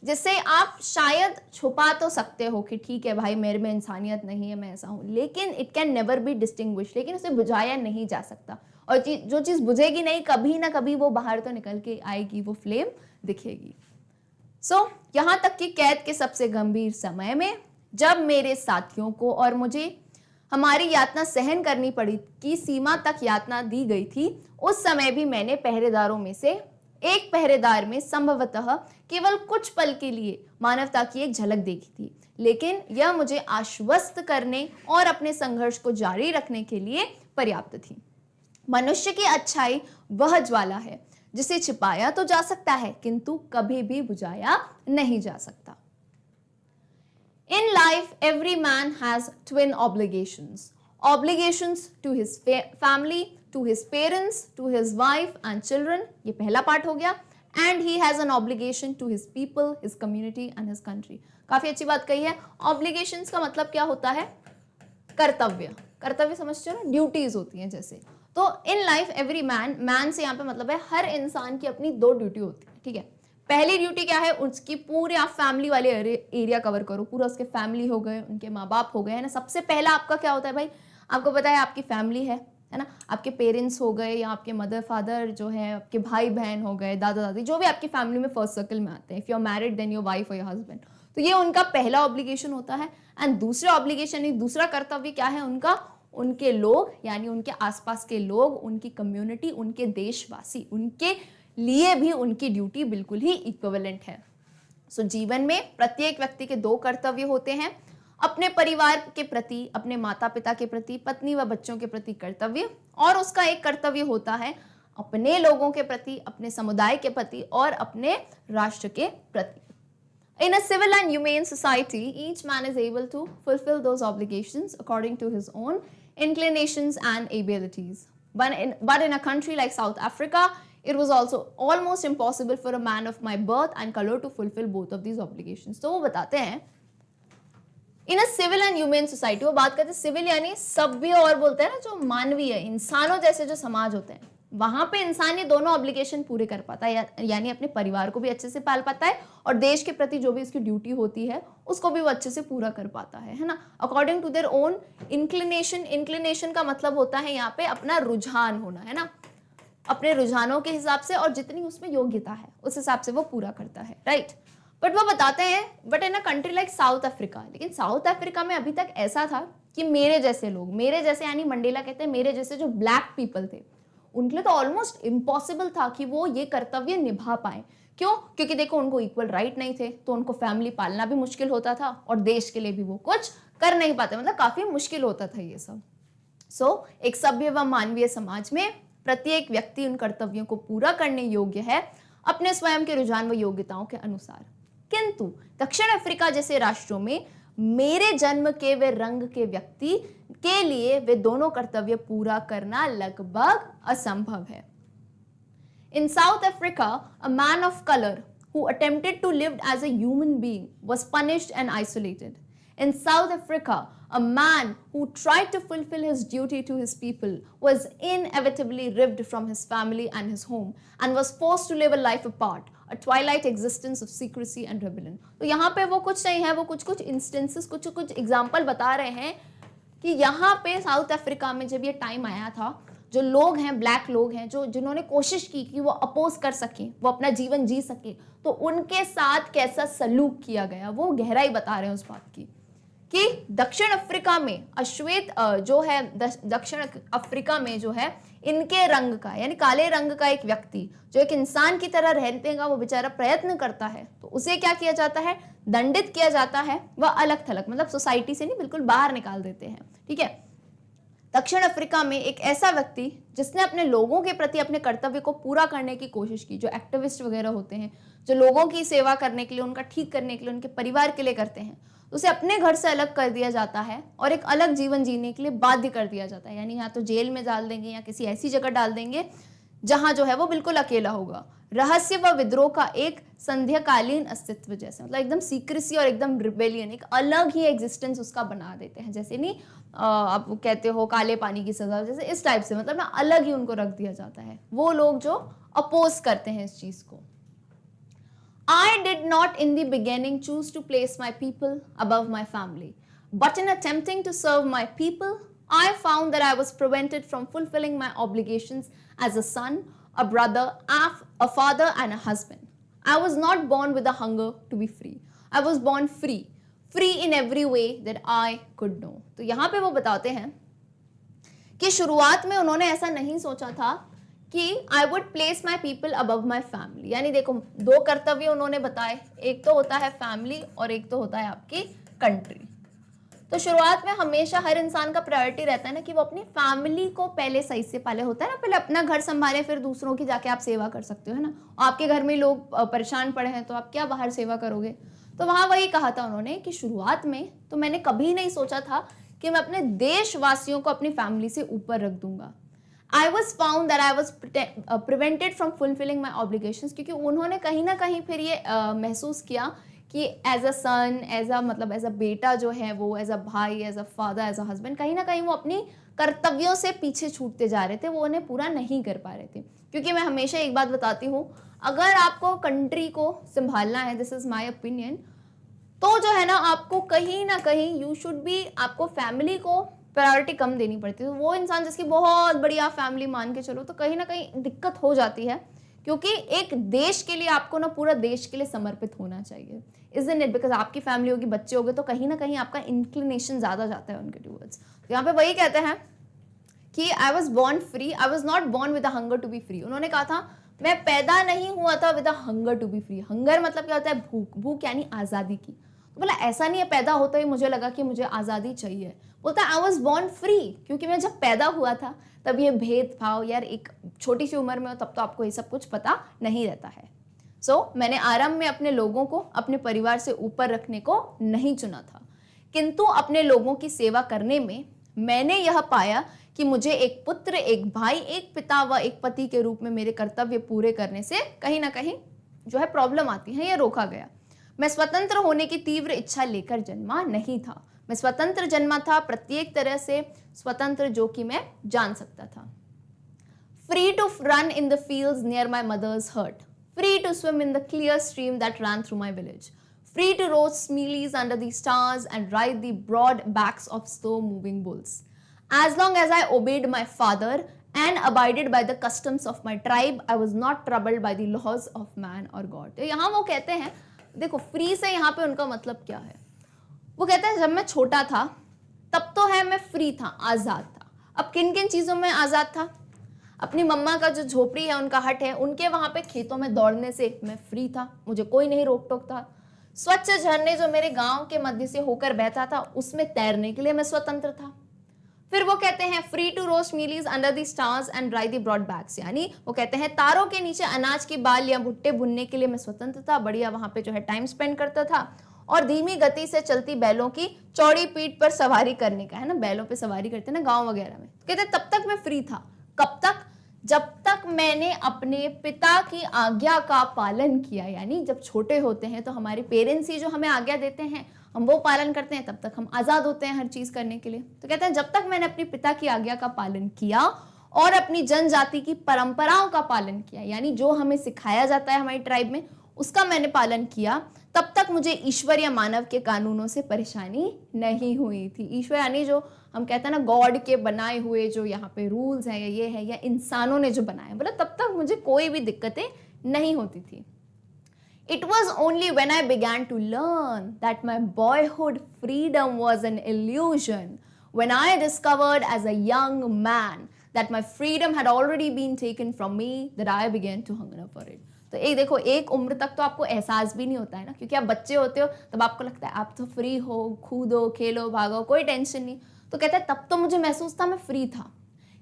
जिससे आप शायद छुपा तो सकते हो कि ठीक है भाई मेरे में इंसानियत नहीं है, मैं ऐसा हूं, लेकिन it can never be distinguish, लेकिन उसे बुझाया नहीं जा सकता। और जो चीज़ बुझेगी नहीं, कभी ना कभी वो बाहर तो निकल के आएगी, वो फ्लेम दिखेगी। यहाँ तक कि कैद के सबसे गंभीर समय में जब मेरे साथियों को और मुझे हमारी यातना सहन करनी पड़ी की सीमा तक यातना दी गई थी, उस समय भी मैंने पहरेदारों में से एक पहरेदार में संभवतः केवल कुछ पल के लिए मानवता की एक झलक देखी थी, लेकिन यह मुझे आश्वस्त करने और अपने संघर्ष को जारी रखने के लिए पर्याप्त थी। मनुष्य की अच्छाई वह ज्वाला है जिसे छिपाया तो जा सकता है किंतु कभी भी बुझाया नहीं जा सकता। In life, every man has twin obligations. Obligations to his family, to his parents, to his wife and children. ये पहला पार्ट हो गया. And he has an obligation to his people, his community and his country. काफी अच्छी बात कही है. Obligations का मतलब क्या होता है? कर्तव्य. कर्तव्य समझते हो ना? ड्यूटीज होती हैं जैसे. तो इन लाइफ एवरी मैन से यहाँ पे मतलब है हर इंसान की अपनी 2 ड्यूटी होती है. ठीक है. पहली ड्यूटी क्या है? उसकी पूरे आप फैमिली वाले एरिया कवर करो. पूरा उसके फैमिली हो गए, उनके माँ बाप हो गए, है ना. सबसे पहला आपका क्या होता है भाई? आपको पता है आपकी फैमिली है ना. आपके पेरेंट्स हो गए या आपके मदर फादर जो है, आपके भाई बहन हो गए, दादा दादी, जो भी आपकी फैमिली में फर्स्ट सर्कल में आते हैं. If you are married then your wife और योर हस्बैंड. तो ये उनका पहला ऑब्लिगेशन होता है. एंड दूसरा ऑब्लिगेशन, दूसरा कर्तव्य क्या है उनका? उनके लोग यानी उनके आसपास के लोग, उनकी कम्युनिटी, उनके देशवासी, उनके लिए भी उनकी ड्यूटी बिल्कुल ही इक्विवेलेंट है. सो जीवन में प्रत्येक व्यक्ति के 2 कर्तव्य होते हैं. अपने परिवार के प्रति, अपने माता पिता के प्रति, पत्नी व बच्चों के प्रति कर्तव्य, और उसका एक कर्तव्य होता है अपने लोगों के प्रति, अपने समुदाय के प्रति और अपने राष्ट्र के प्रति. In a civil and humane society, each man is able to fulfill those obligations according to his own inclinations and abilities. But in a country like South Africa, it was also almost impossible for a man of my birth and color to fulfill both of these obligations. तो वो बताते हैं in a civil and human society, वो बात करते हैं civil यानी सभ्य, और बोलते हैं ना जो मानवीय इंसानों जैसे जो समाज होते हैं, वहां पे इंसान ये दोनों ऑब्लिगेशन पूरे कर पाता है. यानी अपने परिवार को भी अच्छे से पाल पाता है और देश के प्रति जो भी उसकी ड्यूटी होती है उसको भी वो अच्छे से पूरा कर पाता है ना. According to their own inclination. Inclination का मतलब होता है यहाँ पे अपना रुझान होना, है ना. अपने रुझानों के हिसाब से और जितनी उसमें योग्यता है उस हिसाब से वो पूरा करता है. राइट. बट वो बताते हैं but in a country like south Africa, लेकिन साउथ अफ्रीका में अभी तक ऐसा था कि मेरे जैसे लोग, मेरे जैसे यानी मंडेला कहते हैं मेरे जैसे जो ब्लैक पीपल थे, उनके लिए तो ऑलमोस्ट इम्पॉसिबल था कि वो ये कर्तव्य निभा पाए. क्यों? क्योंकि देखो उनको इक्वल राइट नहीं थे, तो उनको फैमिली पालना भी मुश्किल होता था और देश के लिए भी वो कुछ कर नहीं पाते. मतलब काफी मुश्किल होता था ये सब. सो एक सभ्य व मानवीय समाज में प्रत्येक व्यक्ति उन कर्तव्यों को पूरा करने योग्य है अपने स्वयं के रुझान व योग्यताओं के अनुसार. किंतु दक्षिण अफ्रीका जैसे राष्ट्रों में मेरे जन्म के वे रंग के व्यक्ति के लिए वे दोनों कर्तव्य पूरा करना लगभग असंभव है. In South Africa, a man of color who attempted to live as a human being was punished and isolated. In South Africa, a man who tried to fulfill his duty to his people was inevitably ripped from his family and his home and was forced to live a life apart, a twilight existence of secrecy and rebellion. तो यहाँ पे वो कुछ नहीं है, वो कुछ instances, कुछ एग्जाम्पल बता रहे हैं कि यहाँ पे साउथ अफ्रीका में जब ये टाइम आया था, जो लोग हैं, ब्लैक लोग हैं, जिन्होंने कोशिश की कि वो अपोज कर सकें, वो अपना जीवन जी सके, तो उनके साथ कैसा सलूक किया गया, वो गहराई बता रहे हैं उस बात की कि दक्षिण अफ्रीका में अश्वेत जो है, दक्षिण अफ्रीका में जो है इनके रंग का यानी काले रंग का एक व्यक्ति जो एक इंसान की तरह रहने का वो बेचारा प्रयत्न करता है, तो उसे क्या किया जाता है? दंडित किया जाता है, वह अलग थलग, मतलब सोसाइटी से नहीं, बिल्कुल बाहर निकाल देते हैं. ठीक है. दक्षिण अफ्रीका में एक ऐसा व्यक्ति जिसने अपने लोगों के प्रति अपने कर्तव्य को पूरा करने की कोशिश की, जो एक्टिविस्ट वगैरह होते हैं, जो लोगों की सेवा करने के लिए, उनका ठीक करने के लिए, उनके परिवार के लिए करते हैं, उसे अपने घर से अलग कर दिया जाता है और एक अलग जीवन जीने के लिए बाध्य कर दिया जाता है. यानी या तो जेल में डाल देंगे या किसी ऐसी जगह डाल देंगे जहां जो है वो बिल्कुल अकेला होगा. रहस्य व विद्रोह का एक संध्याकालीन अस्तित्व जैसे, मतलब एकदम सीक्रेसी और एकदम रिबेलियन, एक अलग ही एग्जिस्टेंस उसका बना देते हैं. जैसे नहीं आप कहते हो काले पानी की सजा, जैसे इस टाइप से, मतलब ना अलग ही उनको रख दिया जाता है वो लोग जो अपोज करते हैं इस चीज को. I did not in the beginning choose to place my people above my family, but in attempting to serve my people, I found that I was prevented from fulfilling my obligations as a son, a brother, a father and a husband. I was not born with a hunger to be free, I was born free, free in every way that I could know. तो यहाँ पे वो बताते हैं कि शुरुआत में उन्होंने ऐसा नहीं सोचा था कि I would place my people above my family. यानी देखो, दो कर्तव्य उन्होंने बताए, एक तो होता है फैमिली और एक तो होता है आपकी कंट्री। तो शुरुआत में हमेशा हर इंसान का प्रायोरिटी रहता है ना कि वो अपनी फैमिली को पहले सही से पाले। होता है ना, पहले अपना घर संभाले फिर दूसरों की जाके आप सेवा कर सकते हो, है ना। आपके घर में लोग परेशान पड़े हैं तो आप क्या बाहर सेवा करोगे। तो वहां वही कहा था उन्होंने कि शुरुआत में तो मैंने कभी नहीं सोचा था कि मैं अपने देशवासियों को अपनी फैमिली से ऊपर रख दूंगा। I was found that I was prevented from fulfilling my obligations, क्योंकि उन्होंने कहीं ना कहीं फिर ये महसूस किया कि as a sun, as a बेटा जो है वो, एज अ भाई, as a father, as a husband, कहीं ना कहीं वो अपनी कर्तव्यों से पीछे छूटते जा रहे थे, वो उन्हें पूरा नहीं कर पा रहे थे। क्योंकि मैं हमेशा एक बात बताती हूँ, अगर आपको कंट्री को संभालना है, दिस इज माई ओपिनियन, तो जो है ना आपको कहीं ना कहीं यू शुड बी, आपको फैमिली को प्रायोरिटी कम देनी पड़ती है। तो वो इंसान जिसकी बहुत बड़ी आप फैमिली मान के चलो तो कहीं ना कहीं दिक्कत हो जाती है, क्योंकि एक देश के लिए आपको ना पूरा देश के लिए समर्पित होना चाहिए। Isn't it? बिकॉज आपकी फैमिली होगी, बच्चे होंगे, तो कहीं ना कहीं आपका इंक्लिनेशन ज़्यादा जाता है उनके टूवर्ड्स। तो यहाँ पे वही कहते हैं कि I was born free, I was not born with a hunger to be free. उन्होंने कहा था मैं पैदा नहीं हुआ था with a hunger to be free. Hunger मतलब क्या होता है? भूख। भूख यानी आज़ादी की। तो बोला ऐसा नहीं है पैदा होता ही मुझे लगा कि मुझे आज़ादी चाहिए। बोलता आई वॉज बॉर्न फ्री, क्योंकि मैं जब पैदा हुआ था तब ये भेदभाव, यार एक छोटी सी उम्र में हो तब तो आपको ये सब कुछ पता नहीं रहता है। मैंने आरंभ में अपने लोगों को अपने परिवार से ऊपर रखने को नहीं चुना था, किंतु अपने लोगों की सेवा करने में मैंने यह पाया कि मुझे एक पुत्र, एक भाई, एक पिता व एक पति के रूप में मेरे कर्तव्य पूरे करने से कहीं ना कहीं जो है प्रॉब्लम आती है, ये रोका गया। मैं स्वतंत्र होने की तीव्र इच्छा लेकर जन्मा नहीं था, मैं स्वतंत्र जन्मा था, प्रत्येक तरह से स्वतंत्र जो कि मैं जान सकता था। Free to run in the fields near my mother's hurt, free to swim in the clear stream that ran through my village, free to roast mealies under the stars and ride the broad backs of slow-moving bulls. As long as I obeyed my father and abided by the customs of my tribe, I was not troubled by the laws of man or God. तो यहाँ वो कहते हैं, देखो free से यहाँ पे उनका मतलब क्या है। वो कहते हैं जब मैं छोटा था तब तो है मैं फ्री था, आज़ाद था। अब किन किन चीज़ों में आज़ाद था? अपनी मम्मा का जो झोपड़ी है, उनका हट है, उनके वहां पे खेतों में दौड़ने से मैं फ्री था, मुझे कोई नहीं रोक टोक था। स्वच्छ झरने जो मेरे गांव के मध्य से होकर बहता था उसमें तैरने के लिए मैं स्वतंत्र था। फिर वो कहते हैं free to roast mealies under the stars and ride the broad backs, यानी वो कहते हैं तारों के नीचे अनाज की बाल या भुट्टे भुनने के लिए मैं स्वतंत्र था, बढ़िया वहां पे जो है टाइम स्पेंड करता था। और धीमी गति से चलती बैलों की चौड़ी पीठ पर सवारी करने का, है ना, बैलों पे सवारी करते ना गाँव वगैरह में। कहते तब तक मैं फ्री था। कब तक? जब तक मैंने अपने पिता की आज्ञा का पालन किया। यानी जब छोटे होते हैं तो हमारे पेरेंट्स ही जो हमें आज्ञा देते हैं, हम वो पालन करते हैं, तब तक हम आज़ाद होते हैं हर चीज़ करने के लिए। तो कहते हैं जब तक मैंने अपने पिता की आज्ञा का पालन किया और अपनी जनजाति की परंपराओं का पालन किया, यानी जो हमें सिखाया जाता है हमारी ट्राइब में उसका मैंने पालन किया, तब तक मुझे ईश्वर या मानव के कानूनों से परेशानी नहीं हुई थी। ईश्वर यानी जो हम कहते हैं ना गॉड के बनाए हुए जो यहाँ पे रूल्स हैं या ये है या इंसानों ने जो बनाए, बोला तब तक मुझे कोई भी दिक्कतें नहीं होती थी। It was only when I began to learn that my boyhood freedom was an illusion, when I discovered as a young man that my freedom had already been taken from me, that I began to hunger for it. तो एक देखो, एक उम्र तक तो आपको एहसास भी नहीं होता है ना, क्योंकि आप बच्चे होते हो तब आपको लगता है आप तो फ्री हो, कूदो खेलो भागो, कोई टेंशन नहीं। तो कहता है तब तो मुझे महसूस था मैं फ्री था,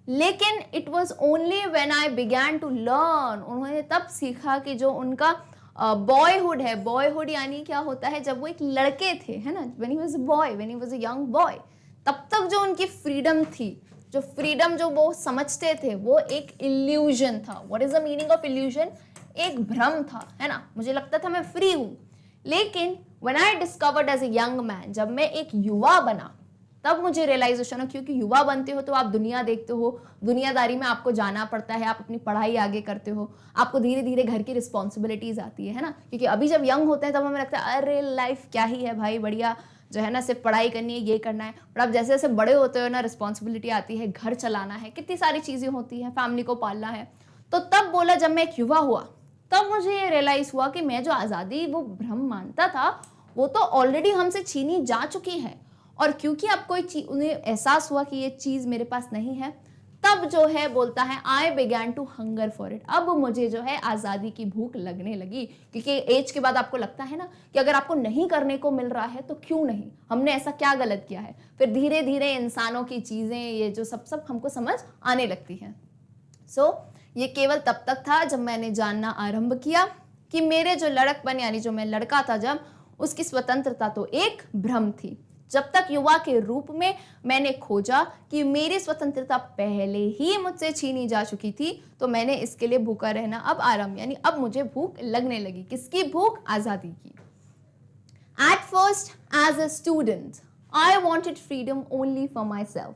लेकिन it was only when I began to learn, उन्होंने तब सीखा कि जो उनका बॉयहुड है, बॉयहुड यानी क्या होता है, जब वो एक लड़के थे, है ना, when he was a boy, when he was a young boy, तब तक जो उनकी फ्रीडम थी, जो फ्रीडम जो वो समझते थे वो एक इल्यूजन था। What is the meaning of illusion? एक भ्रम था, है ना। मुझे लगता था मैं फ्री हूं, लेकिन when I discovered as a young man, जब मैं एक युवा बना तब मुझे रियलाइजेशन हो, क्योंकि युवा बनते हो तो आप दुनिया देखते हो, दुनियादारी में आपको जाना पड़ता है, आप अपनी पढ़ाई आगे करते हो, आपको धीरे धीरे घर की रिस्पॉन्सिबिलिटीज आती है ना। क्योंकि अभी जब यंग होते हैं तब हमें लगता है अरे लाइफ क्या ही है भाई, बढ़िया जो है ना, सिर्फ पढ़ाई करनी है, ये करना है। पर अब जैसे जैसे बड़े होते हो ना, रिस्पॉन्सिबिलिटी आती है, घर चलाना है, कितनी सारी चीज़ें होती हैं, फैमिली को पालना है। तो तब बोला जब मैं एक युवा हुआ तब मुझे ये रियलाइज हुआ कि मैं जो आज़ादी वो भ्रम मानता था वो तो ऑलरेडी हमसे छीनी जा चुकी है। और क्योंकि अब कोई चीज, उन्हें एहसास हुआ कि ये चीज़ मेरे पास नहीं है, तब जो है बोलता है I began to hunger for it. अब मुझे जो है आज़ादी की भूख लगने लगी, क्योंकि एज के बाद आपको लगता है ना कि अगर आपको नहीं करने को मिल रहा है तो क्यों नहीं, हमने ऐसा क्या गलत किया है। फिर धीरे धीरे इंसानों की चीज़ें ये जो सब हमको समझ आने लगती हैं। ये केवल तब तक था जब मैंने जानना आरंभ किया कि मेरे जो लड़कपन यानी जो मैं लड़का था जब, उसकी स्वतंत्रता तो एक भ्रम थी। जब तक युवा के रूप में मैंने खोजा कि मेरी स्वतंत्रता पहले ही मुझसे छीनी जा चुकी थी, तो मैंने इसके लिए भूखा रहना अब आरंभ, यानी अब मुझे भूख लगने लगी। किसकी भूख? आज़ादी की। At first, as a student, I wanted freedom only for myself.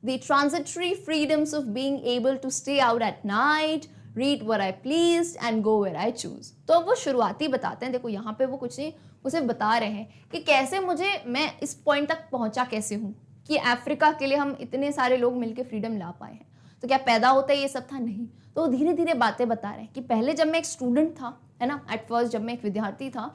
The transitory freedoms of being able to stay out at night, read what I pleased and go where I choose. तो वो शुरुआती बताते हैं, देखो यहाँ पे वो कुछ नहीं, वो सिर्फ बता रहे हैं कि कैसे मैं इस पॉइंट तक पहुँचा कैसे हूँ कि अफ्रीका के लिए हम इतने सारे लोग मिलकर फ्रीडम ला पाए हैं। तो क्या पैदा होता है ये सब था? नहीं। तो धीरे धीरे बातें बता रहे हैं कि पहले जब मैं एक स्टूडेंट था, है ना, एट फर्स्ट जब मैं एक विद्यार्थी था,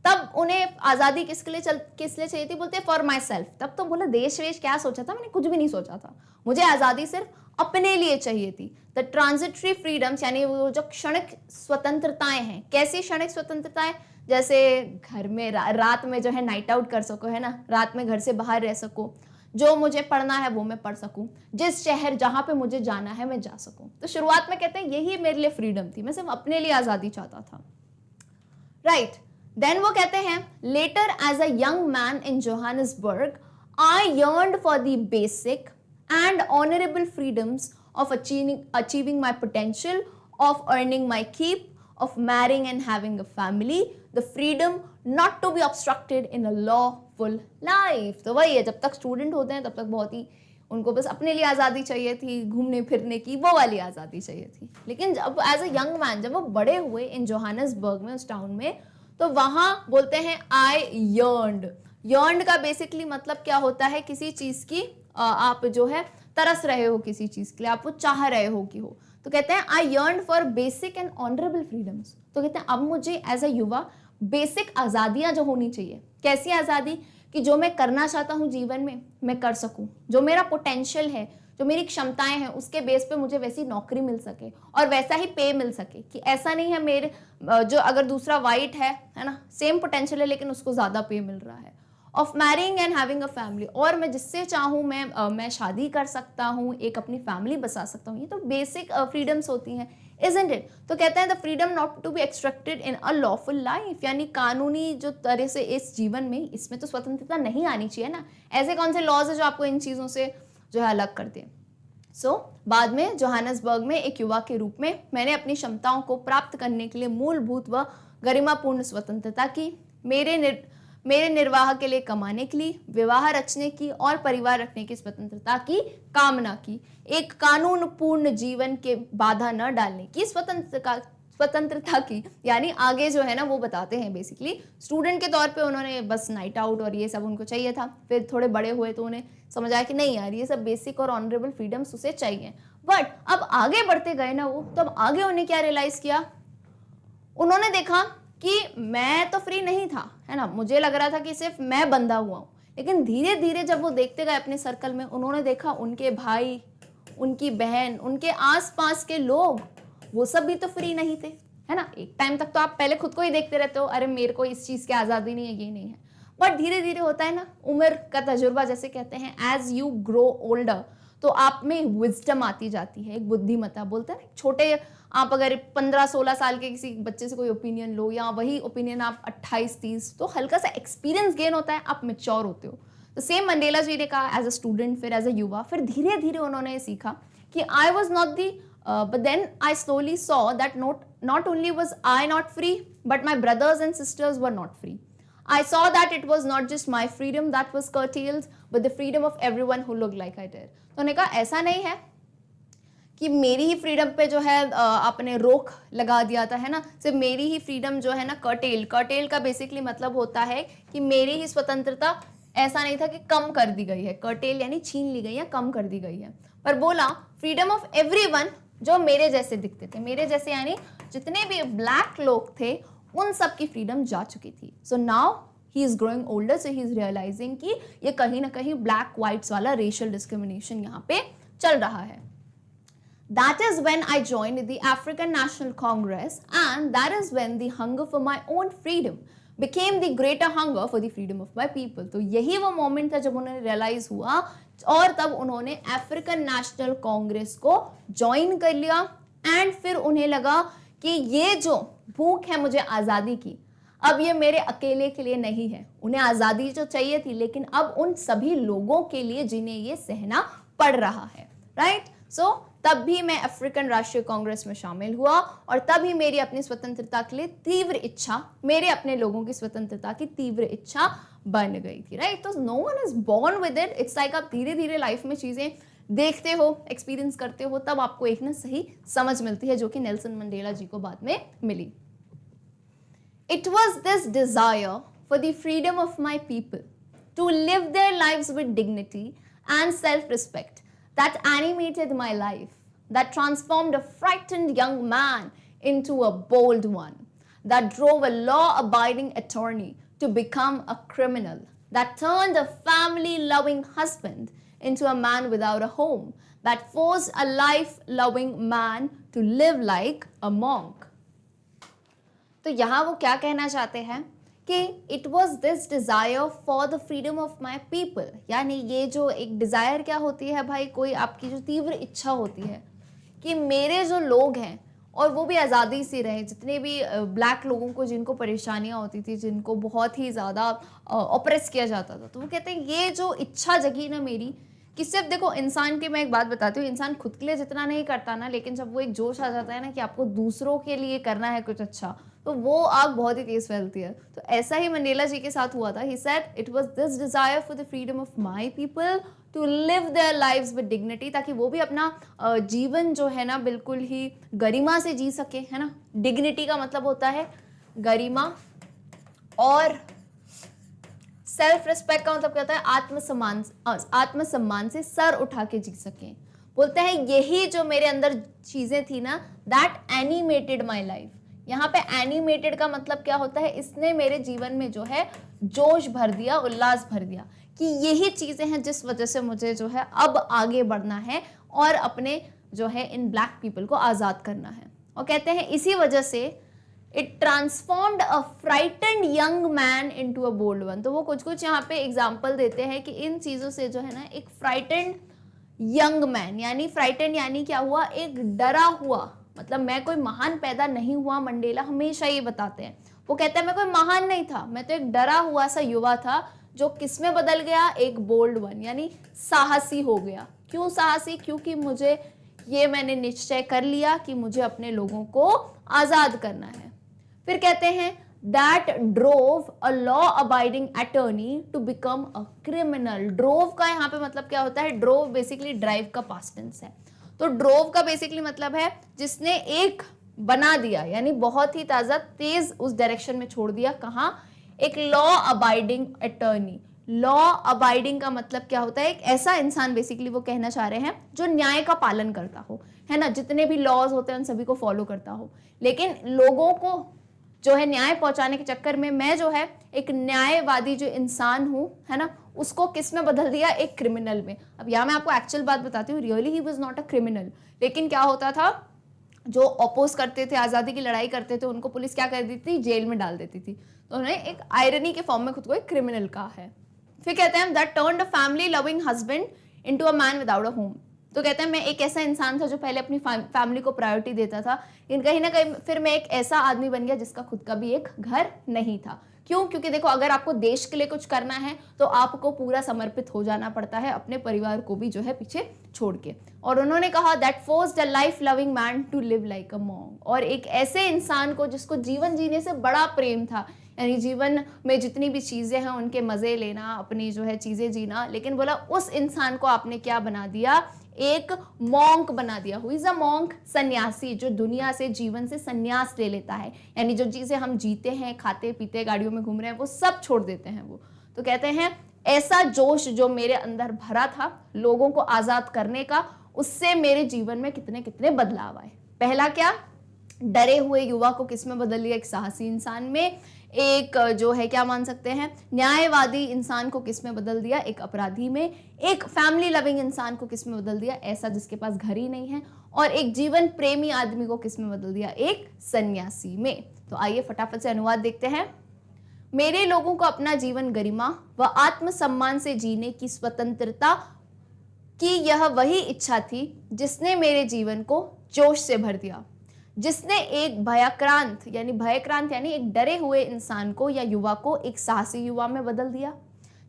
तब उन्हें आज़ादी किस लिए चाहिए थी? बोलते फॉर माई सेल्फ। तब तो बोला देश वेश क्या सोचा था, मैंने कुछ भी नहीं सोचा था, मुझे आज़ादी सिर्फ अपने लिए चाहिए थी। द ट्रांजिटरी फ्रीडम्स यानी वो जो क्षणिक स्वतंत्रताएं हैं। कैसी क्षणिक स्वतंत्रताएं? जैसे घर में रात में जो है नाइट आउट कर सको, है ना, रात में घर से बाहर रह सको, जो मुझे पढ़ना है वो मैं पढ़ सकूं, जिस शहर जहां पे मुझे जाना है मैं जा सकूं। तो शुरुआत में कहते हैं यही मेरे लिए फ्रीडम थी, मैं सिर्फ अपने लिए आज़ादी चाहता था। राइट। देन वो कहते हैं later as a young man in Johannesburg I yearned for the basic and honourable freedoms of achieving my potential, of earning my keep, of marrying and having a family, the freedom not to be obstructed in a lawful life. तो वही है, जब तक student होते हैं तब तक बहुत ही उनको बस अपने लिए आज़ादी चाहिए थी, घूमने फिरने की वो वाली आज़ादी चाहिए थी। लेकिन जब एज अ यंग मैन जब वो बड़े हुए इन जोहानिसबर्ग में, उस टाउन में, तो वहाँ बोलते हैं आई यर्न्ड का बेसिकली मतलब क्या होता है? किसी चीज़ की आप जो है तरस रहे हो, किसी चीज़ के लिए आप वो चाह रहे हो कि हो। तो कहते हैं I yearn for basic and honourable freedoms. तो कहते हैं अब मुझे एज अ युवा बेसिक आज़ादियाँ जो होनी चाहिए। कैसी आज़ादी? कि जो मैं करना चाहता हूँ जीवन में मैं कर सकूँ, जो मेरा पोटेंशियल है, जो मेरी क्षमताएं हैं, उसके बेस पे मुझे वैसी नौकरी मिल सके और वैसा ही पे मिल सके। कि ऐसा नहीं है मेरे जो अगर दूसरा वाइट है ना, सेम पोटेंशियल है लेकिन उसको ज़्यादा पे मिल रहा है। Of marrying and having a family, और मैं जिससे चाहूँ मैं शादी कर सकता हूँ, एक अपनी फैमिली बसा सकता हूँ। ये तो बेसिक फ्रीडम्स होती हैं, isn't it? तो कहते हैं the freedom not to be extracted in a lawful life, यानी कानूनी जो तरह से इस जीवन में, इसमें तो स्वतंत्रता नहीं आनी चाहिए ना। ऐसे कौन से लॉज है जो आपको इन चीज़ों से जो है अलग कर दें? बाद में जोहानिसबर्ग में एक युवा के रूप में मैंने अपनी क्षमताओं को प्राप्त करने के लिए मूलभूत व गरिमापूर्ण स्वतंत्रता की। मेरे निर्वाह के लिए कमाने के लिए, विवाह रचने की और परिवार रखने की स्वतंत्रता की कामना की। एक कानूनपूर्ण जीवन के बाधा न डालने की स्वतंत्रता की। यानी आगे जो है ना वो बताते हैं बेसिकली स्टूडेंट के तौर पे उन्होंने बस नाइट आउट और ये सब उनको चाहिए था। फिर थोड़े बड़े हुए तो उन्हें समझ आया कि नहीं यार ये सब बेसिक और ऑनरेबल फ्रीडम्स उसे चाहिए। बट अब आगे बढ़ते गए ना वो, तब आगे उन्हें क्या रियलाइज किया? उन्होंने देखा कि मैं तो फ्री नहीं था, है ना, मुझे लग रहा था कि सिर्फ मैं बंधा हुआ हूँ। लेकिन धीरे धीरे जब वो देखते गए अपने सर्कल में, उन्होंने देखा उनके भाई, उनकी बहन, उनके आसपास के लोग, वो सब भी तो फ्री नहीं थे, है ना। एक टाइम तक तो आप पहले खुद को ही देखते रहते हो, अरे मेरे को इस चीज़ की आज़ादी नहीं है, ये नहीं है। बट धीरे धीरे होता है ना, उम्र का तजुर्बा जैसे कहते हैं, एज यू ग्रो ओल्डर, तो आप में विजडम आती जाती है, एक बुद्धिमत्ता। बोलते हैं छोटे आप अगर 15-16 साल के किसी बच्चे से कोई ओपिनियन लो, या वही ओपिनियन आप 28-30, तो हल्का सा एक्सपीरियंस गेन होता है, आप मैच्योर होते हो। तो सेम मंडेला जी ने कहा एज अ स्टूडेंट, फिर एज अ युवा, फिर धीरे धीरे उन्होंने सीखा कि I was not the but then I slowly saw that not only was I not free, but my brothers and sisters were not free. I saw that it was not just my freedom that was curtailed, but the freedom of everyone who looked like I did. तो उन्होंने कहा ऐसा नहीं है कि मेरी ही freedom पे जो है आपने रोक लगा दिया था, है ना, सिर्फ मेरी ही फ्रीडम जो है ना कर्टेल का बेसिकली मतलब होता है कि मेरी ही स्वतंत्रता ऐसा नहीं था कि कम कर दी गई है। कर्टेल यानी छीन ली गई है, कम कर दी गई है। पर बोला फ्रीडम ऑफ एवरीवन जो मेरे जैसे दिखते थे, मेरे जैसे यानी जितने भी ब्लैक लोग थे उन सब की फ्रीडम जा चुकी थी. So now he is growing older, so he is realizing कि ये कहीं ना कहीं ब्लैक वाइट्स वाला रेशियल डिस्क्रिमिनेशन यहाँ पे चल रहा है. That is when I joined the African National Congress, and that is when the hunger for my own freedom became the greater hunger for the freedom of my people. तो यही वो moment था जब उन्होंने रियलाइज हुआ और तब उन्होंने अफ्रीकन नेशनल कांग्रेस को ज्वाइन कर लिया. एंड फिर उन्हें लगा कि ये जो भूख है मुझे आज़ादी की, अब ये मेरे अकेले के लिए नहीं है. उन्हें आज़ादी जो चाहिए थी, लेकिन अब उन सभी लोगों के लिए जिन्हें ये सहना पड़ रहा है. राइट. सो तब भी मैं अफ्रीकन राष्ट्रीय कांग्रेस में शामिल हुआ और तभी मेरी अपनी स्वतंत्रता के लिए तीव्र इच्छा, मेरे अपने लोगों की स्वतंत्रता की तीव्र इच्छा बन गई थी. राइट. तो no one is born with it. It's like आप धीरे धीरे लाइफ में चीजें देखते हो, एक्सपीरियंस करते हो, तब आपको एक ना सही समझ मिलती है, जो कि नेल्सन मंडेला जी को बाद में मिली. It was this desire for the freedom of my people to live their lives with dignity and self-respect that animated my life, that transformed a frightened young man into a bold one, that drove a law-abiding attorney to become a criminal, that turned a family-loving husband into a man without a home, that forced a life-loving man to live like a monk. तो यहाँ वो क्या कहना चाहते हैं कि it was this desire for the freedom of my people, यानी ये जो एक डिज़ायर क्या होती है भाई, कोई आपकी जो तीव्र इच्छा होती है कि मेरे जो लोग हैं और वो भी आज़ादी से रहें. जितने भी ब्लैक लोगों को जिनको परेशानियाँ होती थी, जिनको बहुत ही ज़्यादा ऑप्रेस किया जाता था, तो वो कहते हैं ये जो इच्छा जगी ना मेरी, कि सिर्फ देखो इंसान की, मैं एक बात बताती हूँ, इंसान खुद के लिए जितना नहीं करता ना, लेकिन जब वो एक जोश आ जाता है ना कि आपको दूसरों के लिए करना है कुछ अच्छा, तो वो आग बहुत ही तेज फैलती है. तो ऐसा ही मंडेला जी के साथ हुआ था. He said it was this desire for the freedom of my people to live their lives with dignity, ताकि वो भी अपना जीवन जो है ना बिल्कुल ही गरिमा से जी सके, है ना. डिग्निटी का मतलब होता है गरिमा, और सेल्फ रिस्पेक्ट का मतलब क्या होता है, आत्मसम्मान से सर उठा के जी सके. बोलते हैं यही जो मेरे अंदर चीजें थी ना, दैट एनिमेटेड माय लाइफ. यहाँ पे एनिमेटेड का मतलब क्या होता है, इसने मेरे जीवन में जो है जोश भर दिया, उल्लास भर दिया, कि यही चीजें हैं जिस वजह से मुझे जो है अब आगे बढ़ना है और अपने जो है इन ब्लैक पीपल को आज़ाद करना है. और कहते हैं इसी वजह से it transformed a frightened young man into a bold one. तो वो कुछ कुछ यहाँ पे एग्जाम्पल देते हैं कि इन चीज़ों से जो है ना एक फ्राइटेंड यंग मैन, यानी फ्राइटेंड यानी क्या हुआ, एक डरा हुआ, मतलब मैं कोई महान पैदा नहीं हुआ. मंडेला हमेशा ये बताते हैं, वो कहते हैं मैं कोई महान नहीं था, मैं तो एक डरा हुआ सा युवा था जो किसमें बदल गया, एक बोल्ड वन, यानी साहसी हो गया. क्यों साहसी, क्योंकि मुझे ये मैंने निश्चय कर लिया कि मुझे अपने लोगों को आज़ाद करना है. फिर कहते हैं that drove a law abiding attorney to become a criminal. drove का यहाँ पे मतलब क्या होता है, drove बेसिकली ड्राइव का पास्ट टेंस है. तो ड्रोव का बेसिकली मतलब है जिसने एक बना दिया, यानी बहुत ही ताज़ा तेज उस डायरेक्शन में छोड़ दिया. कहाँ, एक law abiding attorney. Law abiding का मतलब क्या होता है, एक ऐसा इंसान बेसिकली वो कहना चाह रहे हैं जो न्याय का पालन करता हो, है ना, जितने भी लॉज होते हैं उन सभी को फॉलो करता हो. लेकिन लोगों को जो है न्याय पहुंचाने के चक्कर में मैं जो है एक न्यायवादी जो इंसान हूँ, है ना, उसको किस में बदल दिया, एक क्रिमिनल में. अब यहाँ मैं आपको एक्चुअल बात बताती हूँ, really he was not a criminal, लेकिन क्या होता था, जो अपोज करते थे, आज़ादी की लड़ाई करते थे, उनको पुलिस क्या कर देती थी, जेल में डाल देती थी. तो उन्होंने एक आयरनी के फॉर्म में खुद को एक क्रिमिनल कहा है. फिर कहते हैं that turned a family loving husband into a man without a home. तो कहते हैं मैं एक ऐसा इंसान था जो पहले अपनी फैमिली को प्रायोरिटी देता था, लेकिन कहीं ना कहीं फिर मैं एक ऐसा आदमी बन गया जिसका खुद का भी एक घर नहीं था. क्यों, क्योंकि देखो अगर आपको देश के लिए कुछ करना है तो आपको पूरा समर्पित हो जाना पड़ता है, अपने परिवार को भी जो है पीछे छोड़ के. और उन्होंने कहा that forced a life loving man to live like a monk. और एक ऐसे इंसान को जिसको जीवन जीने से बड़ा प्रेम था, यानी जीवन में जितनी भी चीज़ें हैं उनके मज़े लेना, अपनी जो है चीज़ें जीना, लेकिन बोला उस इंसान को आपने क्या बना दिया, एक मॉन्क बना दिया. हु इज अ मॉन्क, सन्यासी, जो दुनिया से, जीवन से सन्यास ले लेता है, यानी जो चीज़ें हम जीते हैं, खाते पीते, गाड़ियों में घूम रहे हैं, वो सब छोड़ देते हैं वो. तो कहते हैं ऐसा जोश जो मेरे अंदर भरा था लोगों को आज़ाद करने का, उससे मेरे जीवन में कितने कितने बदलाव आए। पहला क्या, डरे हुए युवा को किस में बदल दिया, एक साहसी इंसान में। एक जो है क्या मान सकते हैं, न्यायवादी इंसान को किस में बदल दिया, एक अपराधी में। एक फैमिली लविंग इंसान को किस में बदल दिया, ऐसा जिसके पास घर ही नहीं है। और एक जीवन प्रेमी आदमी को किस में बदल दिया, एक सन्यासी में। तो आइए फटाफट से अनुवाद देखते हैं। मेरे लोगों को अपना जीवन गरिमा व आत्मसम्मान से जीने की स्वतंत्रता की यह वही इच्छा थी जिसने मेरे जीवन को जोश से भर दिया, जिसने एक भयक्रांत यानी एक डरे हुए इंसान को या युवा को एक साहसी युवा में बदल दिया,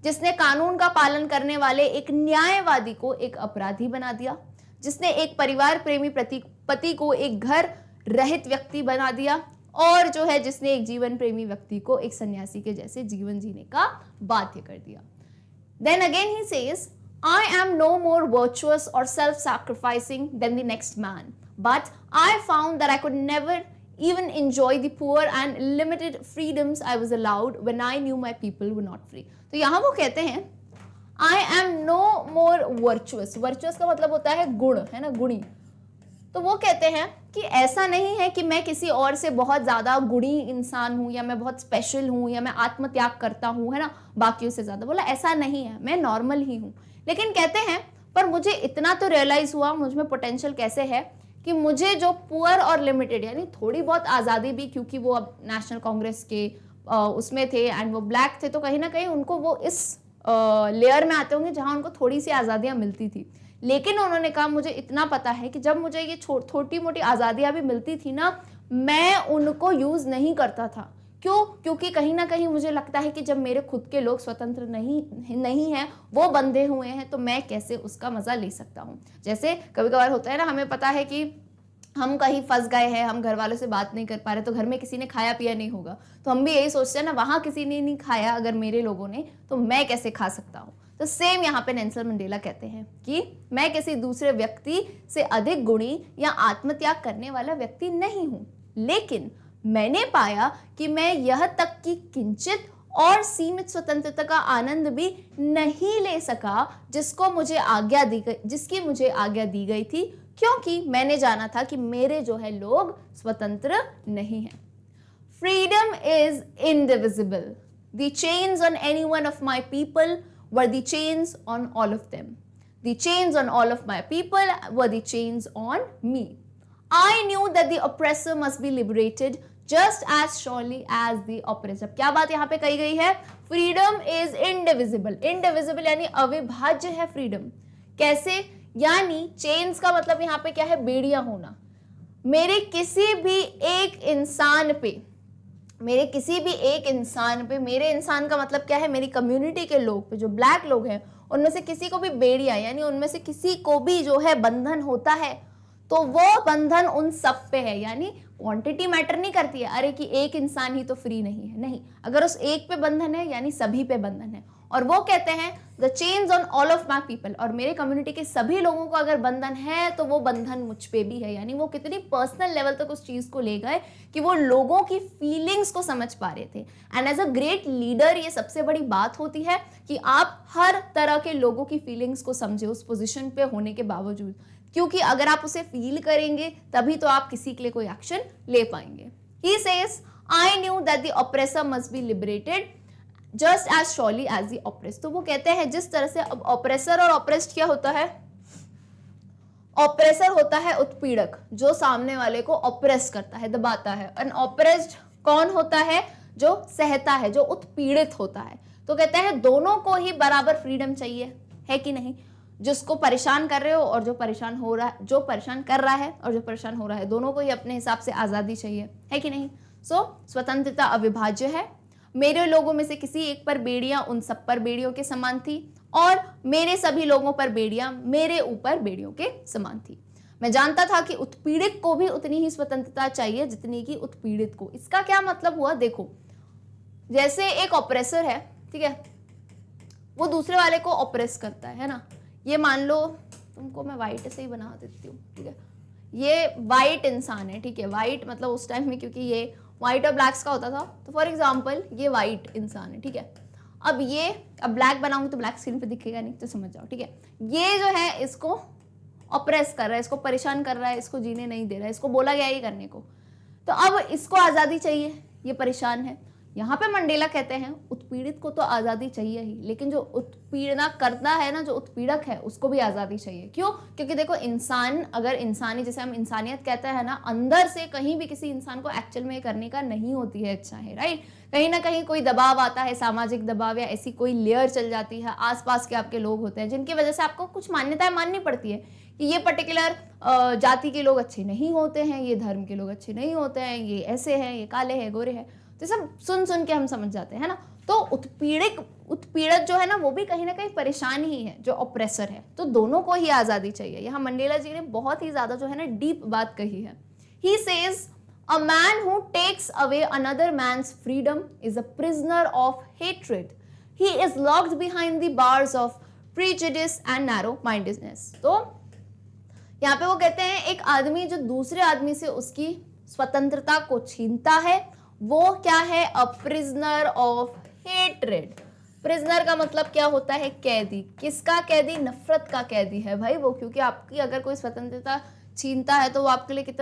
जिसने कानून का पालन करने वाले एक न्यायवादी को एक अपराधी बना दिया, जिसने एक परिवार प्रेमी पति को एक घर रहित व्यक्ति बना दिया, और जो है जिसने एक जीवन प्रेमी व्यक्ति को एक सन्यासी के जैसे जीवन जीने का बाध्य कर दिया। Then again he says, I am no more virtuous or self-sacrificing than the next man, but I found that I could never even enjoy the poor and limited freedoms I was allowed when I knew my people were not free. तो यहाँ वो कहते हैं I am no more virtuous. Virtuous का मतलब होता है गुण, है ना, गुणी। तो वो कहते हैं कि ऐसा नहीं है कि मैं किसी और से बहुत ज़्यादा गुणी इंसान हूँ, या मैं बहुत स्पेशल हूँ, या मैं आत्मत्याग करता हूँ, है ना, बाकियों से ज़्यादा। बोला ऐसा नहीं है, मैं नॉर्मल ही हूँ। लेकिन कहते हैं पर मुझे इतना तो रियलाइज़ हुआ मुझ में पोटेंशियल कैसे है कि मुझे जो पुअर और लिमिटेड यानी थोड़ी बहुत आज़ादी भी, क्योंकि वो अब नेशनल कांग्रेस के उसमें थे एंड वो ब्लैक थे, तो कहीं ना कहीं उनको वो इस लेयर में आते होंगे जहाँ उनको थोड़ी सी आज़ादियाँ मिलती थी। लेकिन उन्होंने कहा मुझे इतना पता है कि जब मुझे ये छोटी मोटी आज़ादियाँ भी मिलती थी ना, मैं उनको यूज़ नहीं करता था। क्यों? क्योंकि कहीं ना कहीं मुझे लगता है कि जब मेरे खुद के लोग स्वतंत्र नहीं हैं, वो बंधे हुए हैं, तो मैं कैसे उसका मज़ा ले सकता हूँ। जैसे कभी कभार होता है ना, हमें पता है कि हम कहीं फंस गए हैं, हम घर वालों से बात नहीं कर पा रहे, तो घर में किसी ने खाया पिया नहीं होगा, तो हम भी यही सोचते हैं ना, वहाँ किसी ने नहीं खाया अगर मेरे लोगों ने, तो मैं कैसे खा सकता हूँ। तो सेम यहाँ पे नेल्सन मंडेला कहते हैं कि मैं किसी दूसरे व्यक्ति से अधिक गुणी या आत्मत्याग करने वाला व्यक्ति नहीं हूँ, लेकिन मैंने पाया कि मैं यह तक कि किंचित और सीमित स्वतंत्रता का आनंद भी नहीं ले सका जिसकी मुझे आज्ञा दी गई थी, क्योंकि मैंने जाना था कि मेरे जो है लोग स्वतंत्र नहीं हैं। Freedom is indivisible. The chains on any one of my people were the chains on all of them. The chains on all of my people were the chains on me. I knew that the oppressor must be liberated just as surely as the oppressor. क्या बात यहाँ पे कही गई है? Freedom is indivisible. Indivisible यानी अविभाज्य है freedom. कैसे? यानी chains का मतलब यहाँ पे क्या है? बेड़ियां होना। मेरे किसी भी एक इंसान पे, मेरे इंसान का मतलब क्या है? मेरी कम्युनिटी के लोग पे, जो ब्लैक लोग हैं, उनमें से किसी को भी बेड़ियां यानी उनमें से किसी को भी जो है बंधन होता है, तो वो बंधन उन सब पे है। यानी क्वांटिटी मैटर नहीं करती है, अरे कि एक इंसान ही तो फ्री नहीं है, नहीं, अगर उस एक पे बंधन है यानी सभी पे बंधन है। और वो कहते हैं the chains on all of my people, और मेरे कम्युनिटी के सभी लोगों को अगर बंधन है तो वो बंधन मुझ पे भी है। यानी वो कितनी पर्सनल लेवल तक उस चीज को ले गए कि वो लोगों की फीलिंग्स को समझ पा रहे थे। And as a great leader ये सबसे बड़ी बात होती है कि आप हर तरह के लोगों की फीलिंग्स को समझे उस पोजिशन पे होने के बावजूद, क्योंकि अगर आप उसे फील करेंगे तभी तो आप किसी के लिए कोई एक्शन ले पाएंगे। He says, I knew that the oppressor must be liberated just as surely as the oppressed. तो वो कहते हैं जिस तरह से, अब ऑपरेसर और ऑपरेस्ड क्या होता है? ऑपरेसर होता है उत्पीड़क, जो सामने वाले को ऑपरेस करता है, दबाता है। एंड ऑपरेस्ड कौन होता है? जो सहता है, जो उत्पीड़ित होता है। तो कहते हैं दोनों को ही बराबर फ्रीडम चाहिए, है कि नहीं? जिसको परेशान कर रहे हो और जो परेशान हो रहा है, जो परेशान कर रहा है और जो परेशान हो रहा है, दोनों को ही अपने हिसाब से आज़ादी चाहिए, है कि नहीं? स्वतंत्रता अविभाज्य है। मेरे लोगों में से किसी एक पर बेड़ियां उन सब पर बेड़ियों के समान थी, और मेरे सभी लोगों पर बेड़ियां मेरे ऊपर बेड़ियों के समान थी। मैं जानता था कि उत्पीड़ित को भी उतनी ही स्वतंत्रता चाहिए जितनी कि उत्पीड़ित को। इसका क्या मतलब हुआ? देखो, जैसे एक ऑपरेसर है, ठीक है, वो दूसरे वाले को ऑपरेस करता है ना। ये मान लो, तुमको मैं वाइट से ही बना देती हूँ, ठीक है, ये वाइट इंसान है, ठीक है, वाइट मतलब उस टाइम में क्योंकि ये वाइट और ब्लैक्स का होता था, तो फॉर एग्जांपल ये वाइट इंसान है, ठीक है। अब ब्लैक बनाऊंगी तो ब्लैक स्क्रीन पे दिखेगा नहीं, तो समझ जाओ, ठीक है। ये जो है इसको ऑप्रेस कर रहा है, इसको परेशान कर रहा है, इसको जीने नहीं दे रहा है, इसको बोला गया ही करने को। तो अब इसको आज़ादी चाहिए, ये परेशान है। यहाँ पे मंडेला कहते हैं उत्पीड़ित को तो आज़ादी चाहिए ही, लेकिन जो उत्पीड़ना करता है ना, जो उत्पीड़क है, उसको भी आज़ादी चाहिए। क्यों? क्योंकि देखो इंसान अगर इंसानी, जैसे हम इंसानियत कहते हैं ना, अंदर से कहीं भी किसी इंसान को एक्चुअल में करने का नहीं होती है अच्छा है, राइट। कहीं ना कहीं कोई दबाव आता है, सामाजिक दबाव या ऐसी कोई लेयर चल जाती है, आसपास के आपके लोग होते हैं जिनकी वजह से आपको कुछ मान्यताएं माननी पड़ती है कि ये पर्टिकुलर जाति के लोग अच्छे नहीं होते हैं, ये धर्म के लोग अच्छे नहीं होते हैं, ये ऐसे हैं, ये काले हैं, गोरे हैं। तो सब सुन सुन के हम समझ जाते हैं ना। तो उत्पीड़क जो है ना, वो भी कहीं ना कहीं परेशान ही है, जो ऑप्रेसर है। तो दोनों को ही आज़ादी चाहिए। यहाँ मंडेला जी ने बहुत ही ज़्यादा जो है ना डीप बात कही है। He says a man who takes away another man's freedom is a prisoner of hatred. He is locked behind the bars of prejudice and narrow mindedness. तो यहाँ पे वो कहते हैं एक आदमी जो दूसरे आदमी से उसकी स्वतंत्रता को छीनता है, वो क्या है? अ प्रिजनर ऑफ हेट्रेड। प्रिजनर का मतलब क्या होता है? कैदी। किसका कैदी? नफरत का कैदी है भाई वो, क्योंकि आपकी अगर कोई स्वतंत्रता छीनता है तो वो आपके लिए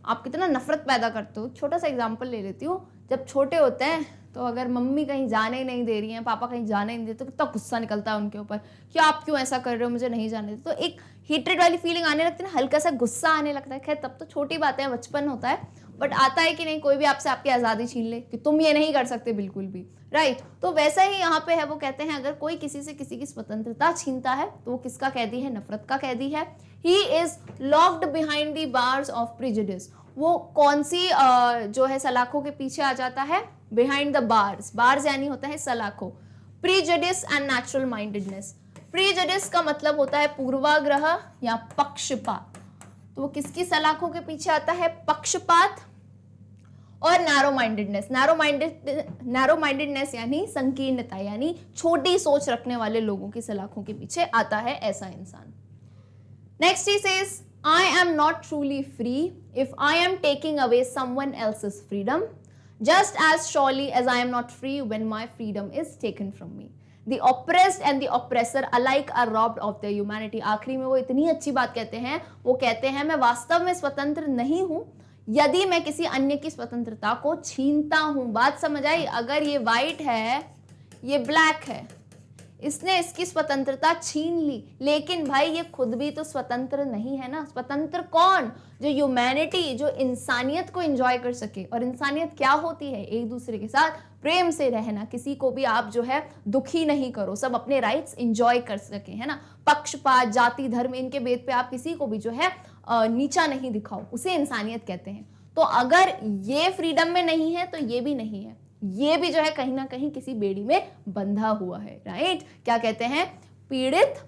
आप कितना नफरत पैदा करते हो। छोटा सा एग्जांपल ले लेती हूँ। जब छोटे होते हैं तो अगर मम्मी कहीं जाने ही नहीं दे रही हैं, पापा कहीं जाने ही नहीं देते, तो कितना गुस्सा निकलता है उनके ऊपर कि आप क्यों ऐसा कर रहे हो, मुझे नहीं जाने देते। तो एक हेट्रेड वाली फीलिंग आने लगती है ना, हल्का सा गुस्सा आने लगता है। खैर तब तो छोटी बातें हैं, बचपन होता है, बट आता है कि नहीं कोई भी आपसे आपकी आज़ादी छीन ले कि तुम ये नहीं कर सकते बिल्कुल भी, राइट। तो वैसा ही यहाँ पे है, वो कहते हैं अगर कोई किसी से किसी की स्वतंत्रता छीनता है तो वो किसका कैदी है? नफरत का कैदी है। ही is locked behind the bars of prejudice. वो कौन सी जो है सलाखों के पीछे आ जाता है? Behind the bars. बार्स यानी होता है सलाखों। Prejudice and natural mindedness. Prejudice का मतलब होता है पूर्वाग्रह या पक्षपात। तो वो किसकी सलाखों के पीछे आता है? पक्षपात। और नैरो माइंडेडनेस यानी संकीर्णता, यानी छोटी सोच रखने वाले लोगों की सलाखों के पीछे आता है ऐसा इंसान। Next he says I am not truly free if I am taking away someone else's freedom, just as surely as I am not free when my freedom is taken from me. The oppressed and the oppressor alike are robbed of their humanity. आखिरी में वो इतनी अच्छी बात कहते हैं, वो कहते हैं मैं वास्तव में स्वतंत्र नहीं हूं यदि मैं किसी अन्य की स्वतंत्रता को छीनता हूं। बात समझ आई? अगर ये वाइट है, ये ब्लैक है, इसने इसकी स्वतंत्रता छीन ली, लेकिन भाई ये खुद भी तो स्वतंत्र नहीं है ना। स्वतंत्र कौन? जो ह्यूमैनिटी, जो इंसानियत को एंजॉय कर सके। और इंसानियत क्या होती है? एक दूसरे के साथ प्रेम से रहना, किसी को भी आप जो है दुखी नहीं करो, सब अपने राइट्स एंजॉय कर सके, है ना। पक्षपात, जाति, धर्म, इनके भेद पे आप किसी को भी जो है नीचा नहीं दिखाओ, उसे इंसानियत कहते हैं। तो अगर ये फ्रीडम में नहीं है तो ये भी नहीं है, ये भी जो है कहीं ना कहीं किसी बेड़ी में बंधा हुआ है, राइट। क्या कहते हैं? पीड़ित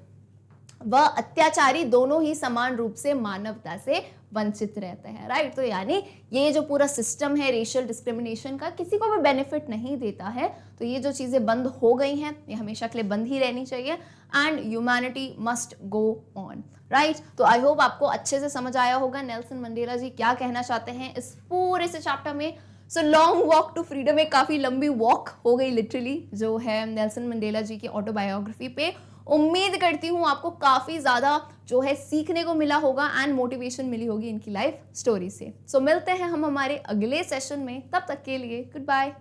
व अत्याचारी दोनों ही समान रूप से मानवता से वंचित रहते हैं, राइट। तो यानी ये जो पूरा सिस्टम है रेशियल डिस्क्रिमिनेशन का, किसी को भी बेनिफिट नहीं देता है। तो ये जो चीजें बंद हो गई हैं, ये हमेशा के लिए बंद ही रहनी चाहिए। And humanity must go on, right. तो आई होप आपको अच्छे से समझ आया होगा नेल्सन मंडेला जी क्या कहना चाहते हैं इस पूरे से चैप्टर में। So long walk to freedom एक काफ़ी लंबी वॉक हो गई लिटरली, जो है नेल्सन मंडेला जी की ऑटोबायोग्राफी पे। उम्मीद करती हूँ आपको काफ़ी ज़्यादा जो है सीखने को मिला होगा एंड मोटिवेशन मिली होगी इनकी लाइफ स्टोरी से। सो मिलते हैं हम हमारे अगले सेशन में, तब तक के लिए गुड बाय।